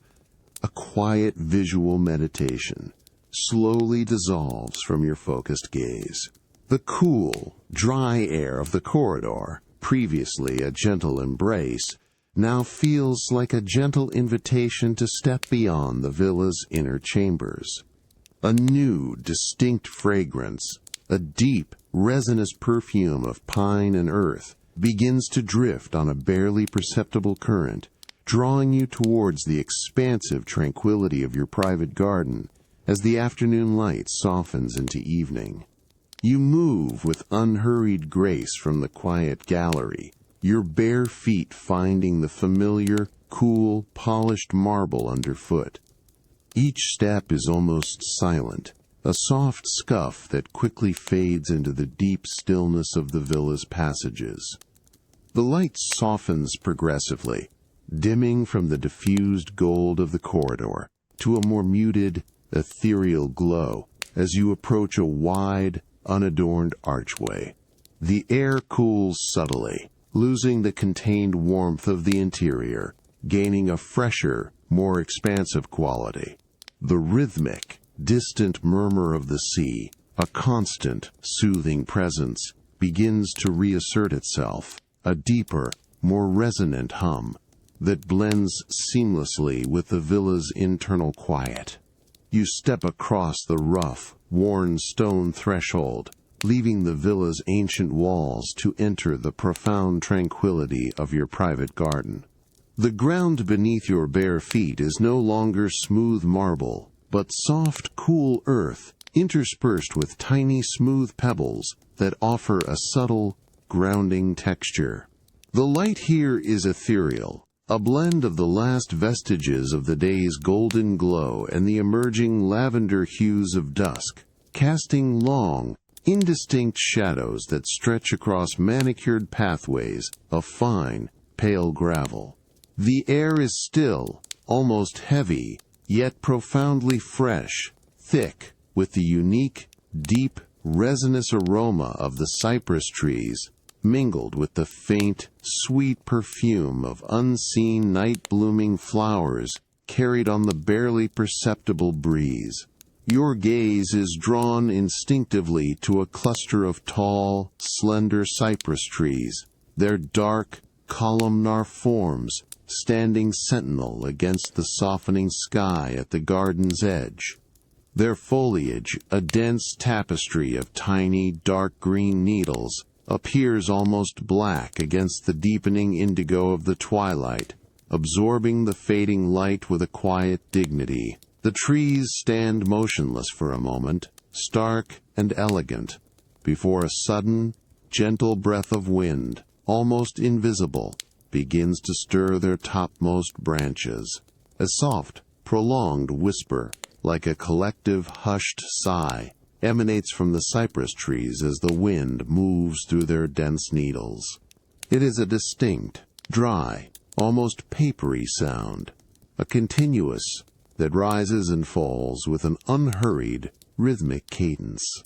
a quiet visual meditation, slowly dissolves from your focused gaze. The cool, dry air of the corridor, previously a gentle embrace, now feels like a gentle invitation to step beyond the villa's inner chambers. A new, distinct fragrance, a deep, resinous perfume of pine and earth, begins to drift on a barely perceptible current, drawing you towards the expansive tranquility of your private garden as the afternoon light softens into evening. You move with unhurried grace from the quiet gallery, your bare feet finding the familiar, cool, polished marble underfoot. Each step is almost silent, a soft scuff that quickly fades into the deep stillness of the villa's passages. The light softens progressively, dimming from the diffused gold of the corridor to a more muted, ethereal glow as you approach a wide, unadorned archway. The air cools subtly, losing the contained warmth of the interior, gaining a fresher, more expansive quality. The rhythmic, distant murmur of the sea, a constant, soothing presence, begins to reassert itself, a deeper, more resonant hum that blends seamlessly with the villa's internal quiet. You step across the rough, worn stone threshold, leaving the villa's ancient walls to enter the profound tranquility of your private garden. The ground beneath your bare feet is no longer smooth marble, but soft, cool earth, interspersed with tiny, smooth pebbles that offer a subtle, grounding texture. The light here is ethereal, a blend of the last vestiges of the day's golden glow and the emerging lavender hues of dusk, casting long, indistinct shadows that stretch across manicured pathways of fine, pale gravel. The air is still, almost heavy, yet profoundly fresh, thick, with the unique, deep, resinous aroma of the cypress trees, mingled with the faint, sweet perfume of unseen night-blooming flowers carried on the barely perceptible breeze. Your gaze is drawn instinctively to a cluster of tall, slender cypress trees, their dark, columnar forms standing sentinel against the softening sky at the garden's edge. Their foliage, a dense tapestry of tiny, dark green needles, appears almost black against the deepening indigo of the twilight, absorbing the fading light with a quiet dignity. The trees stand motionless for a moment, stark and elegant, before a sudden, gentle breath of wind, almost invisible, begins to stir their topmost branches. A soft, prolonged whisper, like a collective hushed sigh, emanates from the cypress trees as the wind moves through their dense needles. It is a distinct, dry, almost papery sound, a continuous that rises and falls with an unhurried, rhythmic cadence.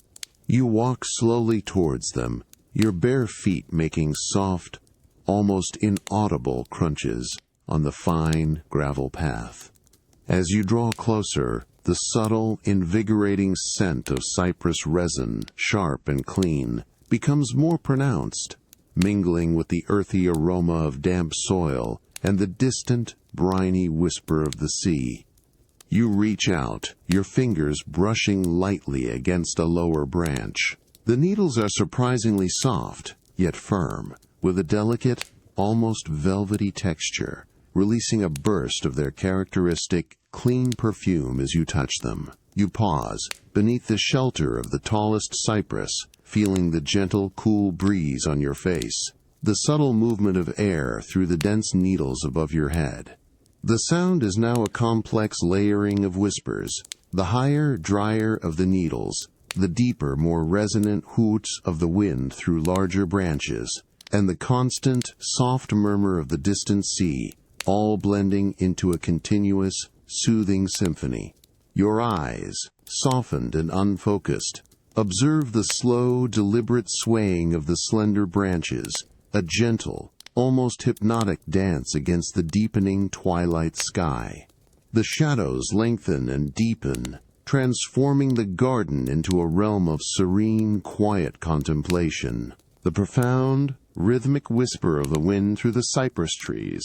You walk slowly towards them, your bare feet making soft, almost inaudible crunches on the fine gravel path. As you draw closer, the subtle, invigorating scent of cypress resin, sharp and clean, becomes more pronounced, mingling with the earthy aroma of damp soil and the distant, briny whisper of the sea. You reach out, your fingers brushing lightly against a lower branch. The needles are surprisingly soft, yet firm, with a delicate, almost velvety texture, releasing a burst of their characteristic, clean perfume as you touch them. You pause, beneath the shelter of the tallest cypress, feeling the gentle, cool breeze on your face, the subtle movement of air through the dense needles above your head. The sound is now a complex layering of whispers, the higher, drier of the needles, the deeper, more resonant hoots of the wind through larger branches, and the constant, soft murmur of the distant sea, all blending into a continuous, soothing symphony. Your eyes, softened and unfocused, observe the slow, deliberate swaying of the slender branches, a gentle, almost hypnotic dance against the deepening twilight sky. The shadows lengthen and deepen, transforming the garden into a realm of serene, quiet contemplation. The profound, rhythmic whisper of the wind through the cypress trees,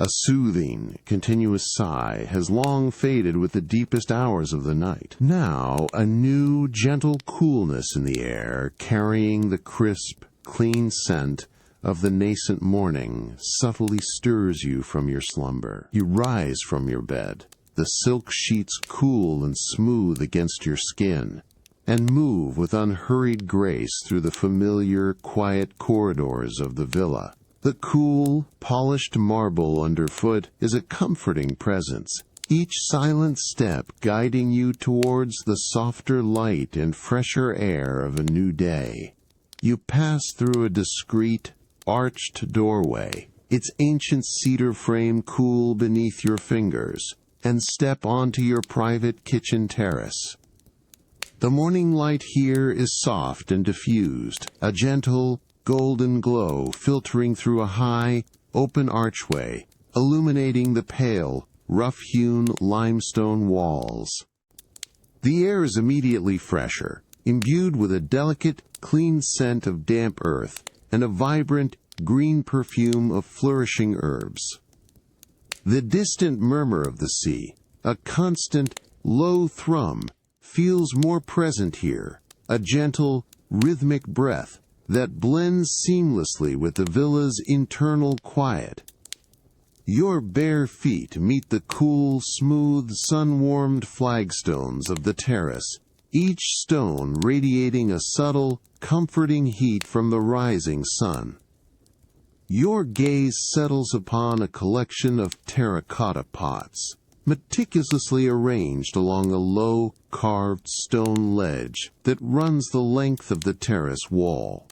a soothing, continuous sigh, has long faded with the deepest hours of the night. Now, a new, gentle coolness in the air, carrying the crisp, clean scent of the nascent morning, subtly stirs you from your slumber. You rise from your bed, the silk sheets cool and smooth against your skin, and move with unhurried grace through the familiar, quiet corridors of the villa. The cool, polished marble underfoot is a comforting presence, each silent step guiding you towards the softer light and fresher air of a new day. You pass through a discreet, arched doorway, its ancient cedar frame cool beneath your fingers, and step onto your private kitchen terrace. The morning light here is soft and diffused, a gentle, golden glow filtering through a high, open archway, illuminating the pale, rough-hewn limestone walls. The air is immediately fresher, imbued with a delicate, clean scent of damp earth and a vibrant, green perfume of flourishing herbs. The distant murmur of the sea, a constant, low thrum, feels more present here, a gentle, rhythmic breath that blends seamlessly with the villa's internal quiet. Your bare feet meet the cool, smooth, sun-warmed flagstones of the terrace, each stone radiating a subtle, comforting heat from the rising sun. Your gaze settles upon a collection of terracotta pots, meticulously arranged along a low, carved stone ledge that runs the length of the terrace wall.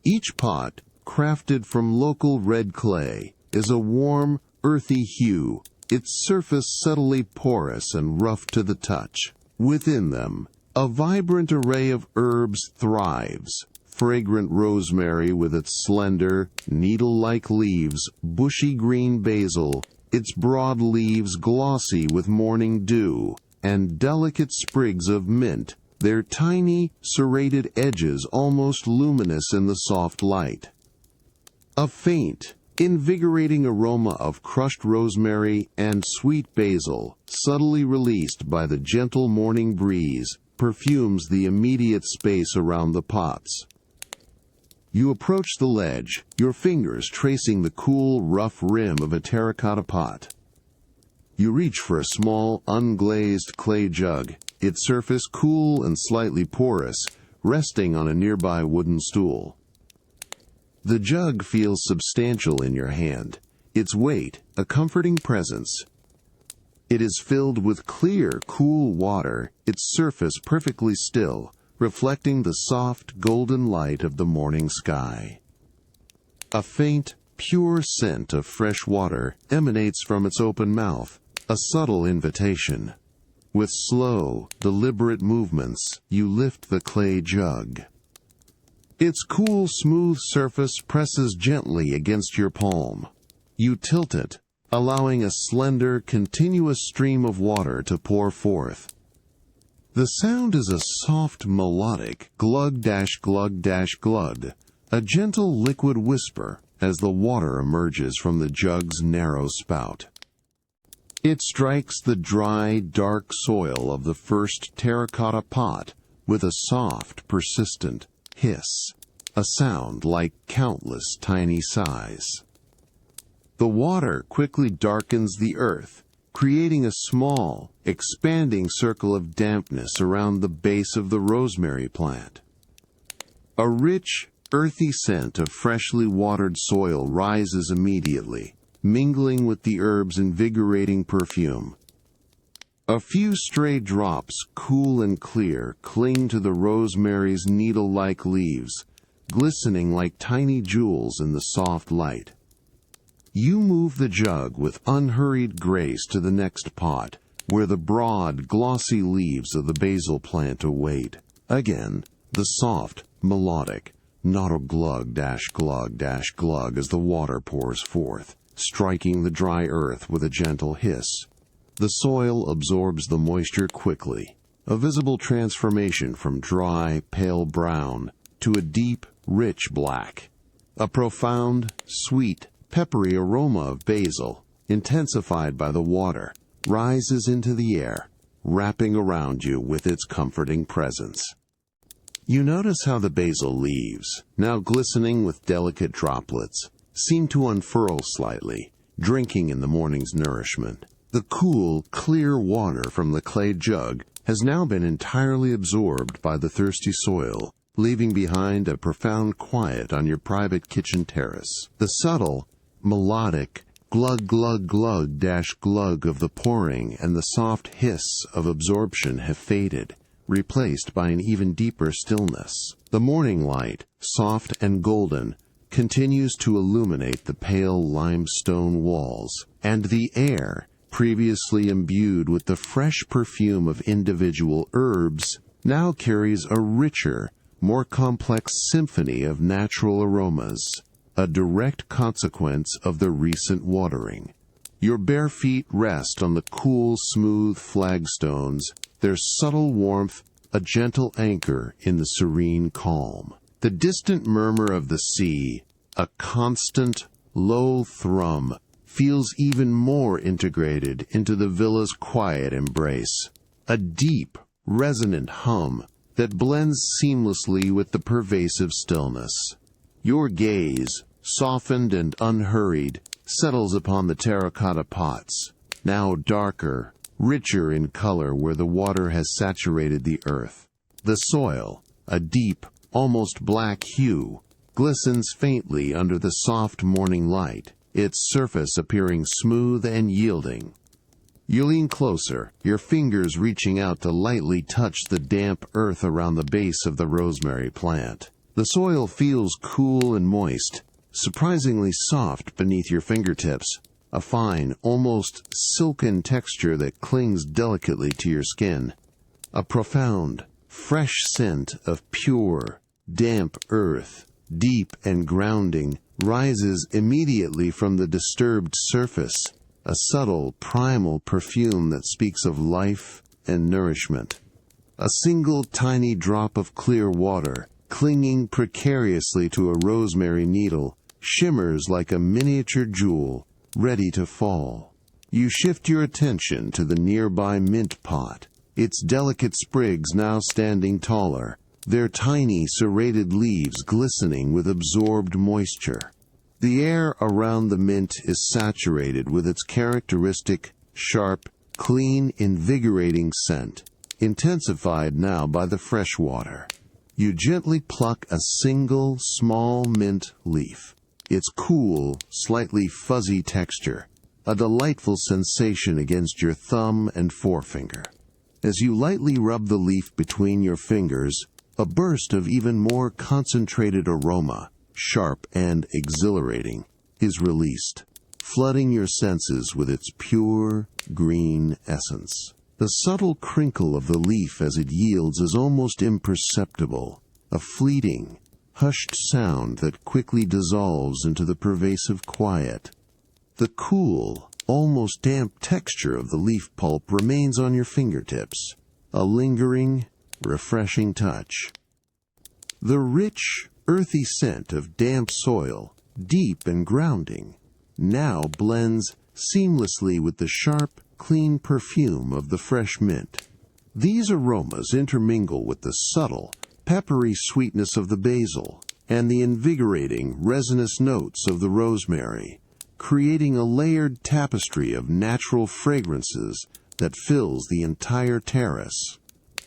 Each pot, crafted from local red clay, is a warm, earthy hue, its surface subtly porous and rough to the touch. Within them, a vibrant array of herbs thrives, fragrant rosemary with its slender, needle-like leaves, bushy green basil, its broad leaves glossy with morning dew, and delicate sprigs of mint, their tiny, serrated edges almost luminous in the soft light. A faint, invigorating aroma of crushed rosemary and sweet basil, subtly released by the gentle morning breeze, perfumes the immediate space around the pots. You approach the ledge, your fingers tracing the cool, rough rim of a terracotta pot. You reach for a small, unglazed clay jug, its surface cool and slightly porous, resting on a nearby wooden stool. The jug feels substantial in your hand, its weight a comforting presence. It is filled with clear, cool water, its surface perfectly still, reflecting the soft, golden light of the morning sky. A faint, pure scent of fresh water emanates from its open mouth, a subtle invitation. With slow, deliberate movements, you lift the clay jug. Its cool, smooth surface presses gently against your palm. You tilt it, allowing a slender, continuous stream of water to pour forth. The sound is a soft, melodic glug-glug-glug, a gentle liquid whisper as the water emerges from the jug's narrow spout. It strikes the dry, dark soil of the first terracotta pot with a soft, persistent hiss, a sound like countless tiny sighs. The water quickly darkens the earth, creating a small, expanding circle of dampness around the base of the rosemary plant. A rich, earthy scent of freshly watered soil rises immediately, mingling with the herb's invigorating perfume. A few stray drops, cool and clear, cling to the rosemary's needle-like leaves, glistening like tiny jewels in the soft light. You move the jug with unhurried grace to the next pot, where the broad, glossy leaves of the basil plant await. Again, the soft, melodic, not a glug-glug-glug as the water pours forth, striking the dry earth with a gentle hiss. The soil absorbs the moisture quickly, a visible transformation from dry, pale brown to a deep, rich black. A profound, sweet, peppery aroma of basil, intensified by the water, rises into the air, wrapping around you with its comforting presence. You notice how the basil leaves, now glistening with delicate droplets, seem to unfurl slightly, drinking in the morning's nourishment. The cool, clear water from the clay jug has now been entirely absorbed by the thirsty soil, leaving behind a profound quiet on your private kitchen terrace. The subtle, melodic glug-glug-glug-glug of the pouring and the soft hiss of absorption have faded, replaced by an even deeper stillness. The morning light, soft and golden, continues to illuminate the pale limestone walls, and the air, previously imbued with the fresh perfume of individual herbs, now carries a richer, more complex symphony of natural aromas, a direct consequence of the recent watering. Your bare feet rest on the cool, smooth flagstones, their subtle warmth a gentle anchor in the serene calm. The distant murmur of the sea, a constant, low thrum, feels even more integrated into the villa's quiet embrace, a deep, resonant hum that blends seamlessly with the pervasive stillness. Your gaze, softened and unhurried, settles upon the terracotta pots, now darker, richer in color where the water has saturated the earth. The soil, a deep, almost black hue, glistens faintly under the soft morning light, its surface appearing smooth and yielding. You lean closer, your fingers reaching out to lightly touch the damp earth around the base of the rosemary plant. The soil feels cool and moist, surprisingly soft beneath your fingertips, a fine, almost silken texture that clings delicately to your skin. A profound, fresh scent of pure, damp earth, deep and grounding, rises immediately from the disturbed surface, a subtle, primal perfume that speaks of life and nourishment. A single tiny drop of clear water, clinging precariously to a rosemary needle, shimmers like a miniature jewel, ready to fall. You shift your attention to the nearby mint pot, its delicate sprigs now standing taller, their tiny serrated leaves glistening with absorbed moisture. The air around the mint is saturated with its characteristic, sharp, clean, invigorating scent, intensified now by the fresh water. You gently pluck a single, small mint leaf. Its cool, slightly fuzzy texture, a delightful sensation against your thumb and forefinger. As you lightly rub the leaf between your fingers, a burst of even more concentrated aroma, sharp and exhilarating, is released, flooding your senses with its pure, green essence. The subtle crinkle of the leaf as it yields is almost imperceptible, a fleeting, hushed sound that quickly dissolves into the pervasive quiet. The cool, almost damp texture of the leaf pulp remains on your fingertips, a lingering, refreshing touch. The rich, earthy scent of damp soil, deep and grounding, now blends seamlessly with the sharp, clean perfume of the fresh mint. These aromas intermingle with the subtle, peppery sweetness of the basil and the invigorating, resinous notes of the rosemary, creating a layered tapestry of natural fragrances that fills the entire terrace.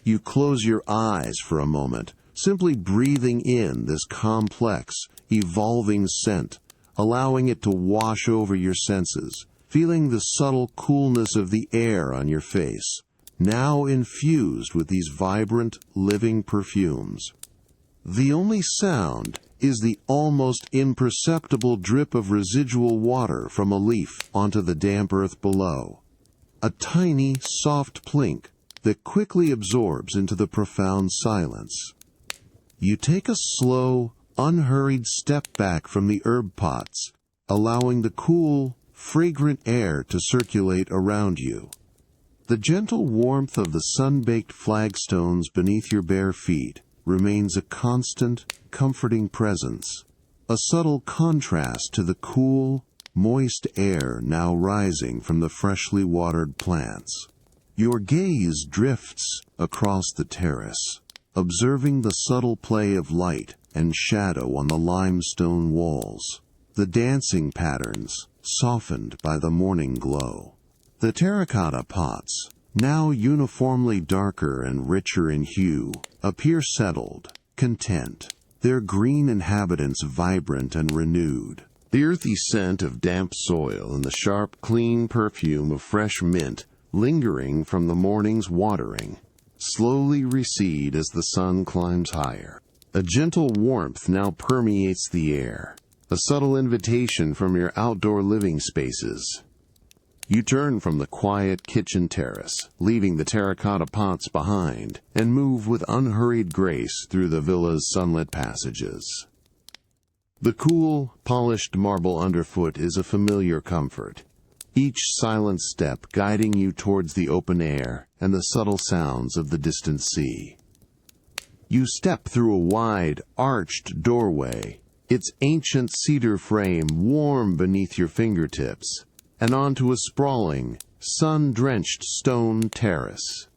You close your eyes for a moment, simply breathing in this complex, evolving scent, allowing it to wash over your senses, feeling the subtle coolness of the air on your face, now infused with these vibrant, living perfumes. The only sound is the almost imperceptible drip of residual water from a leaf onto the damp earth below, a tiny, soft plink that quickly absorbs into the profound silence. You take a slow, unhurried step back from the herb pots, allowing the cool, fragrant air to circulate around you. The gentle warmth of the sun-baked flagstones beneath your bare feet remains a constant, comforting presence, a subtle contrast to the cool, moist air now rising from the freshly watered plants. Your gaze drifts across the terrace, observing the subtle play of light and shadow on the limestone walls, the dancing patterns softened by the morning glow. The terracotta pots, now uniformly darker and richer in hue, appear settled, content, their green inhabitants vibrant and renewed. The earthy scent of damp soil and the sharp, clean perfume of fresh mint, lingering from the morning's watering, slowly recede as the sun climbs higher. A gentle warmth now permeates the air, a subtle invitation from your outdoor living spaces. You turn from the quiet kitchen terrace, leaving the terracotta pots behind, and move with unhurried grace through the villa's sunlit passages. The cool, polished marble underfoot is a familiar comfort, each silent step guiding you towards the open air and the subtle sounds of the distant sea. You step through a wide, arched doorway, its ancient cedar frame warm beneath your fingertips, and onto a sprawling, sun-drenched stone terrace.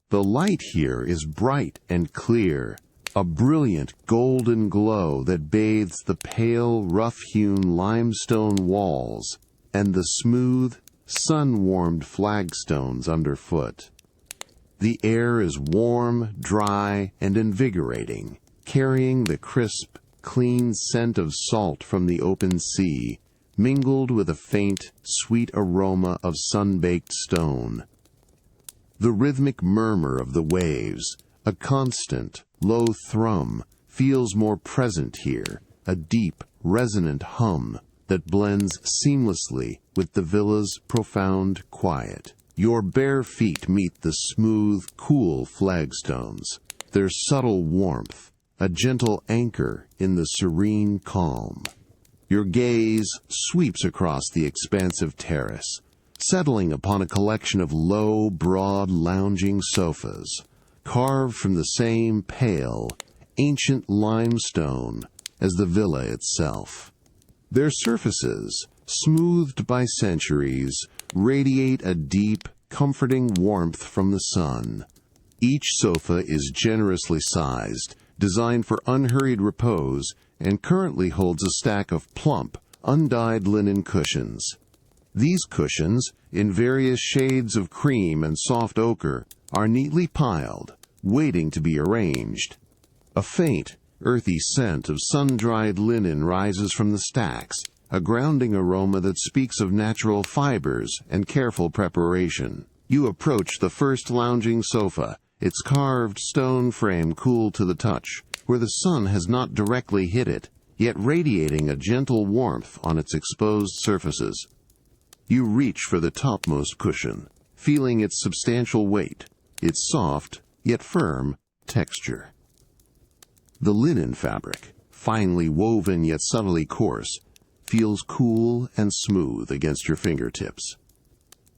The light here is bright and clear, a brilliant golden glow that bathes the pale, rough-hewn limestone walls and the smooth, sun-warmed flagstones underfoot. The air is warm, dry, and invigorating, carrying the crisp, clean scent of salt from the open sea, mingled with a faint, sweet aroma of sun-baked stone. The rhythmic murmur of the waves, a constant, low thrum, feels more present here, a deep, resonant hum that blends seamlessly with the villa's profound quiet. Your bare feet meet the smooth, cool flagstones, their subtle warmth, a gentle anchor in the serene calm. Your gaze sweeps across the expansive terrace, settling upon a collection of low, broad, lounging sofas, carved from the same pale, ancient limestone as the villa itself. Their surfaces, smoothed by centuries, radiate a deep, comforting warmth from the sun. Each sofa is generously sized, designed for unhurried repose, and currently holds a stack of plump, undyed linen cushions. These cushions, in various shades of cream and soft ochre, are neatly piled, waiting to be arranged. A faint, earthy scent of sun-dried linen rises from the stacks, a grounding aroma that speaks of natural fibers and careful preparation. You approach the first lounging sofa, its carved stone frame cool to the touch, where the sun has not directly hit it, yet radiating a gentle warmth on its exposed surfaces. You reach for the topmost cushion, feeling its substantial weight, its soft, yet firm, texture. The linen fabric, finely woven yet subtly coarse, feels cool and smooth against your fingertips.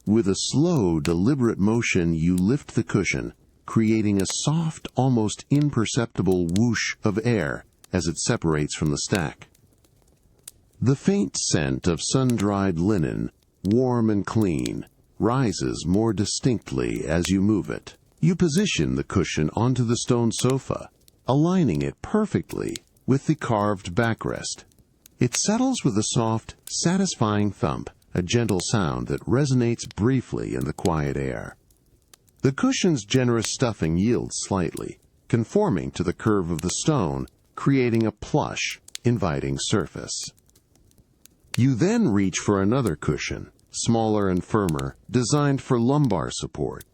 With a slow, deliberate motion, you lift the cushion, creating a soft, almost imperceptible whoosh of air as it separates from the stack. The faint scent of sun-dried linen, warm and clean, rises more distinctly as you move it. You position the cushion onto the stone sofa, aligning it perfectly with the carved backrest. It settles with a soft, satisfying thump, a gentle sound that resonates briefly in the quiet air. The cushion's generous stuffing yields slightly, conforming to the curve of the stone, creating a plush, inviting surface. You then reach for another cushion, smaller and firmer, designed for lumbar support.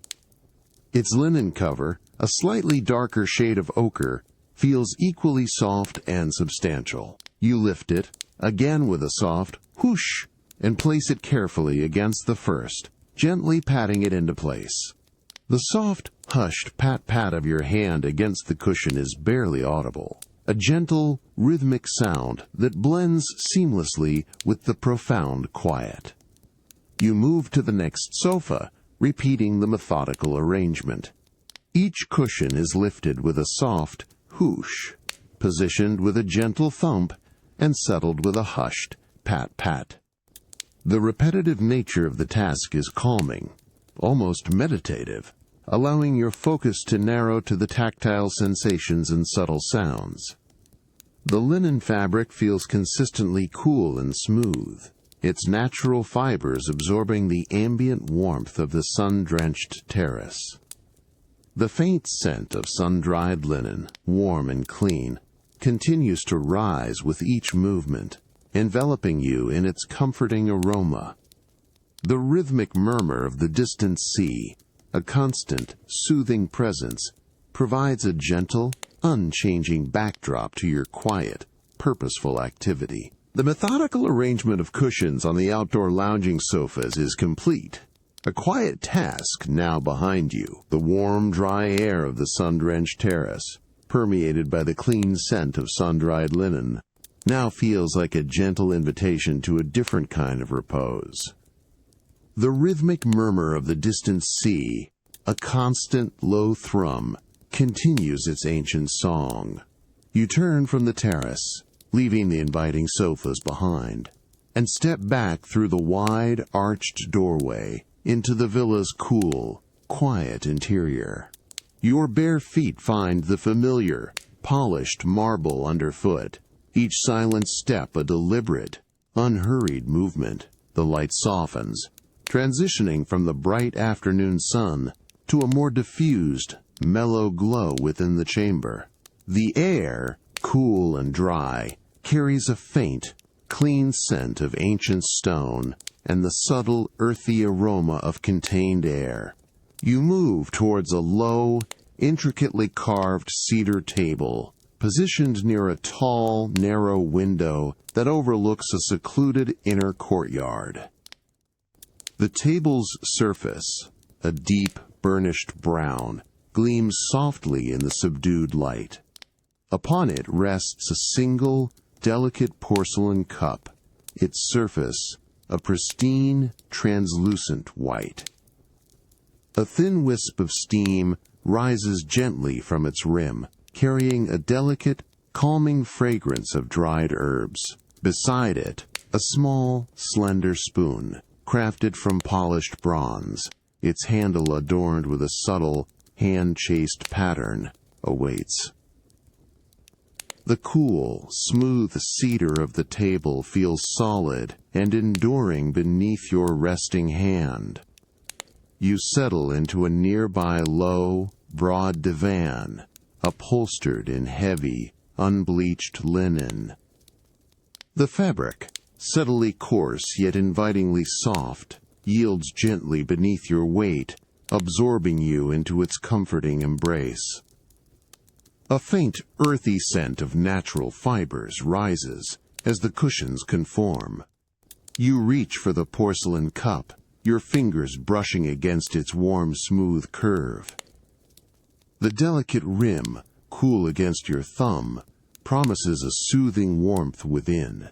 Its linen cover, a slightly darker shade of ochre, feels equally soft and substantial. You lift it, again with a soft whoosh, and place it carefully against the first, gently patting it into place. The soft, hushed pat-pat of your hand against the cushion is barely audible, a gentle, rhythmic sound that blends seamlessly with the profound quiet. You move to the next sofa, repeating the methodical arrangement. Each cushion is lifted with a soft whoosh, positioned with a gentle thump, and settled with a hushed pat-pat. The repetitive nature of the task is calming, almost meditative, allowing your focus to narrow to the tactile sensations and subtle sounds. The linen fabric feels consistently cool and smooth, its natural fibers absorbing the ambient warmth of the sun-drenched terrace. The faint scent of sun-dried linen, warm and clean, continues to rise with each movement, enveloping you in its comforting aroma. The rhythmic murmur of the distant sea, a constant, soothing presence, provides a gentle, unchanging backdrop to your quiet, purposeful activity. The methodical arrangement of cushions on the outdoor lounging sofas is complete. A quiet task now behind you, the warm, dry air of the sun-drenched terrace, permeated by the clean scent of sun-dried linen, now feels like a gentle invitation to a different kind of repose. The rhythmic murmur of the distant sea, a constant low thrum, continues its ancient song. You turn from the terrace, leaving the inviting sofas behind, and step back through the wide, arched doorway into the villa's cool, quiet interior. Your bare feet find the familiar, polished marble underfoot, each silent step a deliberate, unhurried movement. The light softens, transitioning from the bright afternoon sun to a more diffused, mellow glow within the chamber. The air, cool and dry, carries a faint, clean scent of ancient stone and the subtle, earthy aroma of contained air. You move towards a low, intricately carved cedar table, positioned near a tall, narrow window that overlooks a secluded inner courtyard. The table's surface, a deep, burnished brown, gleams softly in the subdued light. Upon it rests a single, delicate porcelain cup, its surface a pristine, translucent white. A thin wisp of steam rises gently from its rim, carrying a delicate, calming fragrance of dried herbs. Beside it, a small, slender spoon, crafted from polished bronze, its handle adorned with a subtle, hand-chased pattern, awaits. The cool, smooth cedar of the table feels solid and enduring beneath your resting hand. You settle into a nearby low, broad divan, upholstered in heavy, unbleached linen. The fabric, subtly coarse yet invitingly soft, yields gently beneath your weight, absorbing you into its comforting embrace. A faint, earthy scent of natural fibers rises as the cushions conform. You reach for the porcelain cup, your fingers brushing against its warm, smooth curve. The delicate rim, cool against your thumb, promises a soothing warmth within.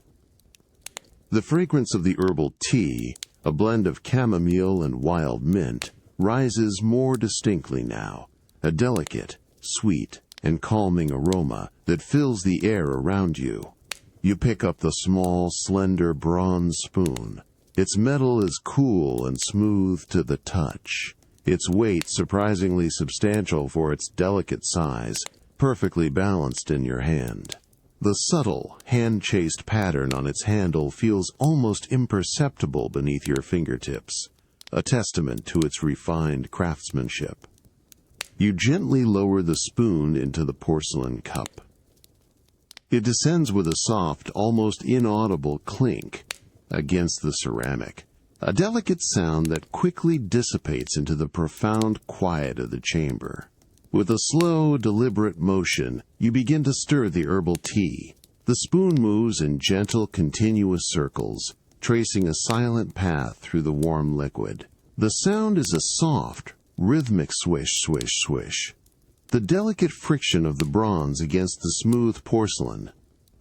The fragrance of the herbal tea, a blend of chamomile and wild mint, rises more distinctly now, a delicate, sweet, and calming aroma that fills the air around you. You pick up the small, slender bronze spoon. Its metal is cool and smooth to the touch, its weight surprisingly substantial for its delicate size, perfectly balanced in your hand. The subtle, hand-chased pattern on its handle feels almost imperceptible beneath your fingertips, a testament to its refined craftsmanship. You gently lower the spoon into the porcelain cup. It descends with a soft, almost inaudible clink against the ceramic, a delicate sound that quickly dissipates into the profound quiet of the chamber. With a slow, deliberate motion, you begin to stir the herbal tea. The spoon moves in gentle, continuous circles, tracing a silent path through the warm liquid. The sound is a soft, rhythmic swish, swish, swish. The delicate friction of the bronze against the smooth porcelain.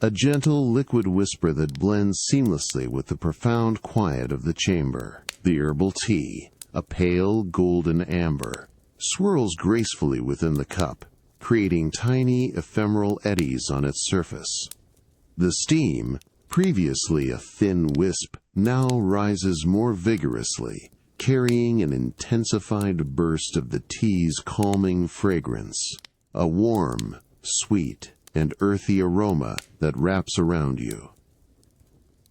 A gentle, liquid whisper that blends seamlessly with the profound quiet of the chamber. The herbal tea, a pale, golden amber, swirls gracefully within the cup, creating tiny, ephemeral eddies on its surface. The steam, previously a thin wisp, now rises more vigorously, carrying an intensified burst of the tea's calming fragrance, a warm, sweet, and earthy aroma that wraps around you.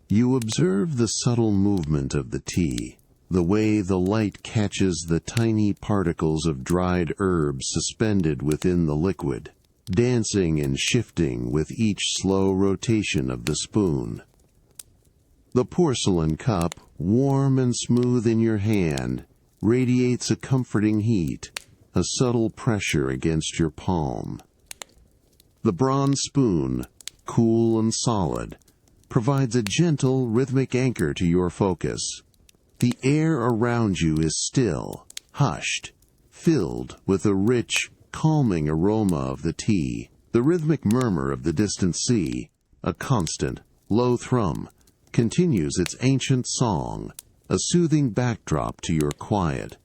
You observe the subtle movement of the tea, the way the light catches the tiny particles of dried herbs suspended within the liquid, dancing and shifting with each slow rotation of the spoon. The porcelain cup, warm and smooth in your hand, radiates a comforting heat, a subtle pressure against your palm. The bronze spoon, cool and solid, provides a gentle, rhythmic anchor to your focus. The air around you is still, hushed, filled with a rich, calming aroma of the tea, the rhythmic murmur of the distant sea, a constant, low thrum, continues its ancient song, a soothing backdrop to your quiet,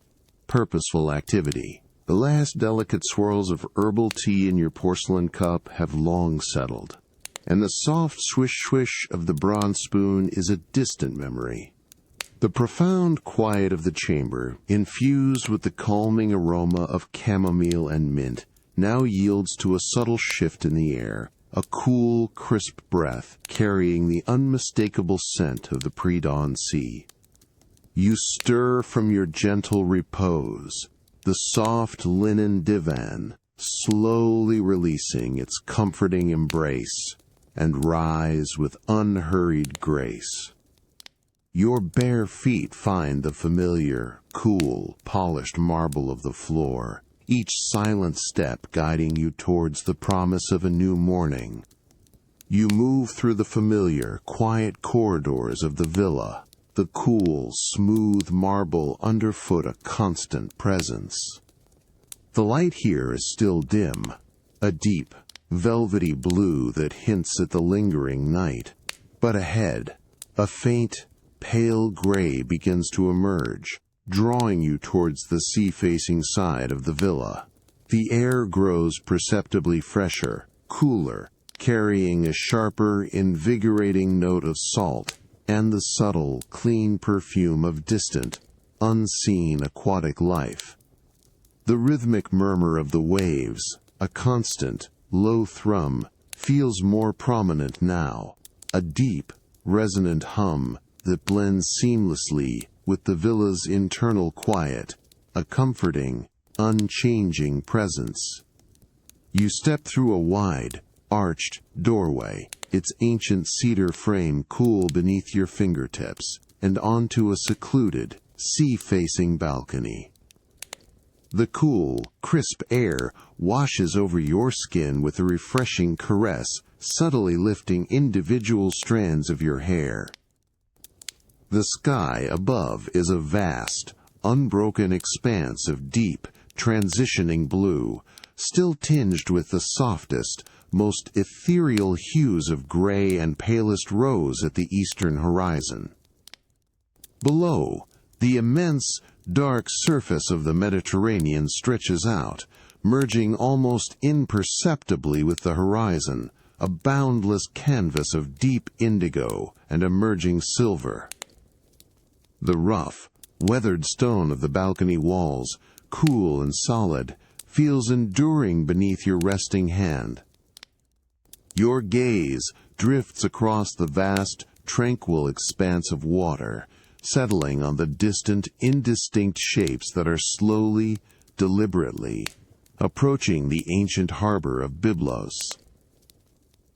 purposeful activity. The last delicate swirls of herbal tea in your porcelain cup have long settled, and the soft swish-swish of the bronze spoon is a distant memory. The profound quiet of the chamber, infused with the calming aroma of chamomile and mint, now yields to a subtle shift in the air, a cool, crisp breath carrying the unmistakable scent of the pre-dawn sea. You stir from your gentle repose, the soft linen divan, slowly releasing its comforting embrace, and rise with unhurried grace. Your bare feet find the familiar, cool, polished marble of the floor, each silent step guiding you towards the promise of a new morning. You move through the familiar, quiet corridors of the villa, the cool, smooth marble underfoot a constant presence. The light here is still dim, a deep, velvety blue that hints at the lingering night. But ahead, a faint, pale gray begins to emerge, drawing you towards the sea-facing side of the villa. The air grows perceptibly fresher, cooler, carrying a sharper, invigorating note of salt and the subtle, clean perfume of distant, unseen aquatic life. The rhythmic murmur of the waves, a constant, low thrum, feels more prominent now, a deep, resonant hum that blends seamlessly with the villa's internal quiet, a comforting, unchanging presence. You step through a wide, arched doorway, its ancient cedar frame cool beneath your fingertips, and onto a secluded, sea-facing balcony. The cool, crisp air washes over your skin with a refreshing caress, subtly lifting individual strands of your hair. The sky above is a vast, unbroken expanse of deep, transitioning blue, still tinged with the softest, most ethereal hues of gray and palest rose at the eastern horizon. Below, the immense, dark surface of the Mediterranean stretches out, merging almost imperceptibly with the horizon, a boundless canvas of deep indigo and emerging silver. The rough, weathered stone of the balcony walls, cool and solid, feels enduring beneath your resting hand. Your gaze drifts across the vast, tranquil expanse of water, settling on the distant, indistinct shapes that are slowly, deliberately, approaching the ancient harbor of Byblos.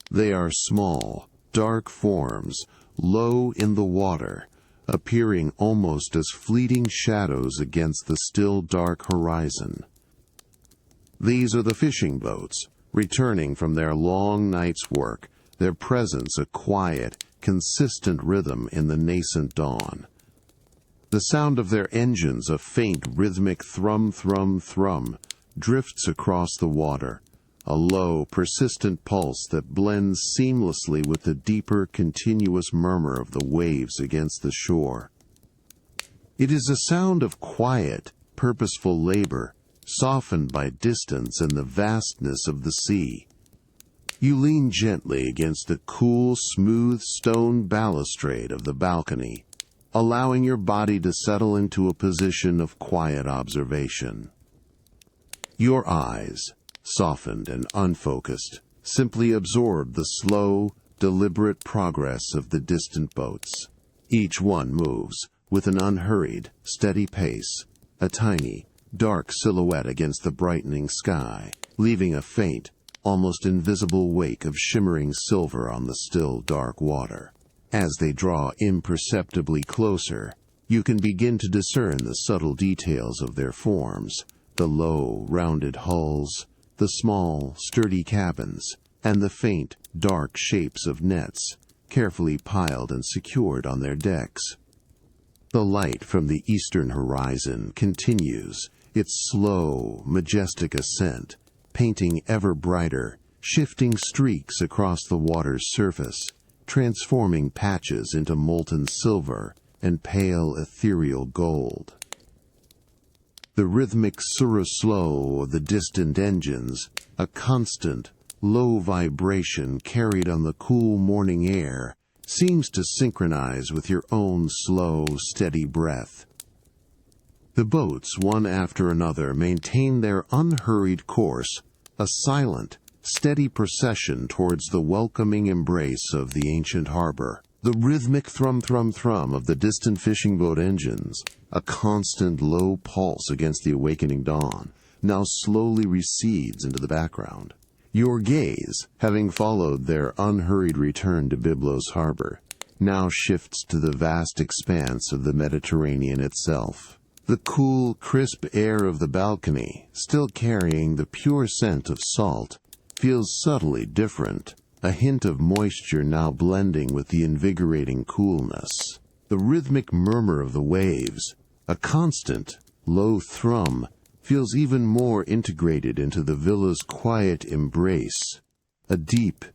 They are small, dark forms, low in the water, appearing almost as fleeting shadows against the still dark horizon. These are the fishing boats, returning from their long night's work, their presence a quiet, consistent rhythm in the nascent dawn. The sound of their engines, a faint rhythmic thrum, thrum, thrum, drifts across the water, a low, persistent pulse that blends seamlessly with the deeper, continuous murmur of the waves against the shore. It is a sound of quiet, purposeful labor, softened by distance and the vastness of the sea. You lean gently against the cool, smooth stone balustrade of the balcony, allowing your body to settle into a position of quiet observation. Your eyes, softened and unfocused, simply absorb the slow, deliberate progress of the distant boats. Each one moves with an unhurried, steady pace, a tiny, dark silhouette against the brightening sky, leaving a faint, almost invisible wake of shimmering silver on the still dark water. As they draw imperceptibly closer, you can begin to discern the subtle details of their forms, the low, rounded hulls, the small, sturdy cabins, and the faint, dark shapes of nets, carefully piled and secured on their decks. The light from the eastern horizon continues its slow, majestic ascent, painting ever brighter, shifting streaks across the water's surface, transforming patches into molten silver and pale ethereal gold. The rhythmic surroslow of the distant engines, a constant, low vibration carried on the cool morning air, seems to synchronize with your own slow, steady breath. The boats, one after another, maintain their unhurried course, a silent, steady procession towards the welcoming embrace of the ancient harbor. The rhythmic thrum, thrum, thrum of the distant fishing boat engines, a constant low pulse against the awakening dawn, now slowly recedes into the background. Your gaze, having followed their unhurried return to Byblos harbor, now shifts to the vast expanse of the Mediterranean itself. The cool, crisp air of the balcony, still carrying the pure scent of salt, feels subtly different, a hint of moisture now blending with the invigorating coolness. The rhythmic murmur of the waves, a constant, low thrum, feels even more integrated into the villa's quiet embrace, a deep,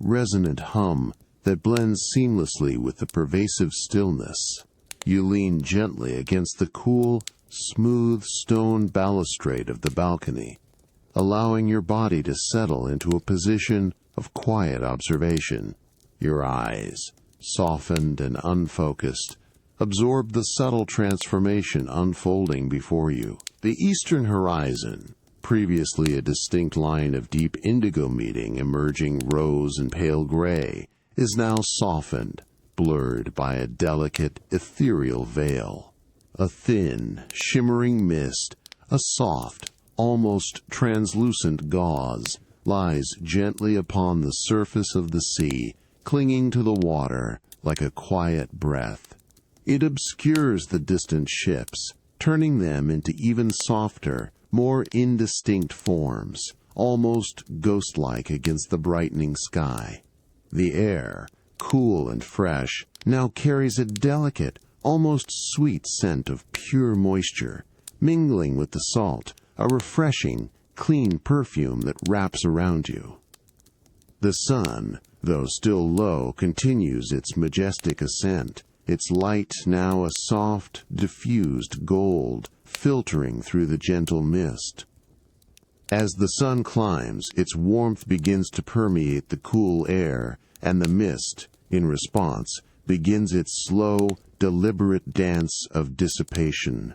resonant hum that blends seamlessly with the pervasive stillness. You lean gently against the cool, smooth stone balustrade of the balcony, allowing your body to settle into a position of quiet observation. Your eyes, softened and unfocused, absorb the subtle transformation unfolding before you. The eastern horizon, previously a distinct line of deep indigo meeting emerging rose and pale gray, is now softened, blurred by a delicate, ethereal veil. A thin, shimmering mist, a soft, almost translucent gauze, lies gently upon the surface of the sea, clinging to the water like a quiet breath. It obscures the distant ships, turning them into even softer, more indistinct forms, almost ghost-like against the brightening sky. The air, cool and fresh, now carries a delicate, almost sweet scent of pure moisture, mingling with the salt, a refreshing, clean perfume that wraps around you. The sun, though still low, continues its majestic ascent, its light now a soft, diffused gold, filtering through the gentle mist. As the sun climbs, its warmth begins to permeate the cool air, and the mist, in response, begins its slow, deliberate dance of dissipation.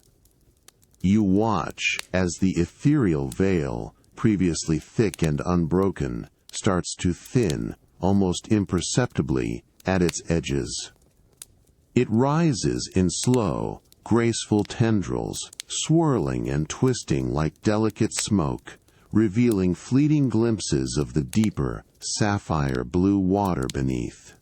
You watch as the ethereal veil, previously thick and unbroken, starts to thin, almost imperceptibly, at its edges. It rises in slow, graceful tendrils, swirling and twisting like delicate smoke, revealing fleeting glimpses of the deeper, sapphire blue water beneath.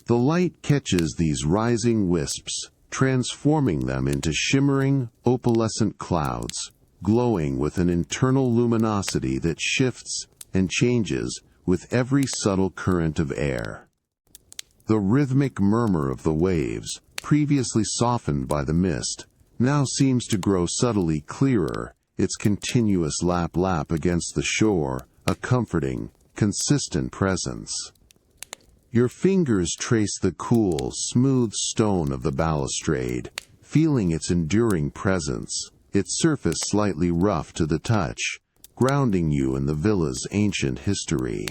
The light catches these rising wisps, transforming them into shimmering, opalescent clouds, glowing with an internal luminosity that shifts and changes with every subtle current of air. The rhythmic murmur of the waves, previously softened by the mist, now seems to grow subtly clearer, its continuous lap-lap against the shore, a comforting, consistent presence. Your fingers trace the cool, smooth stone of the balustrade, feeling its enduring presence, its surface slightly rough to the touch, grounding you in the villa's ancient history.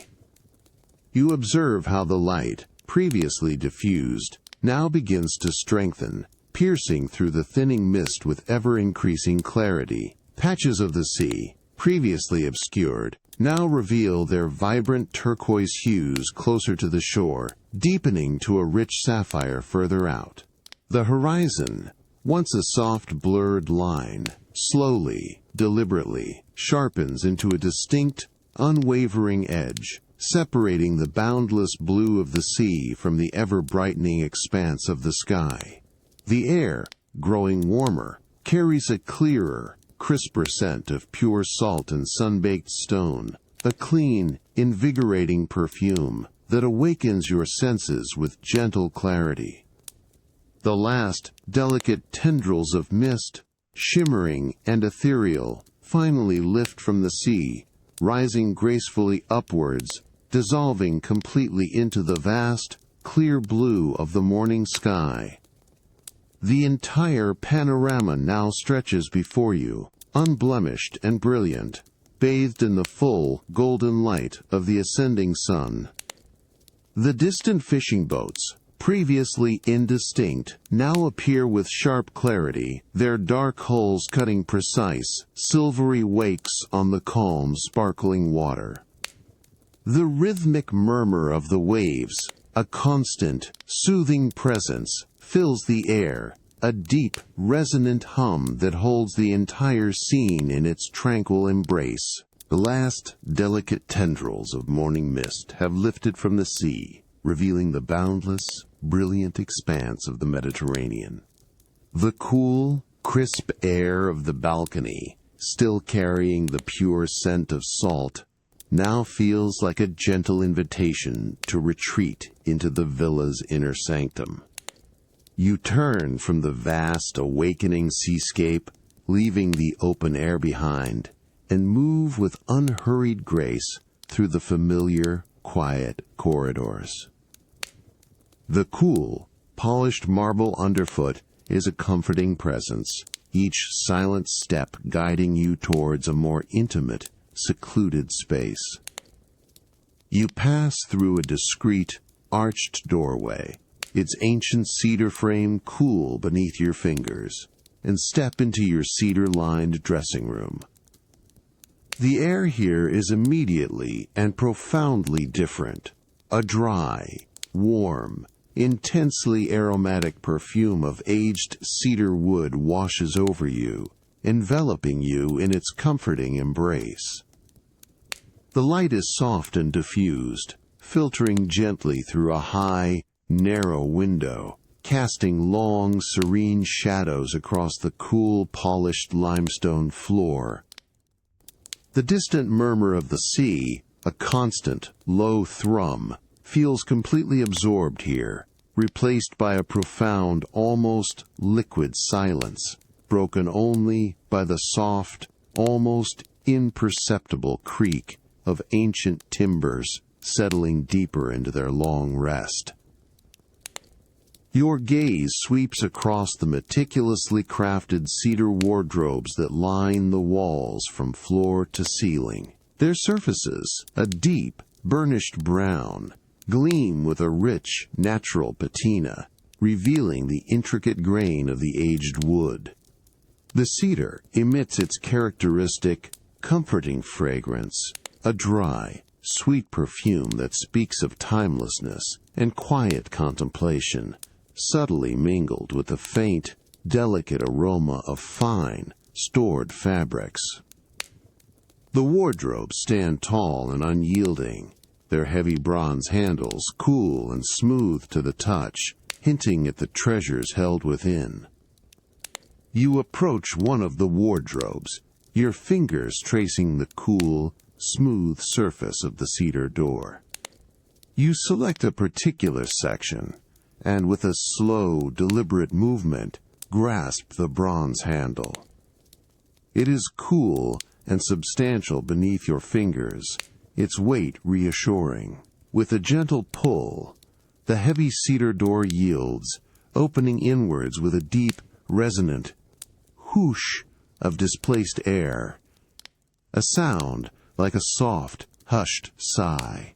You observe how the light, previously diffused, now begins to strengthen, piercing through the thinning mist with ever-increasing clarity. Patches of the sea, previously obscured, now reveal their vibrant turquoise hues closer to the shore, deepening to a rich sapphire further out. The horizon, once a soft blurred line, slowly, deliberately, sharpens into a distinct, unwavering edge, separating the boundless blue of the sea from the ever-brightening expanse of the sky. The air, growing warmer, carries a clearer, crisper scent of pure salt and sun-baked stone, a clean, invigorating perfume that awakens your senses with gentle clarity. The last, delicate tendrils of mist, shimmering and ethereal, finally lift from the sea, rising gracefully upwards, dissolving completely into the vast, clear blue of the morning sky. The entire panorama now stretches before you, unblemished and brilliant, bathed in the full, golden light of the ascending sun. The distant fishing boats, previously indistinct, now appear with sharp clarity, their dark hulls cutting precise, silvery wakes on the calm, sparkling water. The rhythmic murmur of the waves, a constant, soothing presence, fills the air, a deep, resonant hum that holds the entire scene in its tranquil embrace. The last, delicate tendrils of morning mist have lifted from the sea, revealing the boundless, brilliant expanse of the Mediterranean. The cool, crisp air of the balcony, still carrying the pure scent of salt, now feels like a gentle invitation to retreat into the villa's inner sanctum. You turn from the vast, awakening seascape, leaving the open air behind, and move with unhurried grace through the familiar, quiet corridors. The cool, polished marble underfoot is a comforting presence, each silent step guiding you towards a more intimate, secluded space. You pass through a discreet, arched doorway, its ancient cedar frame cool beneath your fingers, and step into your cedar-lined dressing room. The air here is immediately and profoundly different. A dry, warm, intensely aromatic perfume of aged cedar wood washes over you, enveloping you in its comforting embrace. The light is soft and diffused, filtering gently through a high, narrow window, casting long, serene shadows across the cool, polished limestone floor. The distant murmur of the sea, a constant, low thrum, feels completely absorbed here, replaced by a profound, almost liquid silence, broken only by the soft, almost imperceptible creak of ancient timbers settling deeper into their long rest. Your gaze sweeps across the meticulously crafted cedar wardrobes that line the walls from floor to ceiling. Their surfaces, a deep, burnished brown, gleam with a rich, natural patina, revealing the intricate grain of the aged wood. The cedar emits its characteristic, comforting fragrance, a dry, sweet perfume that speaks of timelessness and quiet contemplation, subtly mingled with the faint, delicate aroma of fine, stored fabrics. The wardrobes stand tall and unyielding, their heavy bronze handles cool and smooth to the touch, hinting at the treasures held within. You approach one of the wardrobes, your fingers tracing the cool, smooth surface of the cedar door. You select a particular section, and with a slow, deliberate movement, grasp the bronze handle. It is cool and substantial beneath your fingers, its weight reassuring. With a gentle pull, the heavy cedar door yields, opening inwards with a deep, resonant whoosh of displaced air, a sound like a soft, hushed sigh.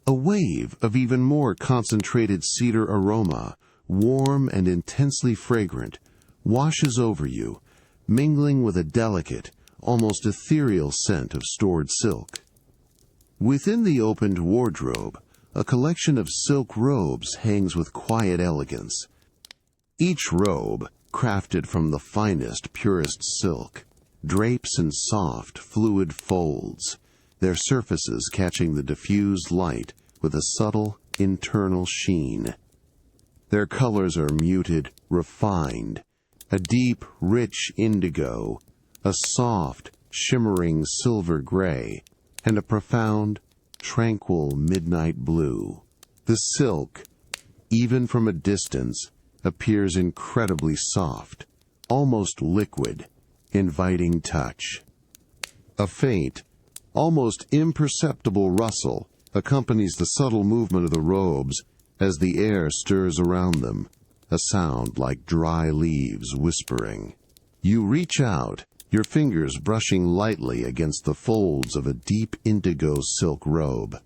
A wave of even more concentrated cedar aroma, warm and intensely fragrant, washes over you, mingling with a delicate, almost ethereal scent of stored silk. Within the opened wardrobe, a collection of silk robes hangs with quiet elegance. Each robe, crafted from the finest, purest silk, drapes in soft, fluid folds, their surfaces catching the diffused light with a subtle, internal sheen. Their colors are muted, refined, a deep, rich indigo, a soft, shimmering silver gray, and a profound, tranquil midnight blue. The silk, even from a distance, appears incredibly soft, almost liquid, inviting touch. A faint, almost imperceptible rustle accompanies the subtle movement of the robes as the air stirs around them, a sound like dry leaves whispering. You reach out, your fingers brushing lightly against the folds of a deep indigo silk robe.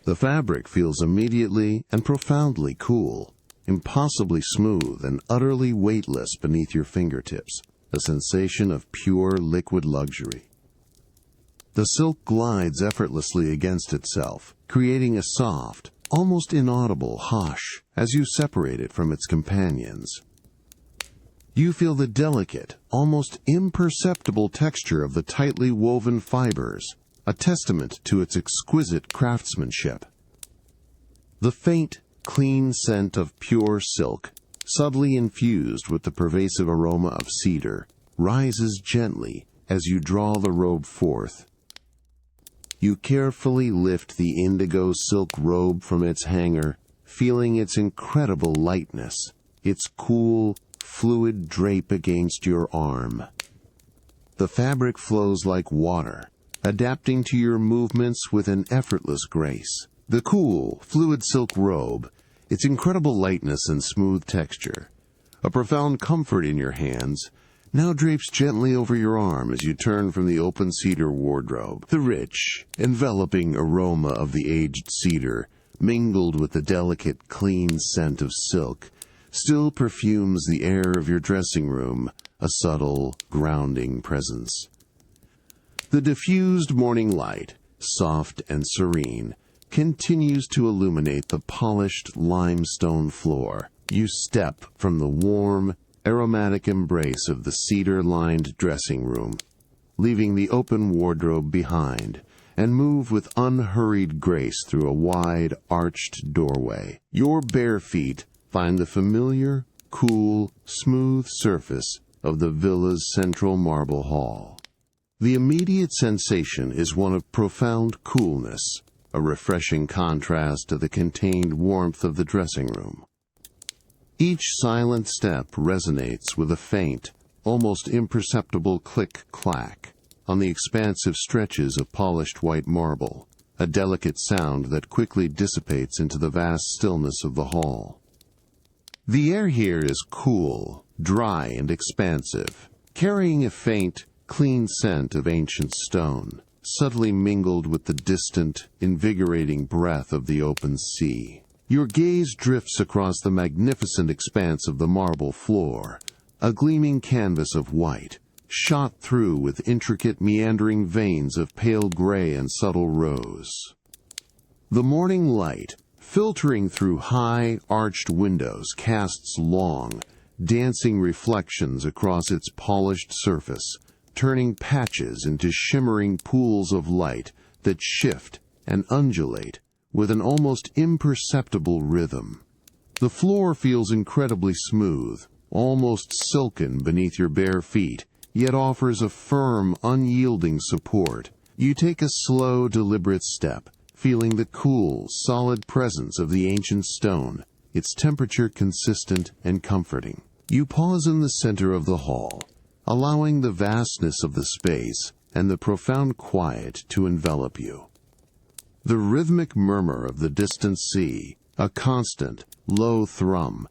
The fabric feels immediately and profoundly cool, impossibly smooth and utterly weightless beneath your fingertips, a sensation of pure liquid luxury. The silk glides effortlessly against itself, creating a soft, almost inaudible hush as you separate it from its companions. You feel the delicate, almost imperceptible texture of the tightly woven fibers, a testament to its exquisite craftsmanship. The faint, clean scent of pure silk, subtly infused with the pervasive aroma of cedar, rises gently as you draw the robe forth. You carefully lift the indigo silk robe from its hanger, feeling its incredible lightness, its cool, fluid drape against your arm. The fabric flows like water, adapting to your movements with an effortless grace. The cool, fluid silk robe, its incredible lightness and smooth texture, a profound comfort in your hands, now drapes gently over your arm as you turn from the open cedar wardrobe. The rich, enveloping aroma of the aged cedar, mingled with the delicate, clean scent of silk, still perfumes the air of your dressing room, a subtle, grounding presence. The diffused morning light, soft and serene, continues to illuminate the polished limestone floor. You step from the warm, aromatic embrace of the cedar-lined dressing room, leaving the open wardrobe behind and move with unhurried grace through a wide, arched doorway. Your bare feet find the familiar, cool, smooth surface of the villa's central marble hall. The immediate sensation is one of profound coolness, a refreshing contrast to the contained warmth of the dressing room. Each silent step resonates with a faint, almost imperceptible click-clack on the expansive stretches of polished white marble, a delicate sound that quickly dissipates into the vast stillness of the hall. The air here is cool, dry, and expansive, carrying a faint, clean scent of ancient stone, subtly mingled with the distant, invigorating breath of the open sea. Your gaze drifts across the magnificent expanse of the marble floor, a gleaming canvas of white, shot through with intricate meandering veins of pale gray and subtle rose. The morning light, filtering through high, arched windows, casts long, dancing reflections across its polished surface, turning patches into shimmering pools of light that shift and undulate with an almost imperceptible rhythm. The floor feels incredibly smooth, almost silken beneath your bare feet, yet offers a firm, unyielding support. You take a slow, deliberate step, feeling the cool, solid presence of the ancient stone, its temperature consistent and comforting. You pause in the center of the hall, allowing the vastness of the space and the profound quiet to envelop you. The rhythmic murmur of the distant sea, a constant, low thrum,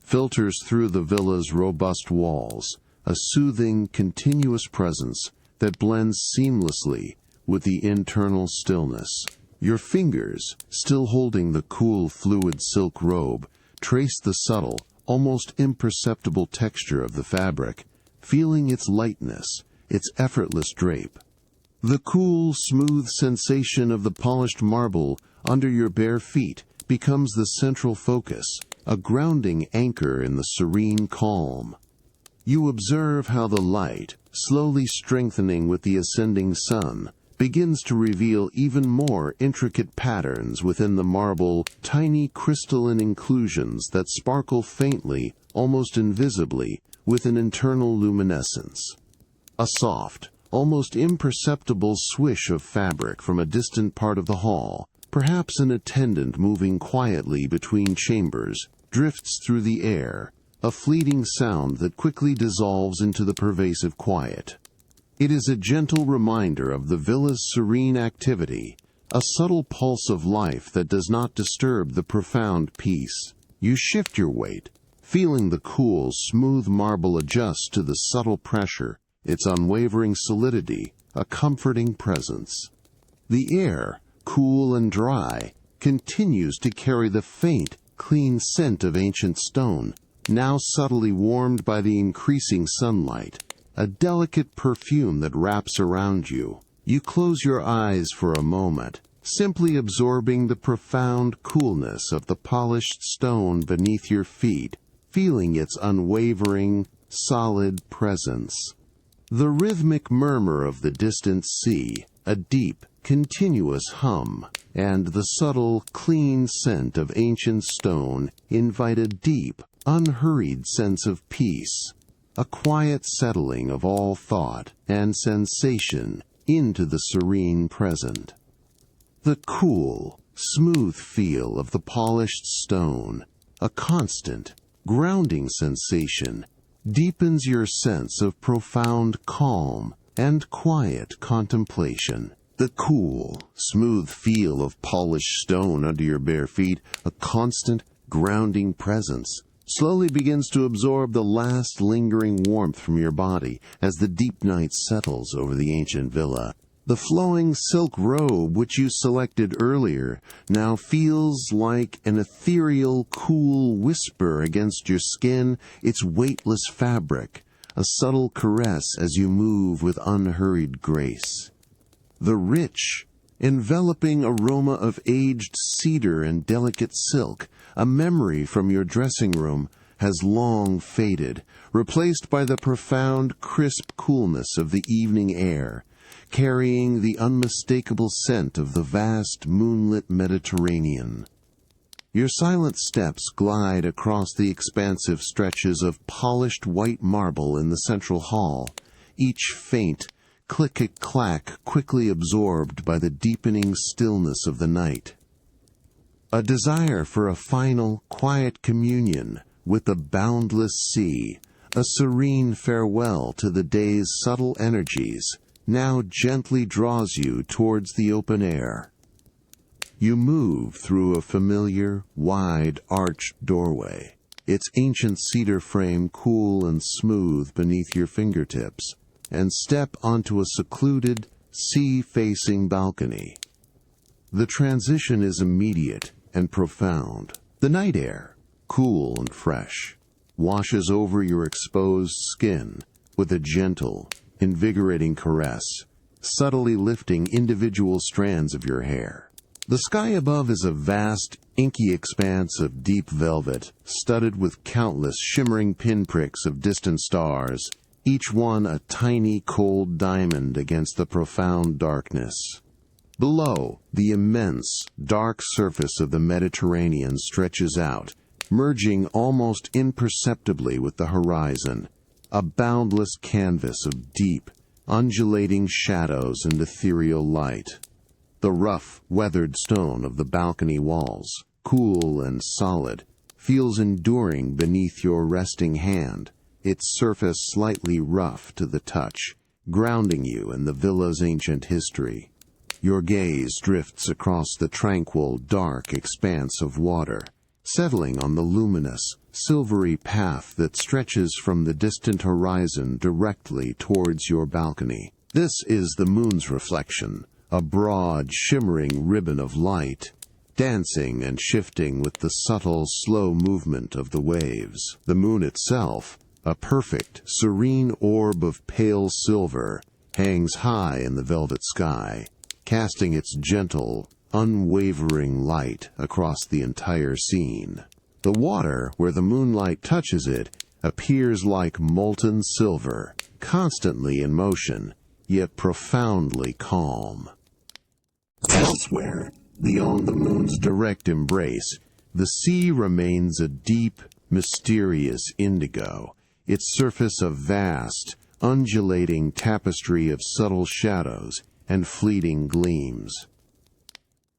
filters through the villa's robust walls, a soothing, continuous presence that blends seamlessly with the internal stillness. Your fingers, still holding the cool, fluid silk robe, trace the subtle, almost imperceptible texture of the fabric, feeling its lightness, its effortless drape. The cool, smooth sensation of the polished marble under your bare feet becomes the central focus, a grounding anchor in the serene calm. You observe how the light, slowly strengthening with the ascending sun, begins to reveal even more intricate patterns within the marble, tiny crystalline inclusions that sparkle faintly, almost invisibly, with an internal luminescence. A soft, almost imperceptible swish of fabric from a distant part of the hall, perhaps an attendant moving quietly between chambers, drifts through the air, a fleeting sound that quickly dissolves into the pervasive quiet. It is a gentle reminder of the villa's serene activity, a subtle pulse of life that does not disturb the profound peace. You shift your weight, feeling the cool, smooth marble adjust to the subtle pressure, its unwavering solidity, a comforting presence. The air, cool and dry, continues to carry the faint, clean scent of ancient stone, now subtly warmed by the increasing sunlight, a delicate perfume that wraps around you. You close your eyes for a moment, simply absorbing the profound coolness of the polished stone beneath your feet, feeling its unwavering, solid presence. The rhythmic murmur of the distant sea, a deep, continuous hum, and the subtle, clean scent of ancient stone invite a deep, unhurried sense of peace, a quiet settling of all thought and sensation into the serene present. The cool, smooth feel of the polished stone, a constant, grounding sensation, deepens your sense of profound calm and quiet contemplation. The cool, smooth feel of polished stone under your bare feet, a constant, grounding presence, slowly begins to absorb the last lingering warmth from your body as the deep night settles over the ancient villa. The flowing silk robe which you selected earlier now feels like an ethereal, cool whisper against your skin, its weightless fabric, a subtle caress as you move with unhurried grace. The rich, enveloping aroma of aged cedar and delicate silk, a memory from your dressing room, has long faded, replaced by the profound, crisp coolness of the evening air, carrying the unmistakable scent of the vast moonlit Mediterranean. Your silent steps glide across the expansive stretches of polished white marble in the central hall, each faint click-clack quickly absorbed by the deepening stillness of the night. A desire for a final, quiet communion with the boundless sea, a serene farewell to the day's subtle energies, now gently draws you towards the open air. You move through a familiar, wide, arched doorway, its ancient cedar frame cool and smooth beneath your fingertips, and step onto a secluded, sea-facing balcony. The transition is immediate and profound. The night air, cool and fresh, washes over your exposed skin with a gentle, invigorating caress, subtly lifting individual strands of your hair. The sky above is a vast, inky expanse of deep velvet, studded with countless shimmering pinpricks of distant stars, each one a tiny cold diamond against the profound darkness. Below, the immense, dark surface of the Mediterranean stretches out, merging almost imperceptibly with the horizon, a boundless canvas of deep, undulating shadows and ethereal light. The rough, weathered stone of the balcony walls, cool and solid, feels enduring beneath your resting hand, its surface slightly rough to the touch, grounding you in the villa's ancient history. Your gaze drifts across the tranquil, dark expanse of water, settling on the luminous, silvery path that stretches from the distant horizon directly towards your balcony. This is the moon's reflection, a broad, shimmering ribbon of light, dancing and shifting with the subtle, slow movement of the waves. The moon itself, a perfect, serene orb of pale silver, hangs high in the velvet sky, casting its gentle, unwavering light across the entire scene. The water, where the moonlight touches it, appears like molten silver, constantly in motion, yet profoundly calm. Elsewhere, beyond the moon's direct embrace, the sea remains a deep, mysterious indigo, its surface a vast, undulating tapestry of subtle shadows and fleeting gleams.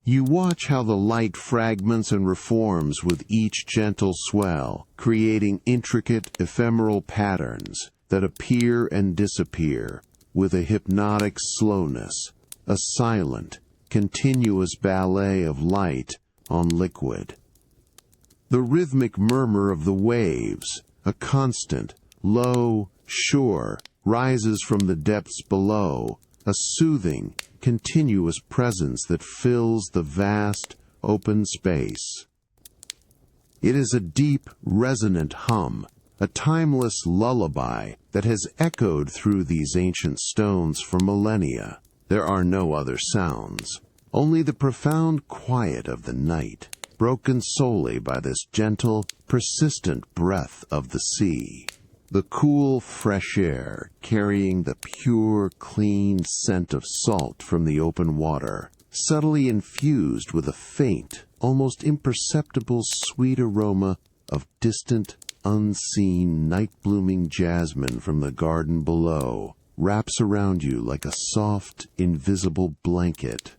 You watch how the light fragments and reforms with each gentle swell, creating intricate, ephemeral patterns that appear and disappear with a hypnotic slowness, a silent, continuous ballet of light on liquid. The rhythmic murmur of the waves, a constant, low, sure, rises from the depths below, a soothing, continuous presence that fills the vast, open space. It is a deep, resonant hum, a timeless lullaby that has echoed through these ancient stones for millennia. There are no other sounds, only the profound quiet of the night, broken solely by this gentle, persistent breath of the sea. The cool, fresh air, carrying the pure, clean scent of salt from the open water, subtly infused with a faint, almost imperceptible sweet aroma of distant, unseen, night-blooming jasmine from the garden below, wraps around you like a soft, invisible blanket.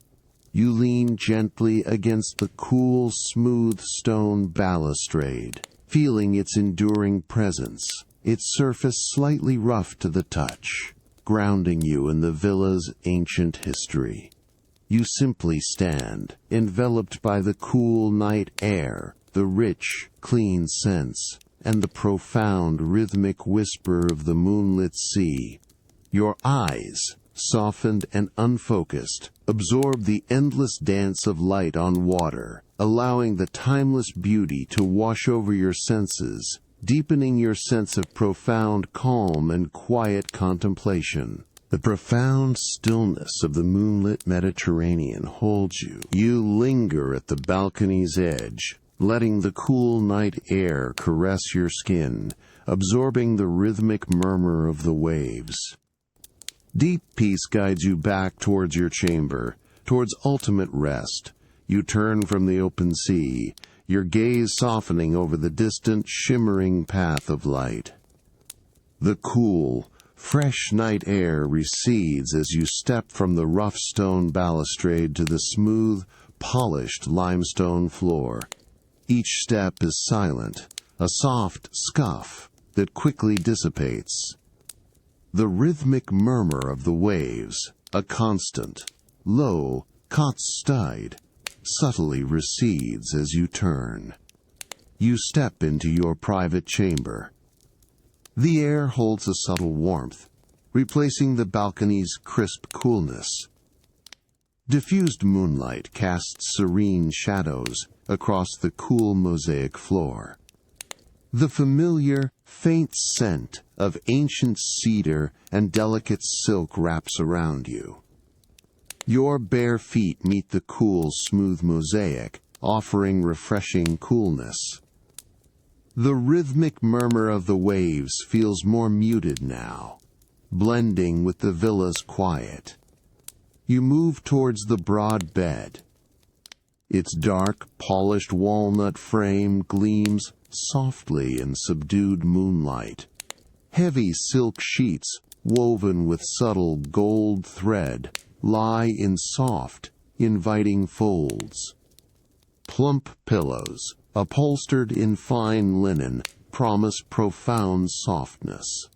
You lean gently against the cool, smooth stone balustrade, feeling its enduring presence, its surface slightly rough to the touch, grounding you in the villa's ancient history. You simply stand, enveloped by the cool night air, the rich, clean scents, and the profound rhythmic whisper of the moonlit sea. Your eyes, softened and unfocused, absorb the endless dance of light on water, allowing the timeless beauty to wash over your senses, deepening your sense of profound calm and quiet contemplation. The profound stillness of the moonlit Mediterranean holds you. You linger at the balcony's edge, letting the cool night air caress your skin, absorbing the rhythmic murmur of the waves. Deep peace guides you back towards your chamber, towards ultimate rest. You turn from the open sea, your gaze softening over the distant, shimmering path of light. The cool, fresh night air recedes as you step from the rough stone balustrade to the smooth, polished limestone floor. Each step is silent, a soft scuff that quickly dissipates. The rhythmic murmur of the waves, a constant, low, Kotstide, subtly recedes as you turn. You step into your private chamber. The air holds a subtle warmth, replacing the balcony's crisp coolness. Diffused moonlight casts serene shadows across the cool mosaic floor. The familiar, faint scent of ancient cedar and delicate silk wraps around you. Your bare feet meet the cool, smooth mosaic, offering refreshing coolness. The rhythmic murmur of the waves feels more muted now, blending with the villa's quiet. You move towards the broad bed. Its dark, polished walnut frame gleams softly in subdued moonlight. Heavy silk sheets, woven with subtle gold thread, lie in soft, inviting folds. Plump pillows, upholstered in fine linen, promise profound softness.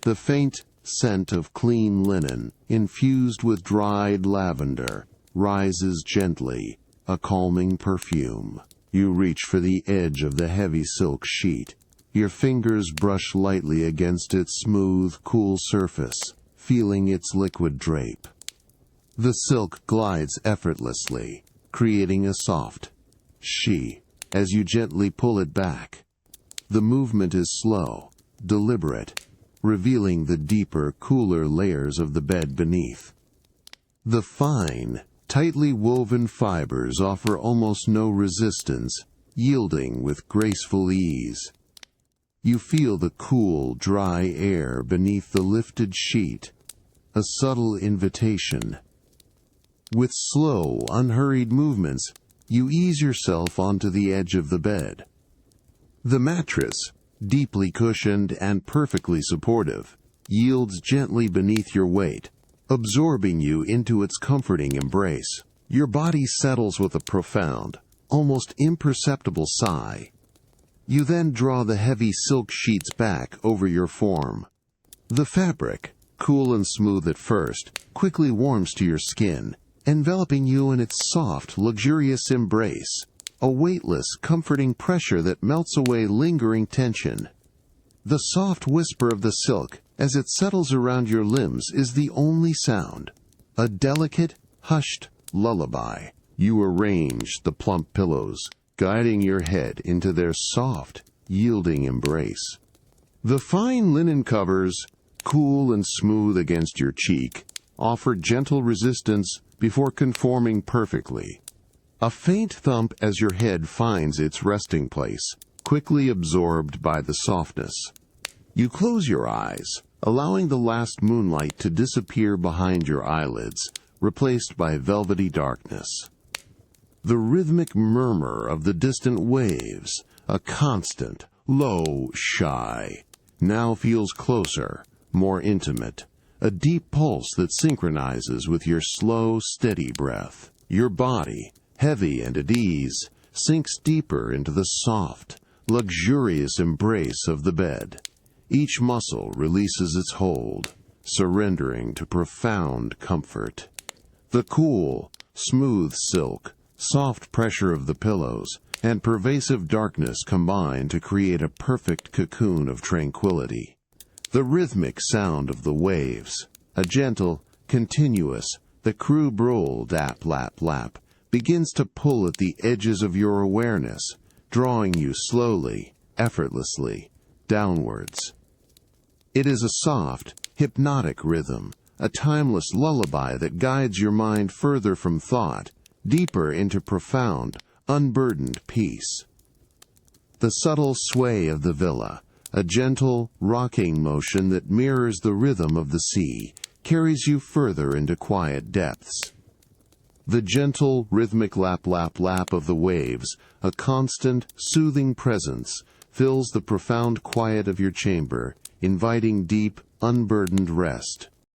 The faint scent of clean linen, infused with dried lavender, rises gently, a calming perfume. You reach for the edge of the heavy silk sheet. Your fingers brush lightly against its smooth, cool surface, feeling its liquid drape. The silk glides effortlessly, creating a soft she as you gently pull it back. The movement is slow, deliberate, revealing the deeper, cooler layers of the bed beneath. The fine, tightly woven fibers offer almost no resistance, yielding with graceful ease. You feel the cool, dry air beneath the lifted sheet, a subtle invitation. With slow, unhurried movements, you ease yourself onto the edge of the bed. The mattress, deeply cushioned and perfectly supportive, yields gently beneath your weight, absorbing you into its comforting embrace. Your body settles with a profound, almost imperceptible sigh. You then draw the heavy silk sheets back over your form. The fabric, cool and smooth at first, quickly warms to your skin, enveloping you in its soft, luxurious embrace, a weightless, comforting pressure that melts away lingering tension. The soft whisper of the silk, as it settles around your limbs, is the only sound, a delicate, hushed lullaby. You arrange the plump pillows, guiding your head into their soft, yielding embrace. The fine linen covers, cool and smooth against your cheek, offer gentle resistance before conforming perfectly. A faint thump as your head finds its resting place, quickly absorbed by the softness. You close your eyes, allowing the last moonlight to disappear behind your eyelids, replaced by velvety darkness. The rhythmic murmur of the distant waves, a constant, low sigh, now feels closer, more intimate, a deep pulse that synchronizes with your slow, steady breath. Your body, heavy and at ease, sinks deeper into the soft, luxurious embrace of the bed. Each muscle releases its hold, surrendering to profound comfort. The cool, smooth silk, soft pressure of the pillows, and pervasive darkness combine to create a perfect cocoon of tranquility. The rhythmic sound of the waves, a gentle, continuous, the crew browl dap lap lap, begins to pull at the edges of your awareness, drawing you slowly, effortlessly, downwards. It is a soft, hypnotic rhythm, a timeless lullaby that guides your mind further from thought, deeper into profound, unburdened peace. The subtle sway of the villa, a gentle, rocking motion that mirrors the rhythm of the sea, carries you further into quiet depths. The gentle, rhythmic lap-lap-lap of the waves, a constant, soothing presence, fills the profound quiet of your chamber, inviting deep, unburdened rest.